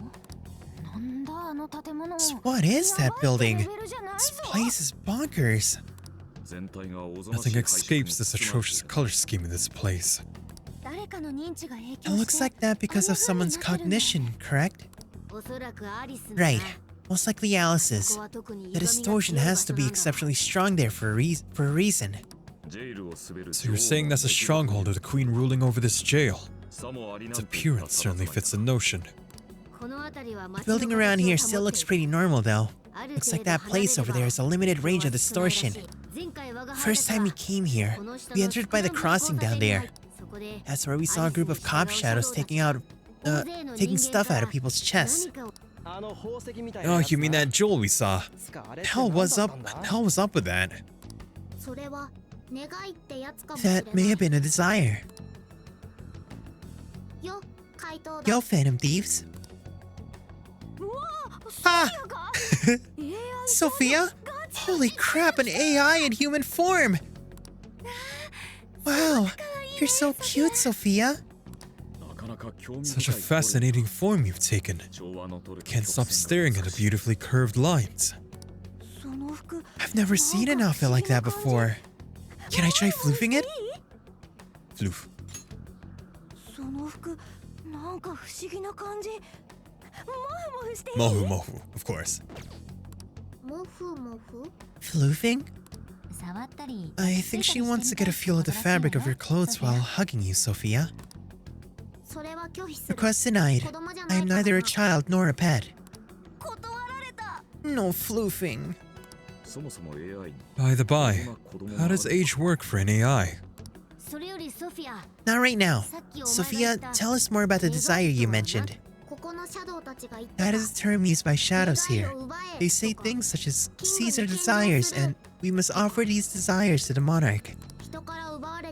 So what is that building? This place is bonkers. Nothing escapes this atrocious color scheme in this place. It looks like that because of someone's cognition, correct? Right. Most likely Alice's. The distortion has to be exceptionally strong there for a reason. So you're saying that's a stronghold of the queen ruling over this jail? Its appearance certainly fits the notion. The building around here still looks pretty normal though. Looks like that place over there has a limited range of distortion. First time we came here, we entered by the crossing down there. That's where we saw a group of cop shadows taking stuff out of people's chests. Oh, you mean that jewel we saw? Hell was up with that? That may have been a desire. Yo, Phantom Thieves. Ah! Sophia? Holy crap, an AI in human form! Wow, you're so cute, Sophia. Such a fascinating form you've taken. Can't stop staring at the beautifully curved lines. I've never seen an outfit like that before. Can I try floofing it? Floof. Mohu mohu, of course. Floofing? I think she wants to get a feel of the fabric of your clothes while hugging you, Sophia. Request denied. I am neither a child nor a pet. No floofing. By the by, how does age work for an AI? Not right now. Sophia, tell us more about the desire you mentioned. That is a term used by shadows here. They say things such as, seize our desires, and we must offer these desires to the monarch.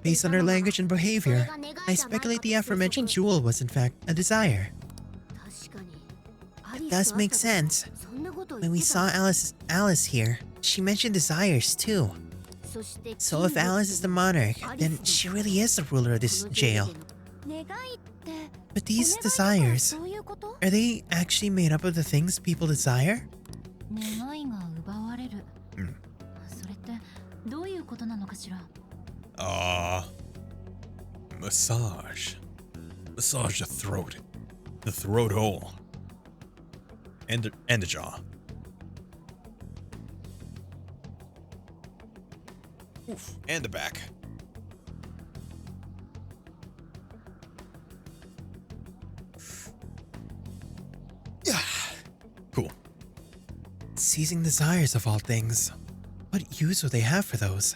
Based on her language and behavior, I speculate the aforementioned jewel was in fact a desire. That does make sense. When we saw Alice here, she mentioned desires too. So if Alice is the monarch, then she really is the ruler of this jail. But these desires, are they actually made up of the things people desire? Massage. Massage the throat. The throat hole. And the jaw. Oof. And the back. Yeah. Cool. Seizing desires of all things. What use would they have for those?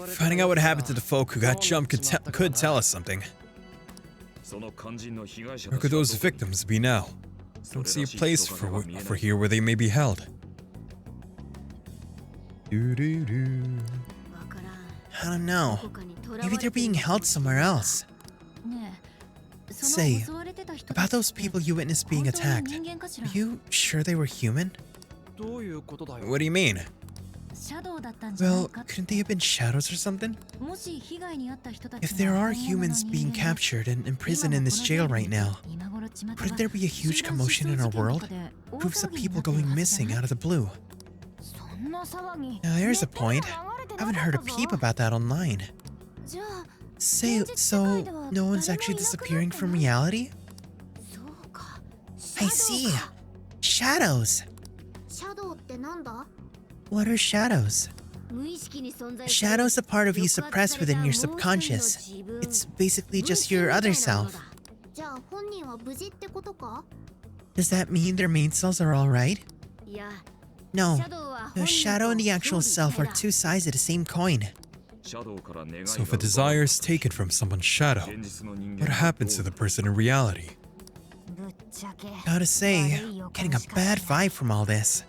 Finding out what happened to the folk who got jumped could tell us something. Where could those victims be now? Don't see a place for here where they may be held. I don't know. Maybe they're being held somewhere else. Say, about those people you witnessed being attacked, are you sure they were human? What do you mean? Well, couldn't they have been shadows or something? If there are humans being captured and imprisoned in this jail right now, couldn't there be a huge commotion in our world? Proofs of people going missing out of the blue. Now there's a point. I haven't heard a peep about that online. Say, so no one's actually disappearing from reality? I see. Shadows. What are shadows? Shadows a part of you suppressed within your subconscious. It's basically just your other self. Does that mean their main selves are alright? No. The shadow and the actual self are two sides of the same coin. So if a desire is taken from someone's shadow, what happens to the person in reality? Gotta say, getting a bad vibe from all this.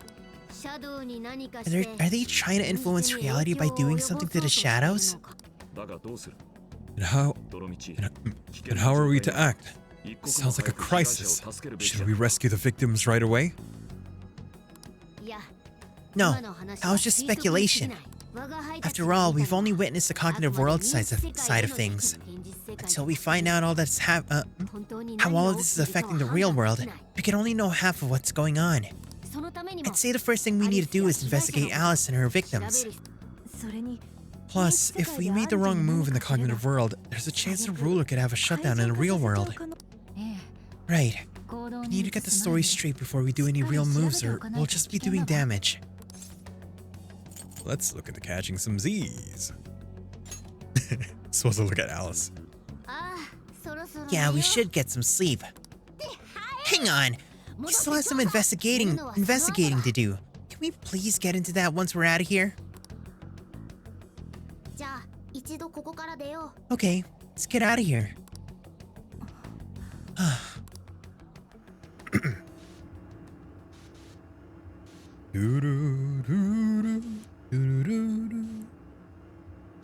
Are they trying to influence reality by doing something to the shadows? And how are we to act? Sounds like a crisis. Should we rescue the victims right away? No, that was just speculation. After all, we've only witnessed the cognitive world side of things. Until we find out all that's how all of this is affecting the real world, we can only know half of what's going on. I'd say the first thing we need to do is investigate Alice and her victims. Plus, if we made the wrong move in the cognitive world, there's a chance the ruler could have a shutdown in the real world. Right. We need to get the story straight before we do any real moves, or we'll just be doing damage. Let's look into catching some Z's. Supposed to look at Alice. Yeah, we should get some sleep. Hang on! We still have some investigating to do. Can we please get into that once we're out of here? Okay, let's get out of here.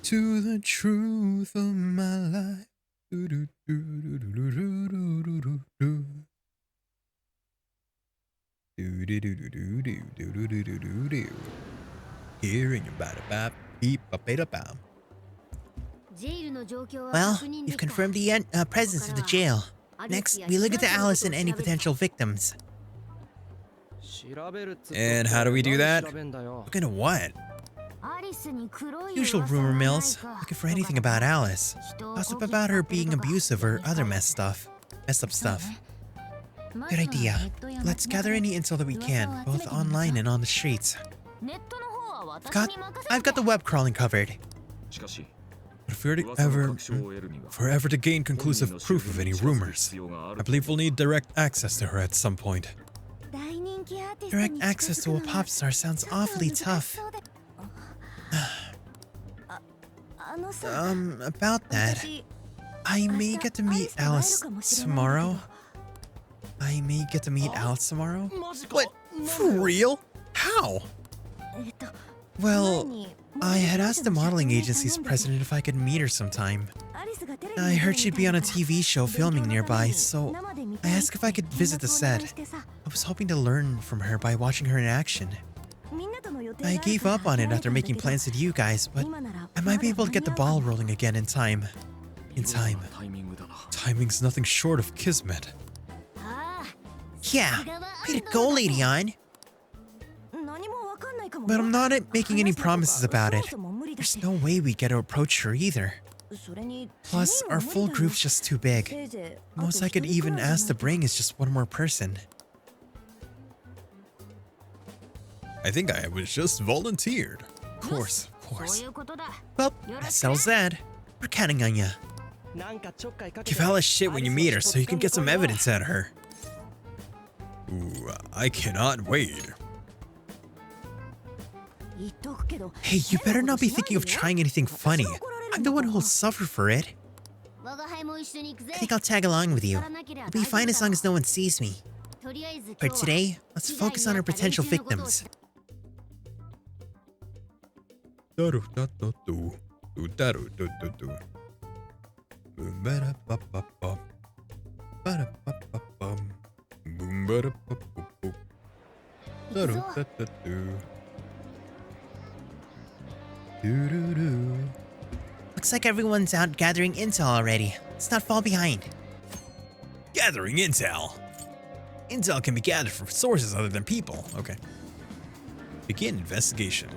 To the truth of my life. Hearing about it, beep, bop. Well, you've confirmed the presence of the jail. Next, we look into Alice and any potential victims. And how do we do that? Look into what? Usual rumor mills, looking for anything about Alice. Gossip about her being abusive or other messed up stuff. Good idea. Let's gather any intel that we can, both online and on the streets. I've got the web crawling covered. But if we're ever to gain conclusive proof of any rumors, I believe we'll need direct access to her at some point. Direct access to a pop star sounds awfully tough. About that, I may get to meet Alice tomorrow. What? For real? How? Well, I had asked the modeling agency's president if I could meet her sometime. I heard she'd be on a TV show filming nearby, so I asked if I could visit the set. I was hoping to learn from her by watching her in action. I gave up on it after making plans with you guys, but I might be able to get the ball rolling again in time. Timing's nothing short of kismet. Yeah, way to go, Lady On. But I'm not making any promises about it. There's no way we get to approach her either. Plus, our full group's just too big. Most I could even ask to bring is just one more person. I think I was just volunteered. Of course. Well, that settles that. We're counting on ya. Give Alice shit when you meet her so you can get some evidence out of her. Ooh, I cannot wait. Hey, you better not be thinking of trying anything funny. I'm the one who'll suffer for it. I think I'll tag along with you. It'll be fine as long as no one sees me. For today, let's focus on our potential victims. Looks like everyone's out gathering intel already. Let's not fall behind. Gathering intel. Intel can be gathered from sources other than people. Okay. Begin investigation.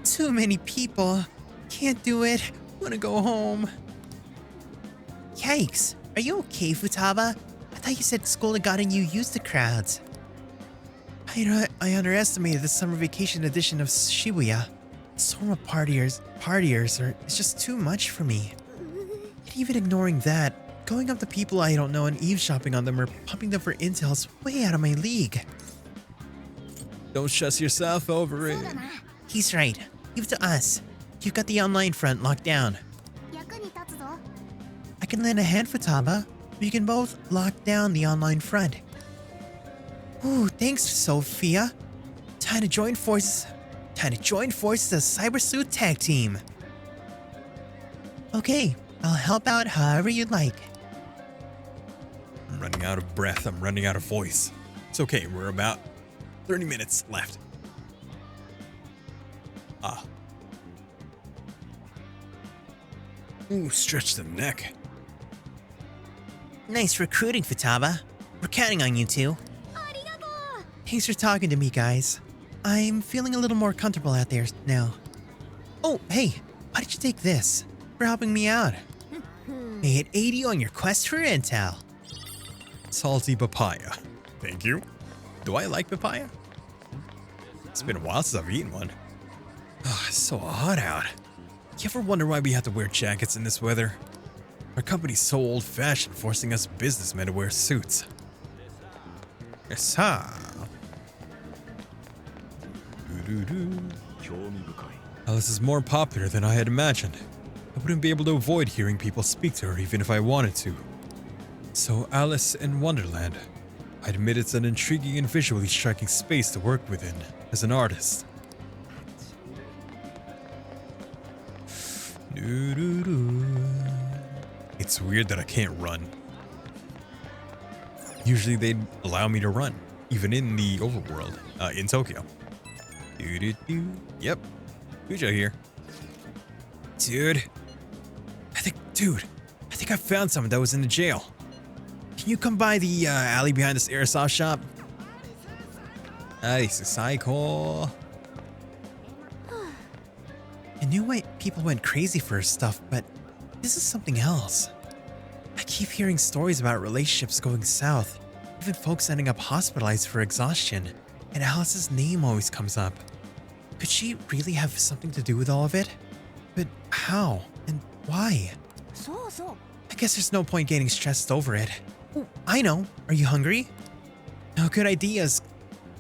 Too many people. Can't do it. Wanna go home. Yikes. Are you okay, Futaba? I thought you said school had gotten you used to crowds. I underestimated the summer vacation edition of Shibuya. Summer partiers it's just too much for me. And even ignoring that, going up to people I don't know and eavesdropping on them or pumping them for intel is way out of my league. Don't stress yourself over it. He's right. Leave it to us. You've got the online front locked down. I can lend a hand, Futaba. We can both lock down the online front. Ooh, thanks, Sophia. Time to join forces. Time to join forces as Cyber Suit Tag Team. Okay, I'll help out however you'd like. I'm running out of breath. I'm running out of voice. It's okay. We're about 30 minutes left. Ah. Ooh, stretch the neck. Nice recruiting, Futaba. We're counting on you two. Thanks for talking to me, guys. I'm feeling a little more comfortable out there now. Oh, hey, why did you take this? For helping me out. May it aid you on your quest for intel. Salty papaya. Thank you. Do I like papaya? It's been a while since I've eaten one. Oh, it's so hot out. You ever wonder why we have to wear jackets in this weather? Our company's so old-fashioned, forcing us businessmen to wear suits. Yes, sir. Alice is more popular than I had imagined. I wouldn't be able to avoid hearing people speak to her even if I wanted to. So Alice in Wonderland. I admit it's an intriguing and visually striking space to work within as an artist. It's weird that I can't run. Usually they'd allow me to run, even in the overworld, in Tokyo. Yep, Kuju here. Dude, I think I found someone that was in the jail. Can you come by the alley behind this airsoft shop? This is psycho. I knew why people went crazy for her stuff, but this is something else. I keep hearing stories about relationships going south, even folks ending up hospitalized for exhaustion, and Alice's name always comes up. Could she really have something to do with all of it? But how? And why? I guess there's no point getting stressed over it. Oh, I know. Are you hungry? No good ideas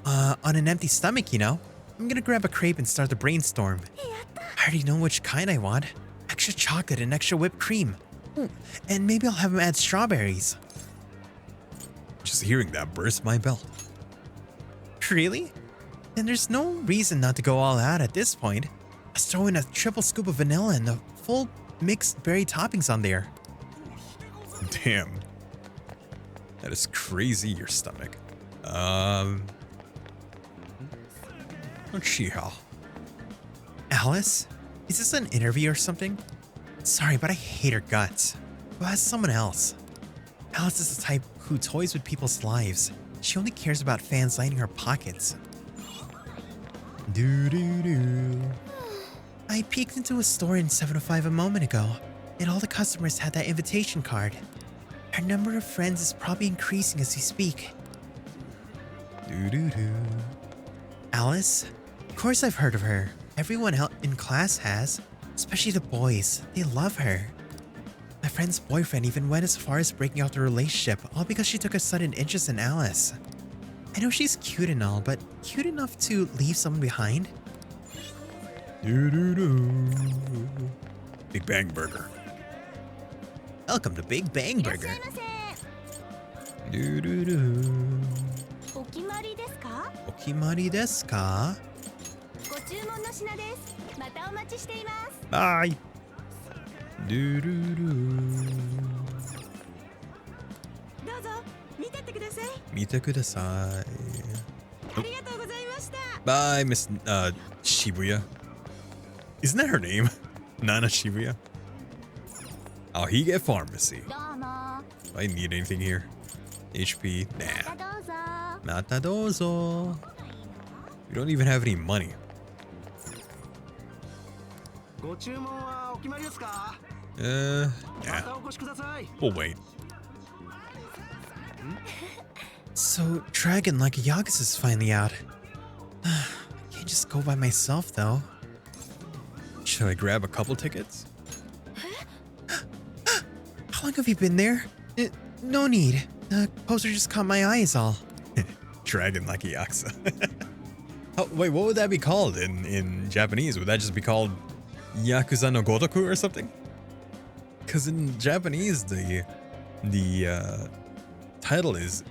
on an empty stomach, you know? I'm gonna grab a crepe and start the brainstorm. I already know which kind I want. Extra chocolate and extra whipped cream. And maybe I'll have them add strawberries. Just hearing that burst my belt. Really? Then there's no reason not to go all out at this point. Let's throw in a triple scoop of vanilla and the full mixed berry toppings on there. Damn. That is crazy, your stomach. Let's see how. Alice? Is this an interview or something? Sorry, but I hate her guts. Go ask someone else. Alice is the type who toys with people's lives. She only cares about fans lining her pockets. I peeked into a store in 705 a moment ago, and all the customers had that invitation card. Her number of friends is probably increasing as we speak. Alice? Of course I've heard of her. Everyone else in class has, especially the boys. They love her. My friend's boyfriend even went as far as breaking off the relationship, all because she took a sudden interest in Alice. I know she's cute and all, but cute enough to leave someone behind? Big Bang Burger. Welcome to Big Bang Burger. Okimari desu ka? Bye. Mite kudasai. Bye, Miss Shibuya. Isn't that her name? Nana Shibuya? Oh, he get pharmacy. Do I need anything here? HP? Nah. Mata dozo. We don't even have any money. Yeah. We'll wait. So, Dragon like Yagus is finally out. I can't just go by myself, though. Should I grab a couple tickets? How long have you been there? No need. The poster just caught my eye is all. Dragon like Yakuza. Oh, wait, what would that be called in Japanese? Would that just be called Yakuza no Gotoku or something? Because in Japanese, the title is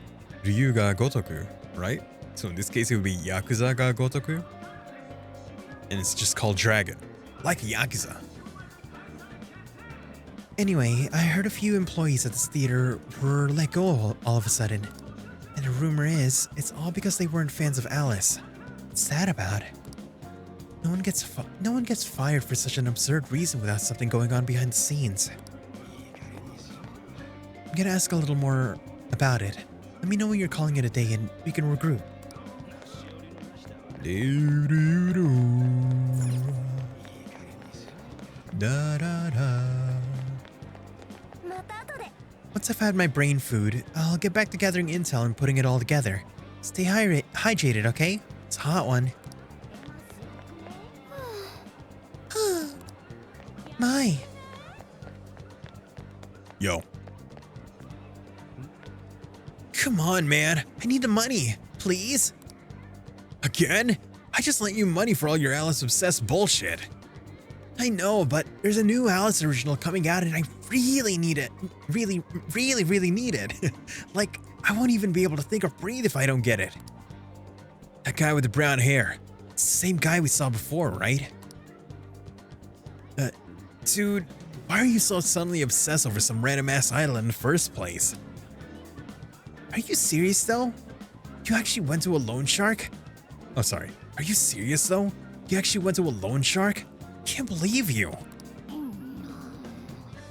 Ryu ga Gotoku. right? So in this case, it would be Yakuza ga Gotoku. And it's just called Dragon. Like Yakuza. Anyway, I heard a few employees at this theater were let go all of a sudden. And the rumor is, it's all because they weren't fans of Alice. What's that about? No one gets fired for such an absurd reason without something going on behind the scenes. I'm gonna ask a little more about it. Let me know when you're calling it a day and we can regroup. Da da da. Once I've had my brain food, I'll get back to gathering intel and putting it all together. Stay hydrated, okay? It's a hot one. My. Yo. Come on, man. I need the money. Please? Again? I just lent you money for all your Alice-obsessed bullshit. I know, but there's a new Alice original coming out and I really need it. Really need it. Like, I won't even be able to think or breathe if I don't get it. That guy with the brown hair. It's the same guy we saw before, right? Dude, why are you so suddenly obsessed over some random-ass idol in the first place? Are you serious, though? You actually went to a loan shark? Oh, sorry. Are you serious, though? You actually went to a loan shark? Can't believe you.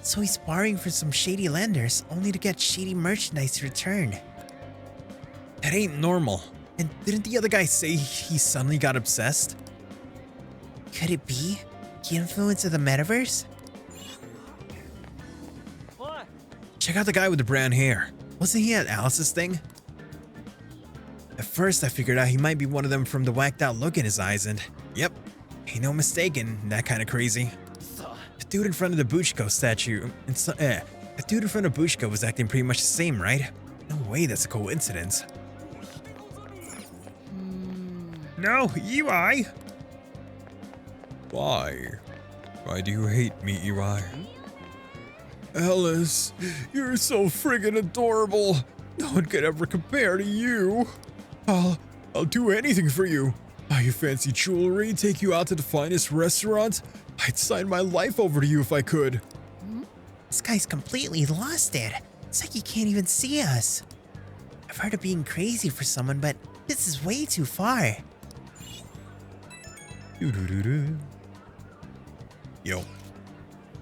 So he's borrowing from some shady lenders only to get shady merchandise in return. That ain't normal. And didn't the other guy say he suddenly got obsessed? Could it be the influence of the metaverse? Check out the guy with the brown hair. Wasn't he at Alice's thing? At first I figured out he might be one of them from the whacked out look in his eyes and, yep, ain't no mistaking, that kind of crazy. The dude in front of the Buchko statue, the dude in front of Buchko was acting pretty much the same, right? No way that's a coincidence. No, EY! Why? Why do you hate me, EY? Alice, you're so friggin' adorable. No one could ever compare to you. I'll do anything for you. Buy you fancy jewelry, take you out to the finest restaurant. I'd sign my life over to you if I could. This guy's completely lost it. It's like he can't even see us. I've heard of being crazy for someone, but this is way too far. Yo.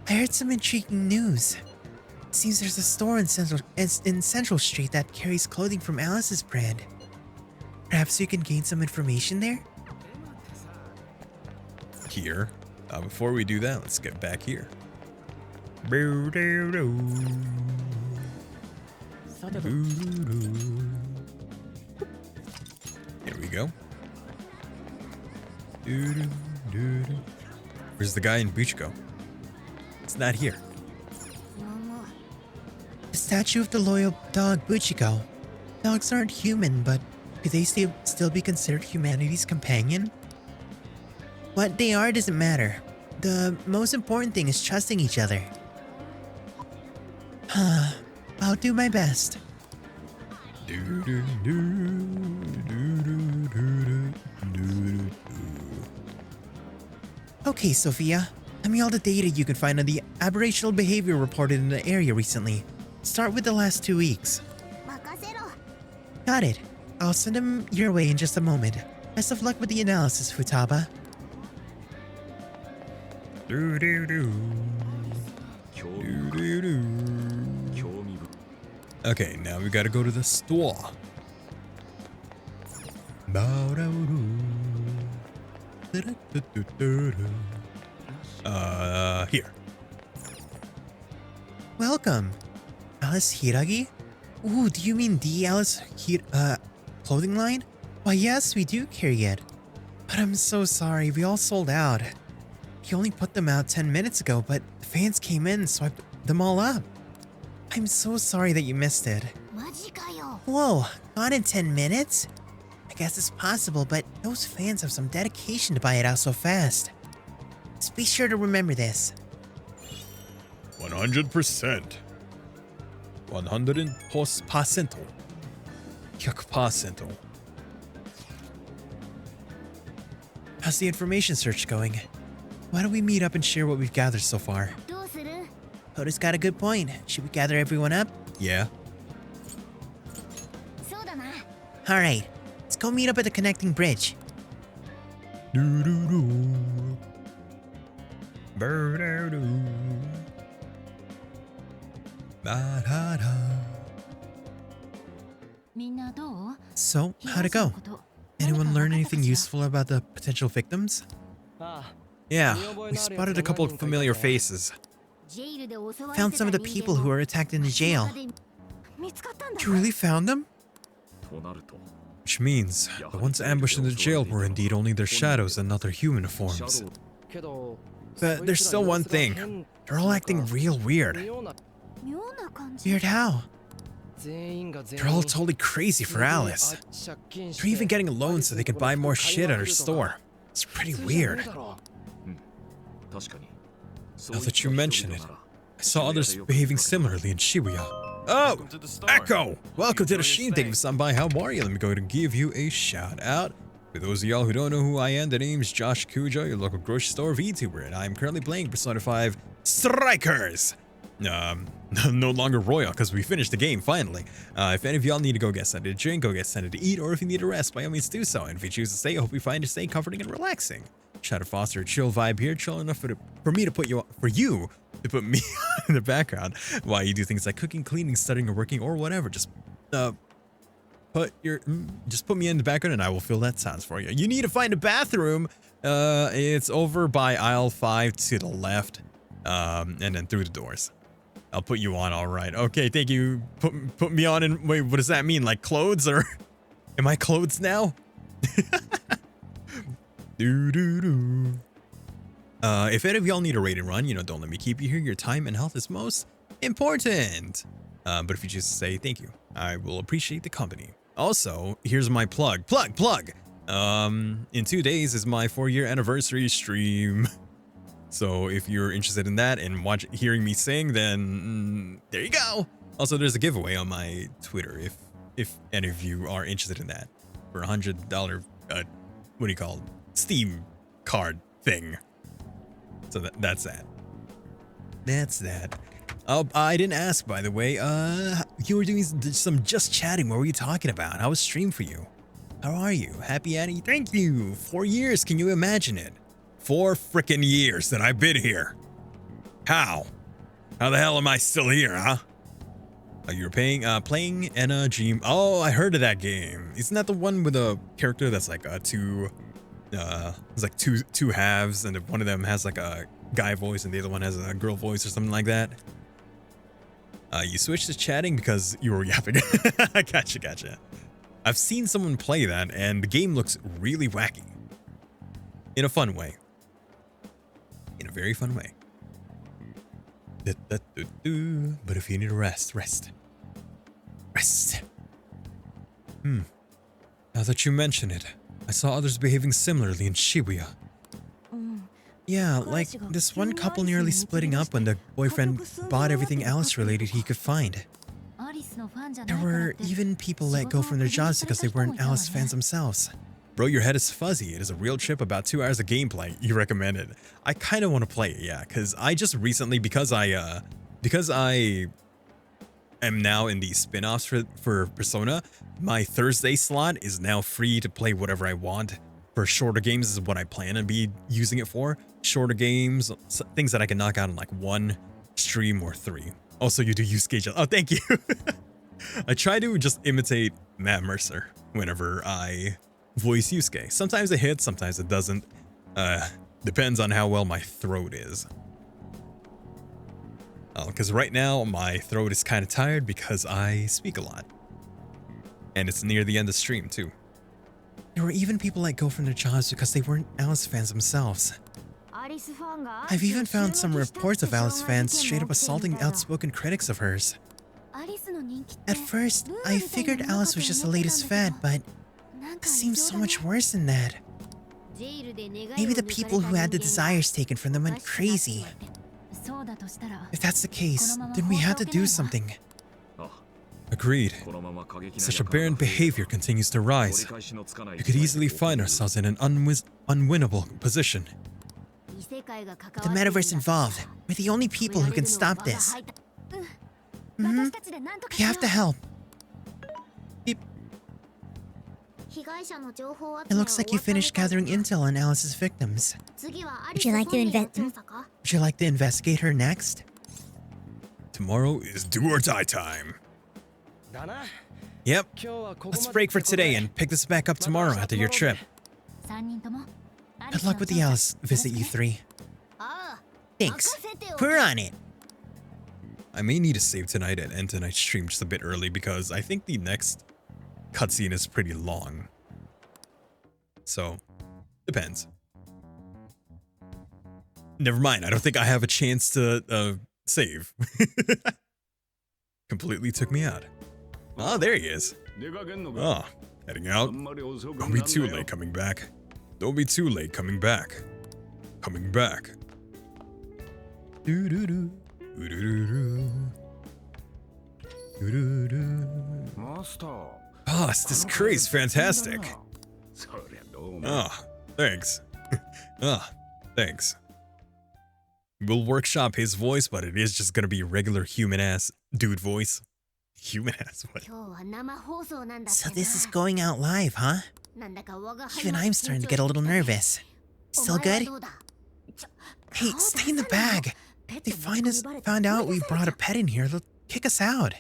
I heard some intriguing news. It seems there's a store in Central Street that carries clothing from Alice's brand. Perhaps you can gain some information there? Here. Before we do that, let's get back here. Here we go. Where's the guy in Buchko? It's not here. The statue of the loyal dog Buchiko. Dogs aren't human, but could they still be considered humanity's companion? What they are doesn't matter. The most important thing is trusting each other. I'll do my best. Okay, Sophia. Tell me all the data you can find on the aberrational behavior reported in the area recently. Start with the last 2 weeks. Got it. I'll send them your way in just a moment. Best of luck with the analysis, Futaba. Okay, now we gotta go to the store. Here. Welcome. Alice Hiragi? Ooh, do you mean the Alice clothing line? Why yes, we do carry it. But I'm so sorry, we all sold out. He only put them out 10 minutes ago, but the fans came in and swiped them all up. I'm so sorry that you missed it. Whoa, gone in 10 minutes? I guess it's possible, but those fans have some dedication to buy it out so fast. Just be sure to remember this. 100%. 100%. 100%. How's the information search going? Why don't we meet up and share what we've gathered so far? Hoda's got a good point. Should we gather everyone up? Yeah. Alright, let's go meet up at the connecting bridge. So, how'd it go? Anyone learn anything useful about the potential victims? Yeah, we spotted a couple of familiar faces. Found some of the people who were attacked in the jail. You really found them? Which means, the ones ambushed in the jail were indeed only their shadows and not their human forms. But there's still one thing. They're all acting real weird. Weird how? They're all totally crazy for Alice. They're even getting loans so they can buy more shit at her store. It's pretty weird. Now that you mention it, I saw others behaving similarly in Shibuya. Oh! Echo! Welcome to the stream. Thank you for stopping by. How are you? Let me go ahead and give you a shout out. For those of y'all who don't know who I am, the name's Josh Kuju, your local grocery store VTuber, and I'm currently playing Persona 5 Strikers! No longer royal, because we finished the game, finally. If any of y'all need to go get something to drink, go get something to eat, or if you need a rest, by all means do so. And if you choose to stay, I hope you find your stay comforting and relaxing. Try to foster a chill vibe here, chill enough for me to put you to put me in the background while you do things like cooking, cleaning, studying, or working, or whatever. Just put me in the background and I will fill that sounds for you. You need to find a bathroom. It's over by aisle 5 to the left, and then through the doors. I'll put you on, all right. Okay, thank you. Put me on, and wait, what does that mean? Like clothes, or am I clothes now? If any of y'all need a raid and run, don't let me keep you here. Your time and health is most important. But if you choose to say thank you, I will appreciate the company. Also, here's my plug. In 2 days is my 4-year anniversary stream. So if you're interested in that and hearing me sing, then there you go. Also, there's a giveaway on my Twitter if any of you are interested in that for $100 what do you call it? Steam card thing. So that's that. That's that. Oh, I didn't ask, by the way. You were doing some just chatting. What were you talking about? How was stream for you? How are you? Happy Annie? Thank you. 4 years. Can you imagine it? 4 frickin' years that I've been here. How? How the hell am I still here, huh? Oh, you were playing Enna Dream. Oh, I heard of that game. Isn't that the one with a character that's like two halves, and one of them has like a guy voice and the other one has a girl voice or something like that? You switched to chatting because you were yapping. Gotcha. I've seen someone play that, and the game looks really wacky. In a fun way. In a very fun way. But if you need a rest. Now that you mention it, I saw others behaving similarly in Shibuya. Yeah, like this one couple nearly splitting up when the boyfriend bought everything Alice related he could find. There were even people let go from their jobs because they weren't Alice fans themselves. Bro, your head is fuzzy. It is a real trip, about 2 hours of gameplay. You recommend it. I kind of want to play it, yeah, because I just recently, because I am now in the spin-offs for Persona, my Thursday slot is now free to play whatever I want. For shorter games is what I plan to be using it for. Shorter games, things that I can knock out in like 1 stream or 3. Also, you do use gauge. Oh, thank you. I try to just imitate Matt Mercer whenever I voice Yusuke. Sometimes it hits, sometimes it doesn't. Depends on how well my throat is. Because right now my throat is kind of tired because I speak a lot. And it's near the end of stream too. There were even people let go from their jobs because they weren't Alice fans themselves. I've even found some reports of Alice fans straight up assaulting outspoken critics of hers. At first, I figured Alice was just the latest fad, but it seems so much worse than that. Maybe the people who had the desires taken from them went crazy. If that's the case, then we have to do something. Agreed. Such aberrant behavior continues to rise. We could easily find ourselves in an unwinnable position. With the metaverse involved, we're the only people who can stop this. We have to help. Beep. It looks like you finished gathering intel on Alice's victims. Would you like to Would you like to investigate her next? Tomorrow is do or die time. Yep. Let's break for today and pick this back up tomorrow after your trip. Good luck with the Alice visit, you three. Thanks. We're on it. I may need to save tonight and end tonight's stream just a bit early because I think the next cutscene is pretty long. So, depends. Never mind, I don't think I have a chance to save. Completely took me out. Oh, there he is. Oh, heading out. Don't be too late coming back. Don't be too late coming back. Coming back. Do-do-do. Do-do-do-do. Do-do-do. Boss, this crate's fantastic. Oh, thanks. Thanks. We'll workshop his voice, but it is just gonna be a regular human-ass dude voice. Human-ass what? So this is going out live, huh? Even I'm starting to get a little nervous. Still good? Hey, stay in the bag. They found out we brought a pet in here. They'll kick us out.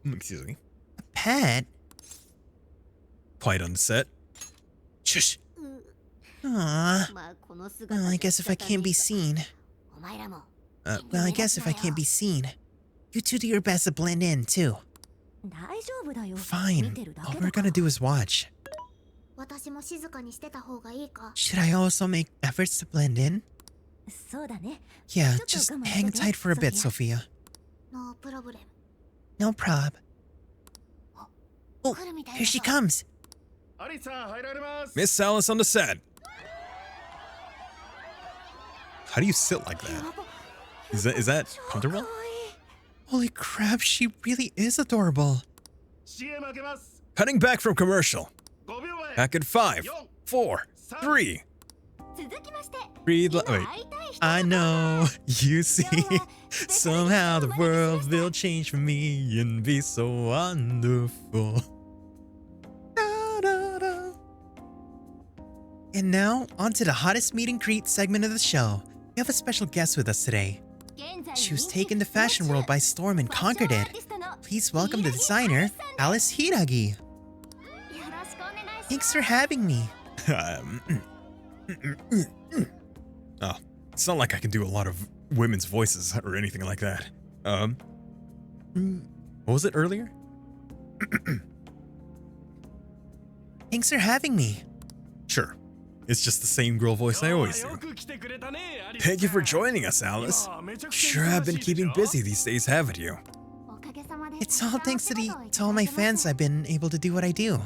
Excuse me. A pet? Quiet on the set. Shush. Aww. Well, I guess if I can't be seen... you two do your best to blend in, too. Fine. All we're gonna do is watch. Should I also make efforts to blend in? Yeah, just hang tight for a bit, Sophia. No prob. Oh, here she comes. Miss Alice on the set. How do you sit like that? Is that comfortable? Holy crap, she really is adorable. Cutting back from commercial. Back in 5, 4, 3. Wait, I know, you see. Somehow the world will change for me and be so wonderful. And now, on to the hottest meet and greet segment of the show. We have a special guest with us today. She was taken the fashion world by storm and conquered it. Please welcome the designer, Alice Hiragi. Thanks for having me. Oh, it's not like I can do a lot of women's voices or anything like that. What was it earlier? Thanks for having me. Sure. It's just the same girl voice I always do. Thank you for joining us, Alice. Sure have been keeping busy these days, haven't you? It's all thanks to all my fans I've been able to do what I do.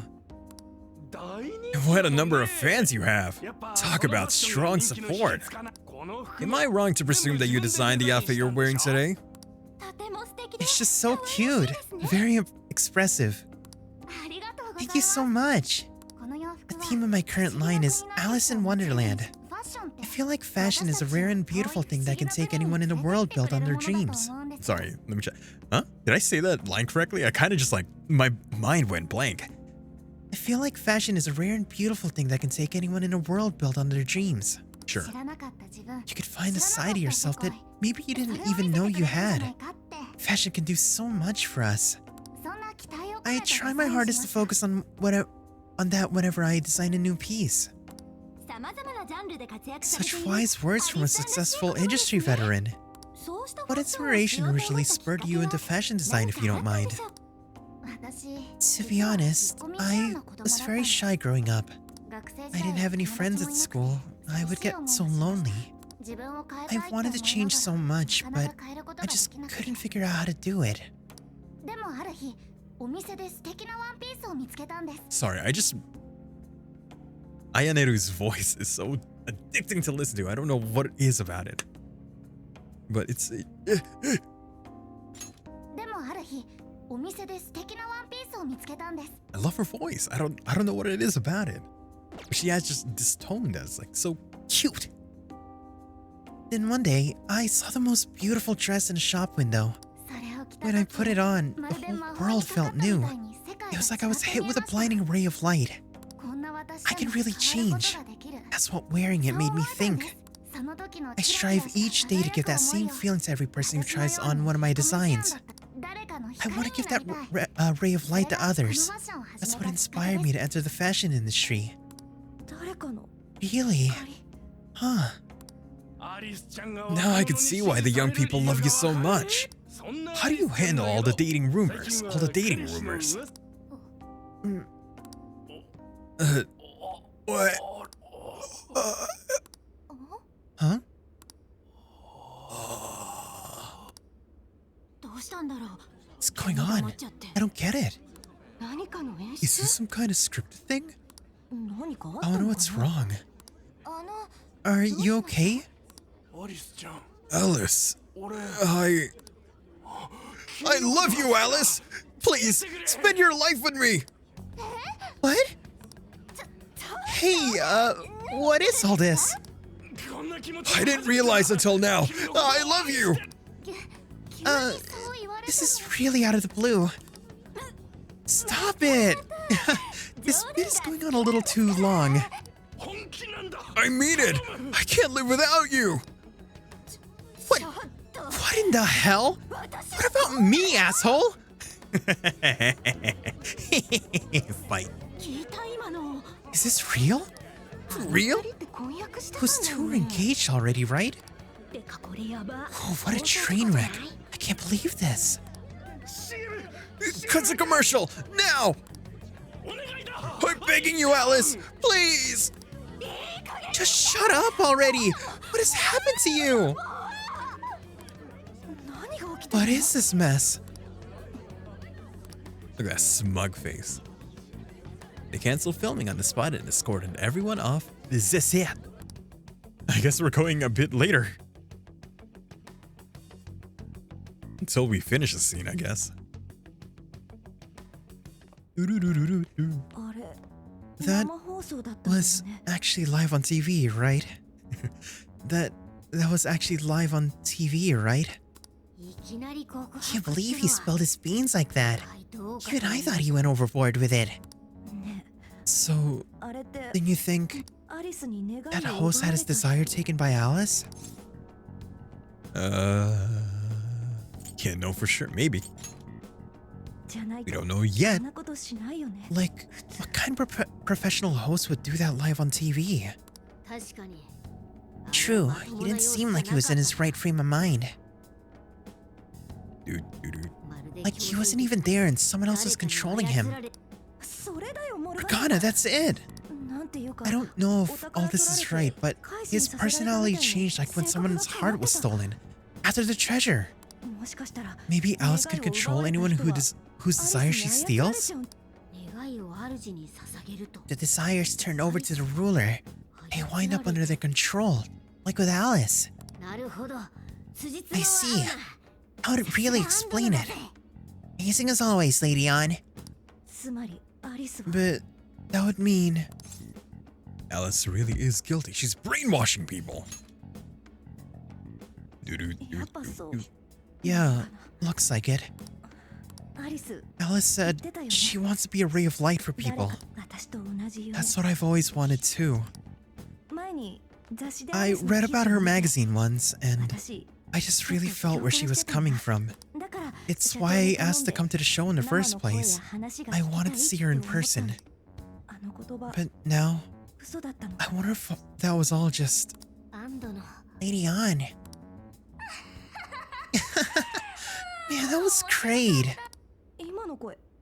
What a number of fans you have. Talk about strong support. Am I wrong to presume that you designed the outfit you're wearing today? It's just so cute. Very expressive. Thank you so much. The theme of my current line is Alice in Wonderland. I feel like fashion is a rare and beautiful thing that can take anyone in the world build on their dreams. Sorry, let me check. Huh? Did I say that line correctly? I kind of just my mind went blank. I feel like fashion is a rare and beautiful thing that can take anyone in a world built on their dreams. Sure. You could find a side of yourself that maybe you didn't even know you had. Fashion can do so much for us. I try my hardest to focus on that whenever I design a new piece. Such wise words from a successful industry veteran. What inspiration originally spurred you into fashion design, if you don't mind? To be honest, I was very shy growing up. I didn't have any friends at school. I would get so lonely. I wanted to change so much, but I just couldn't figure out how to do it. Sorry, Ayaneru's voice is so addicting to listen to. I don't know what it is about it. But it's... I love her voice. I don't know what it is about it. She has just this tone that's like so cute. Then one day, I saw the most beautiful dress in a shop window. When I put it on, the whole world felt new. It was like I was hit with a blinding ray of light. I can really change. That's what wearing it made me think. I strive each day to give that same feeling to every person who tries on one of my designs. I want to give that ray of light to others. That's what inspired me to enter the fashion industry. Really? Huh. Now I can see why the young people love you so much. How do you handle all the dating rumors? What? Huh? What's going on? I don't get it. Is this some kind of scripted thing? I wonder what's wrong. Are you okay? Alice, I love you, Alice! Please, spend your life with me! What? Hey, what is all this? I didn't realize until now. I love you! This is really out of the blue. Stop it! This bit is going on a little too long. I mean it! I can't live without you! What in the hell? What about me, asshole? Fight. Is this real? Real? Those two are engaged already, right? Oh, what a train wreck. I can't believe this. Cut the commercial! Now! I'm begging you, Alice! Please! Just shut up already! What has happened to you? What is this mess? Look at that smug face. They canceled filming on the spot and escorted everyone off. Is this it? I guess we're going a bit later. Until we finish the scene, I guess. That was actually live on TV, right? that was actually live on TV, right? Can't believe he spilled his beans like that. Even I thought he went overboard with it. So, then you think that host had his desire taken by Alice? Can't know for sure. Maybe. We don't know yet. Like, what kind of professional host would do that live on TV? True, he didn't seem like he was in his right frame of mind. Like he wasn't even there and someone else was controlling him. Morgana, that's it! I don't know if all this is right, but his personality changed like when someone's heart was stolen. After the treasure. Maybe Alice could control anyone whose desire she steals? The desires turn over to the ruler. They wind up under their control, like with Alice. I see. How would it really explain it? Amazing as always, Lady An. But that would mean... Alice really is guilty. She's brainwashing people. Yeah, looks like it. Alice said she wants to be a ray of light for people. That's what I've always wanted too. I read about her magazine once, and I just really felt where she was coming from. It's why I asked to come to the show in the first place. I wanted to see her in person. But now, I wonder if that was all just... Lady An. Man, that was great.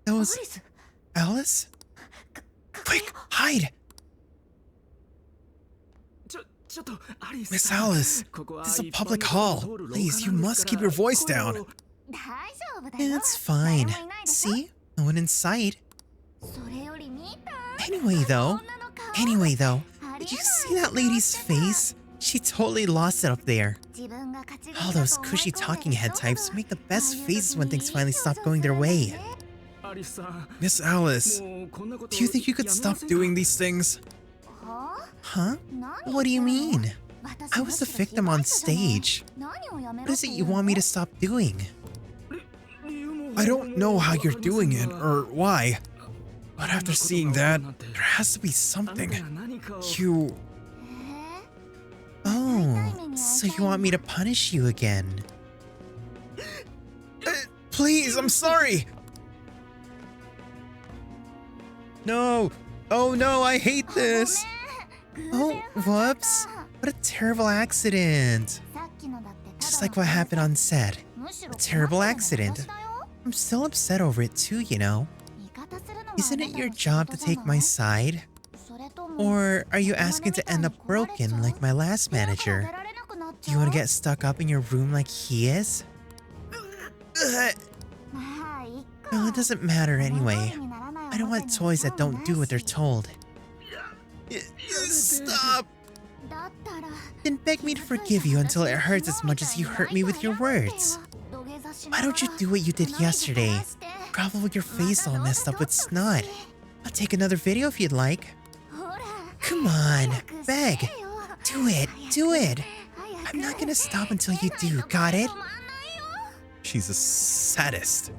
That was... Alice? Quick, hide! Miss Alice, this is a public hall. Please, you must keep your voice down. It's fine. See? No one in sight. Anyway though, did you see that lady's face? She totally lost it up there. All those cushy talking head types make the best faces when things finally stop going their way. Miss Alice, do you think you could stop doing these things? Huh? What do you mean? I was the victim on stage. What is it you want me to stop doing? I don't know how you're doing it or why, but after seeing that, there has to be something. You... Oh, so you want me to punish you again? Please, I'm sorry! No! Oh no, I hate this! Oh, whoops. What a terrible accident. Just like what happened on set. A terrible accident. I'm still upset over it too, you know. Isn't it your job to take my side? Or are you asking to end up broken like my last manager? Do you want to get stuck up in your room like he is? Well, it doesn't matter anyway. I don't want toys that don't do what they're told. Stop! Then beg me to forgive you until it hurts as much as you hurt me with your words. Why don't you do what you did yesterday? Grovel with your face all messed up with snot. I'll take another video if you'd like. Come on, beg. Do it, do it. I'm not gonna stop until you do, got it? She's a sadist.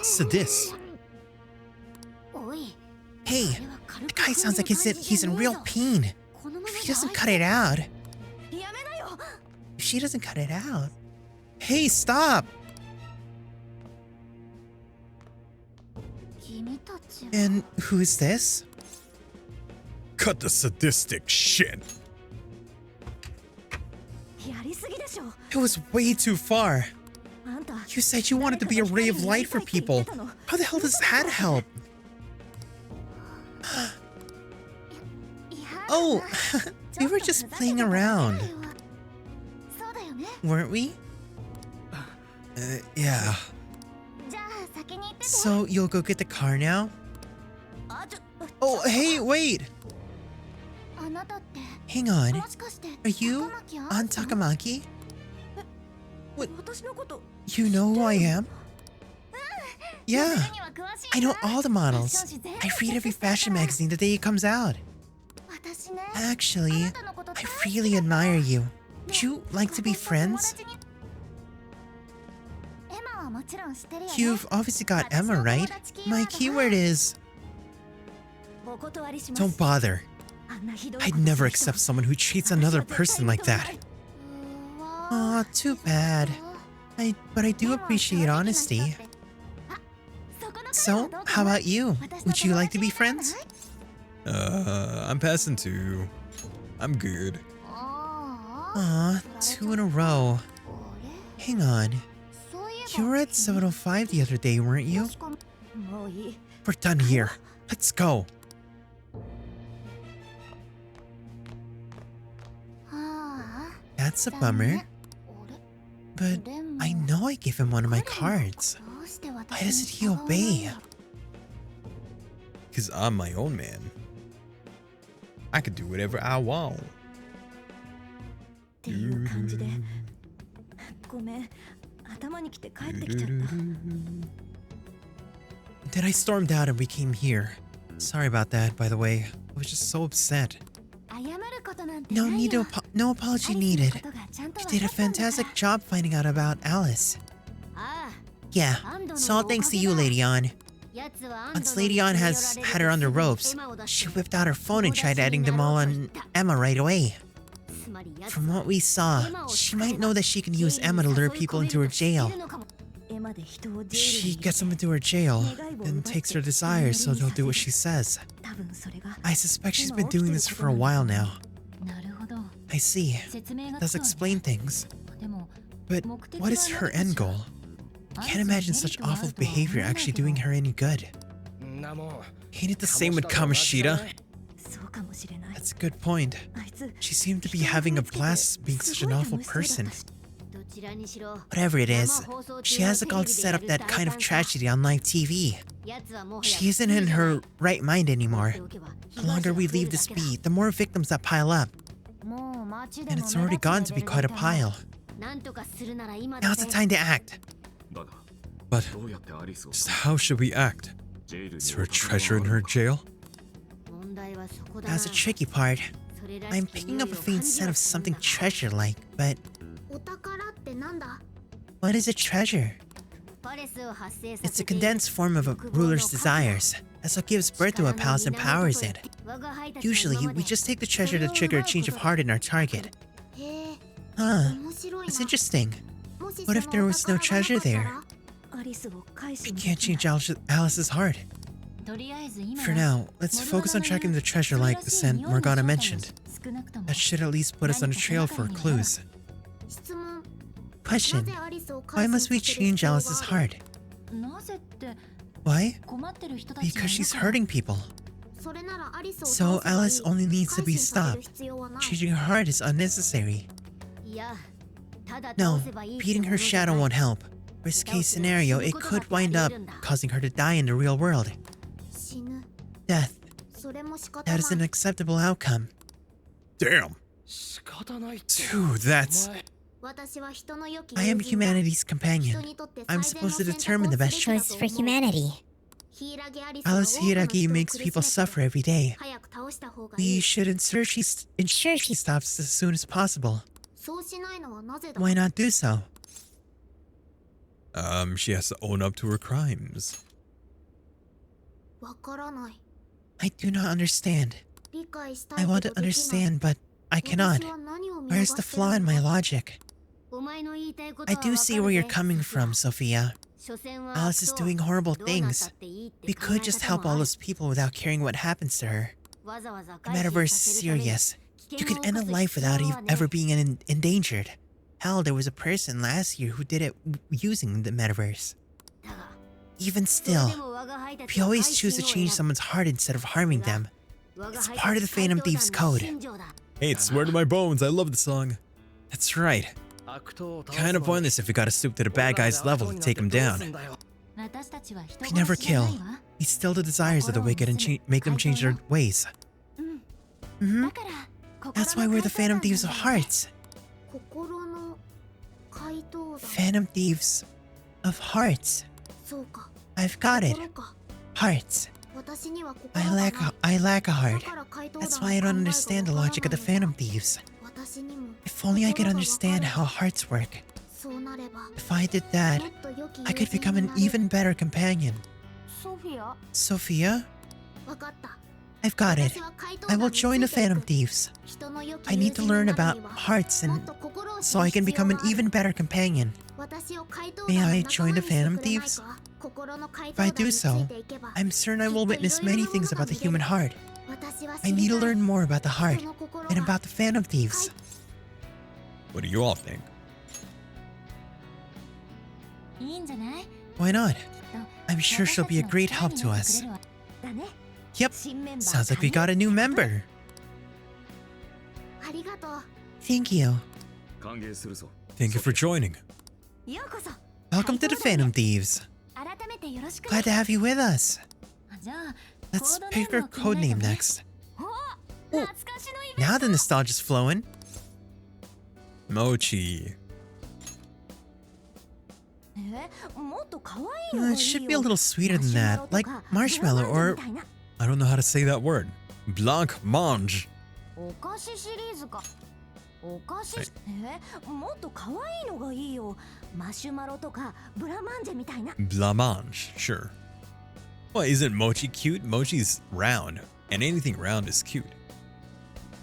Sadist. Hey, the guy sounds like he's in real pain. If he doesn't cut it out... If she doesn't cut it out... Hey, stop! And who's this? Cut the sadistic shit. It was way too far. You said you wanted to be a ray of light for people. How the hell does that help? Oh, we were just playing around. Weren't we? Yeah. So you'll go get the car now? Oh, hey, wait! Hang on. Are you on Takamaki? What? You know who I am? Yeah. I know all the models. I read every fashion magazine the day it comes out. Actually, I really admire you. Would you like to be friends? You've obviously got Emma, right? My keyword is... Don't bother. I'd never accept someone who treats another person like that. Aw, too bad. But I do appreciate honesty. So, how about you? Would you like to be friends? I'm passing two. I'm good. Aw, 2 in a row. Hang on. You were at 705 the other day, weren't you? We're done here. Let's go. That's a bummer. But I know I gave him one of my cards. Why doesn't he obey? Because I'm my own man. I could do whatever I want. Then I stormed out and we came here. Sorry about that, by the way. I was just so upset. No apology needed. You did a fantastic job finding out about Alice. Yeah, it's all thanks to you, Lady On. Once Lady On had her on the ropes, she whipped out her phone and tried adding them all on Emma right away. From what we saw, she might know that she can use Emma to lure people into her jail. She gets them into her jail, then takes their desires so they'll do what she says. I suspect she's been doing this for a while now. I see. Does explain things. But what is her end goal? Can't imagine such awful behavior actually doing her any good. Ain't it the same with Kamoshida? That's a good point. She seemed to be having a blast being such an awful person. Whatever it is, she has the gall to set up that kind of tragedy on live TV. She isn't in her right mind anymore. The longer we leave this be, the more victims that pile up. And it's already gotten to be quite a pile. Now's the time to act. But just how should we act? Is there a treasure in her jail? That's the tricky part. I'm picking up a faint scent of something treasure-like, but what is a treasure? It's a condensed form of a ruler's desires. That's what gives birth to a palace and powers it. Usually, we just take the treasure to trigger a change of heart in our target. Huh, that's interesting. What if there was no treasure there? We can't change Alice's heart. For now, let's focus on tracking the treasure like the scent Morgana mentioned. That should at least put us on a trail for clues. Question: why must we change Alice's heart? Why? Because she's hurting people. So Alice only needs to be stopped. Changing her heart is unnecessary. No, beating her shadow won't help. Worst case scenario, it could wind up causing her to die in the real world. Death. That is an acceptable outcome. Damn. Dude, that's... I am humanity's companion. I'm supposed to determine the best choice. Choice for humanity. Alice Hiragi makes people suffer every day. We should ensure she stops as soon as possible. Why not do so? She has to own up to her crimes. I do not understand. I want to understand, but I cannot. Where's the flaw in my logic? I do see where you're coming from, Sophia. Alice is doing horrible things. We could just help all those people without caring what happens to her. The metaverse is serious. You can end a life without ever being endangered. Hell, there was a person last year who did it using the metaverse. Even still, we always choose to change someone's heart instead of harming them. It's part of the Phantom Thieves code. Hey, it's Swear to My Bones. I love the song. That's right. Kind of pointless if we gotta stoop to the bad guy's level to take him down. We never kill. We still the desires of the wicked and make them change their ways. That's why we're the Phantom Thieves of Hearts. Phantom Thieves of Hearts. I've got it. Hearts. I lack a heart. That's why I don't understand the logic of the Phantom Thieves. If only I could understand how hearts work. If I did that, I could become an even better companion. Sophia? I've got it. I will join the Phantom Thieves. I need to learn about hearts and so I can become an even better companion. May I join the Phantom Thieves? If I do so, I'm certain I will witness many things about the human heart. I need to learn more about the heart and about the Phantom Thieves. What do you all think? Why not? I'm sure she'll be a great help to us. Yep, sounds like we got a new member. Thank you. Thank you for joining. Welcome to the Phantom Thieves. Glad to have you with us. Let's pick our codename next. Ooh, now the nostalgia's flowing. Mochi. It should be a little sweeter than that, like marshmallow or... I don't know how to say that word. Blanc mange. Blancmange, sure. Well, isn't Mochi cute? Mochi's round, and anything round is cute.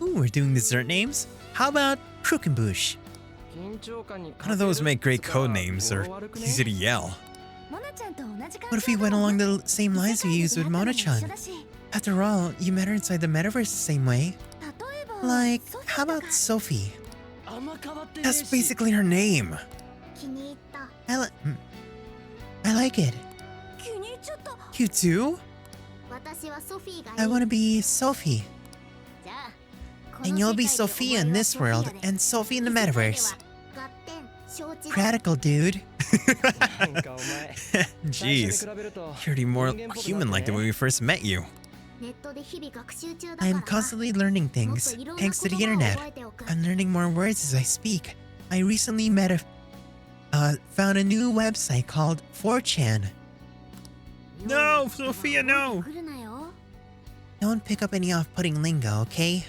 Ooh, we're doing dessert names? How about Krokenbush? None of those make great code names, or easy to yell. What if we went along the same lines we used with Mona-chan? After all, you met her inside the metaverse the same way. Like, how about Sophie? That's basically her name. I like it. You too? I want to be Sophie. And you'll be Sophia in this world, and Sophie in the metaverse. Radical, dude. Jeez. You're already more human-like than when we first met you. I am constantly learning things, thanks to the internet. I'm learning more words as I speak. I recently found a new website called 4chan. No, Sophia, no. Don't pick up any off-putting lingo, okay?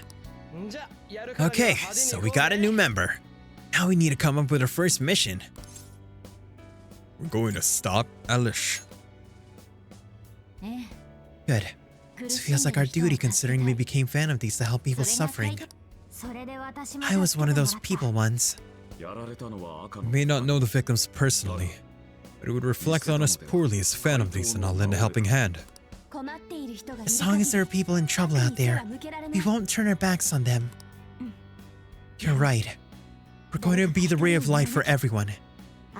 Okay, so we got a new member. Now we need to come up with our first mission. We're going to stop Alish. Good. This feels like our duty considering we became fan of these to help people suffering. I was one of those people once. We may not know the victims personally, but it would reflect on us poorly as fan of these and not lend a helping hand. As long as there are people in trouble out there, we won't turn our backs on them. You're right. We're going to be the ray of light for everyone.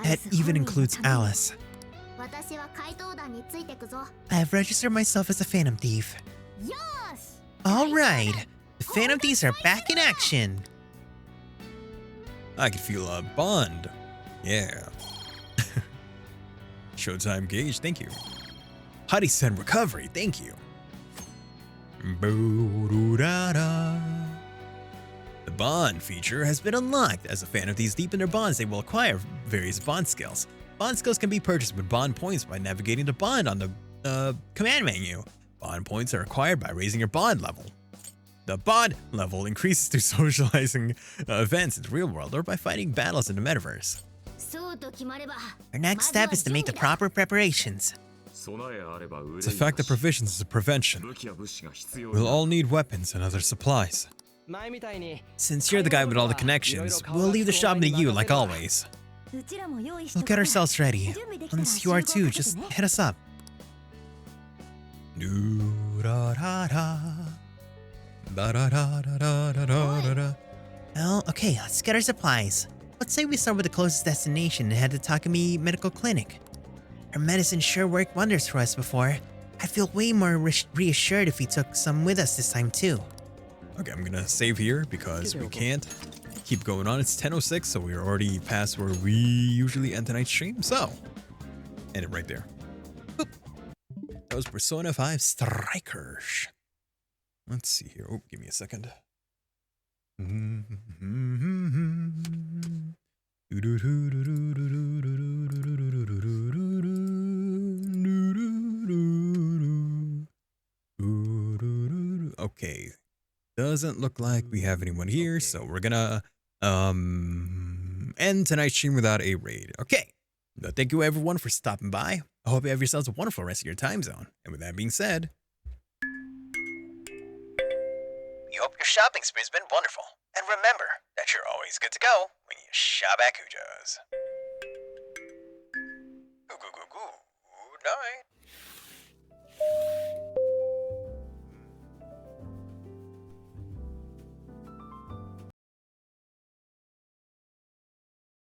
That even includes Alice. I have registered myself as a Phantom Thief. Alright, the Phantom Thieves are back in action. I can feel a bond. Yeah. Showtime gauge, thank you. Hottie send recovery, thank you. Boo-doo-da-da. The bond feature has been unlocked. As a fan of these deepen their bonds, they will acquire various bond skills. Bond skills can be purchased with bond points by navigating the bond on the command menu. Bond points are acquired by raising your bond level. The bond level increases through socializing events in the real world or by fighting battles in the metaverse. Our next step is to make the proper preparations. It's effective provisions as a prevention. We'll all need weapons and other supplies. Since you're the guy with all the connections, we'll leave the shopping to you like always. We'll get ourselves ready. Once you are too, just hit us up. Well, okay, let's get our supplies. Let's say we start with the closest destination and head to Takumi Medical Clinic. Her medicine sure worked wonders for us before. I'd feel way more reassured if we took some with us this time too. Okay, I'm gonna save here because we can't keep going on. It's 10:06, so we're already past where we usually end tonight's stream. So, end it right there. Boop. That was Persona 5 Strikers. Let's see here. Oh, give me a second. Okay. Doesn't look like we have anyone here, so we're gonna end tonight's stream without a raid. Okay. But thank you everyone for stopping by. I hope you have yourselves a wonderful rest of your time zone. And with that being said, We hope your shopping spree has been wonderful. And remember that you're always good to go when you shop at Kujo's. Good night.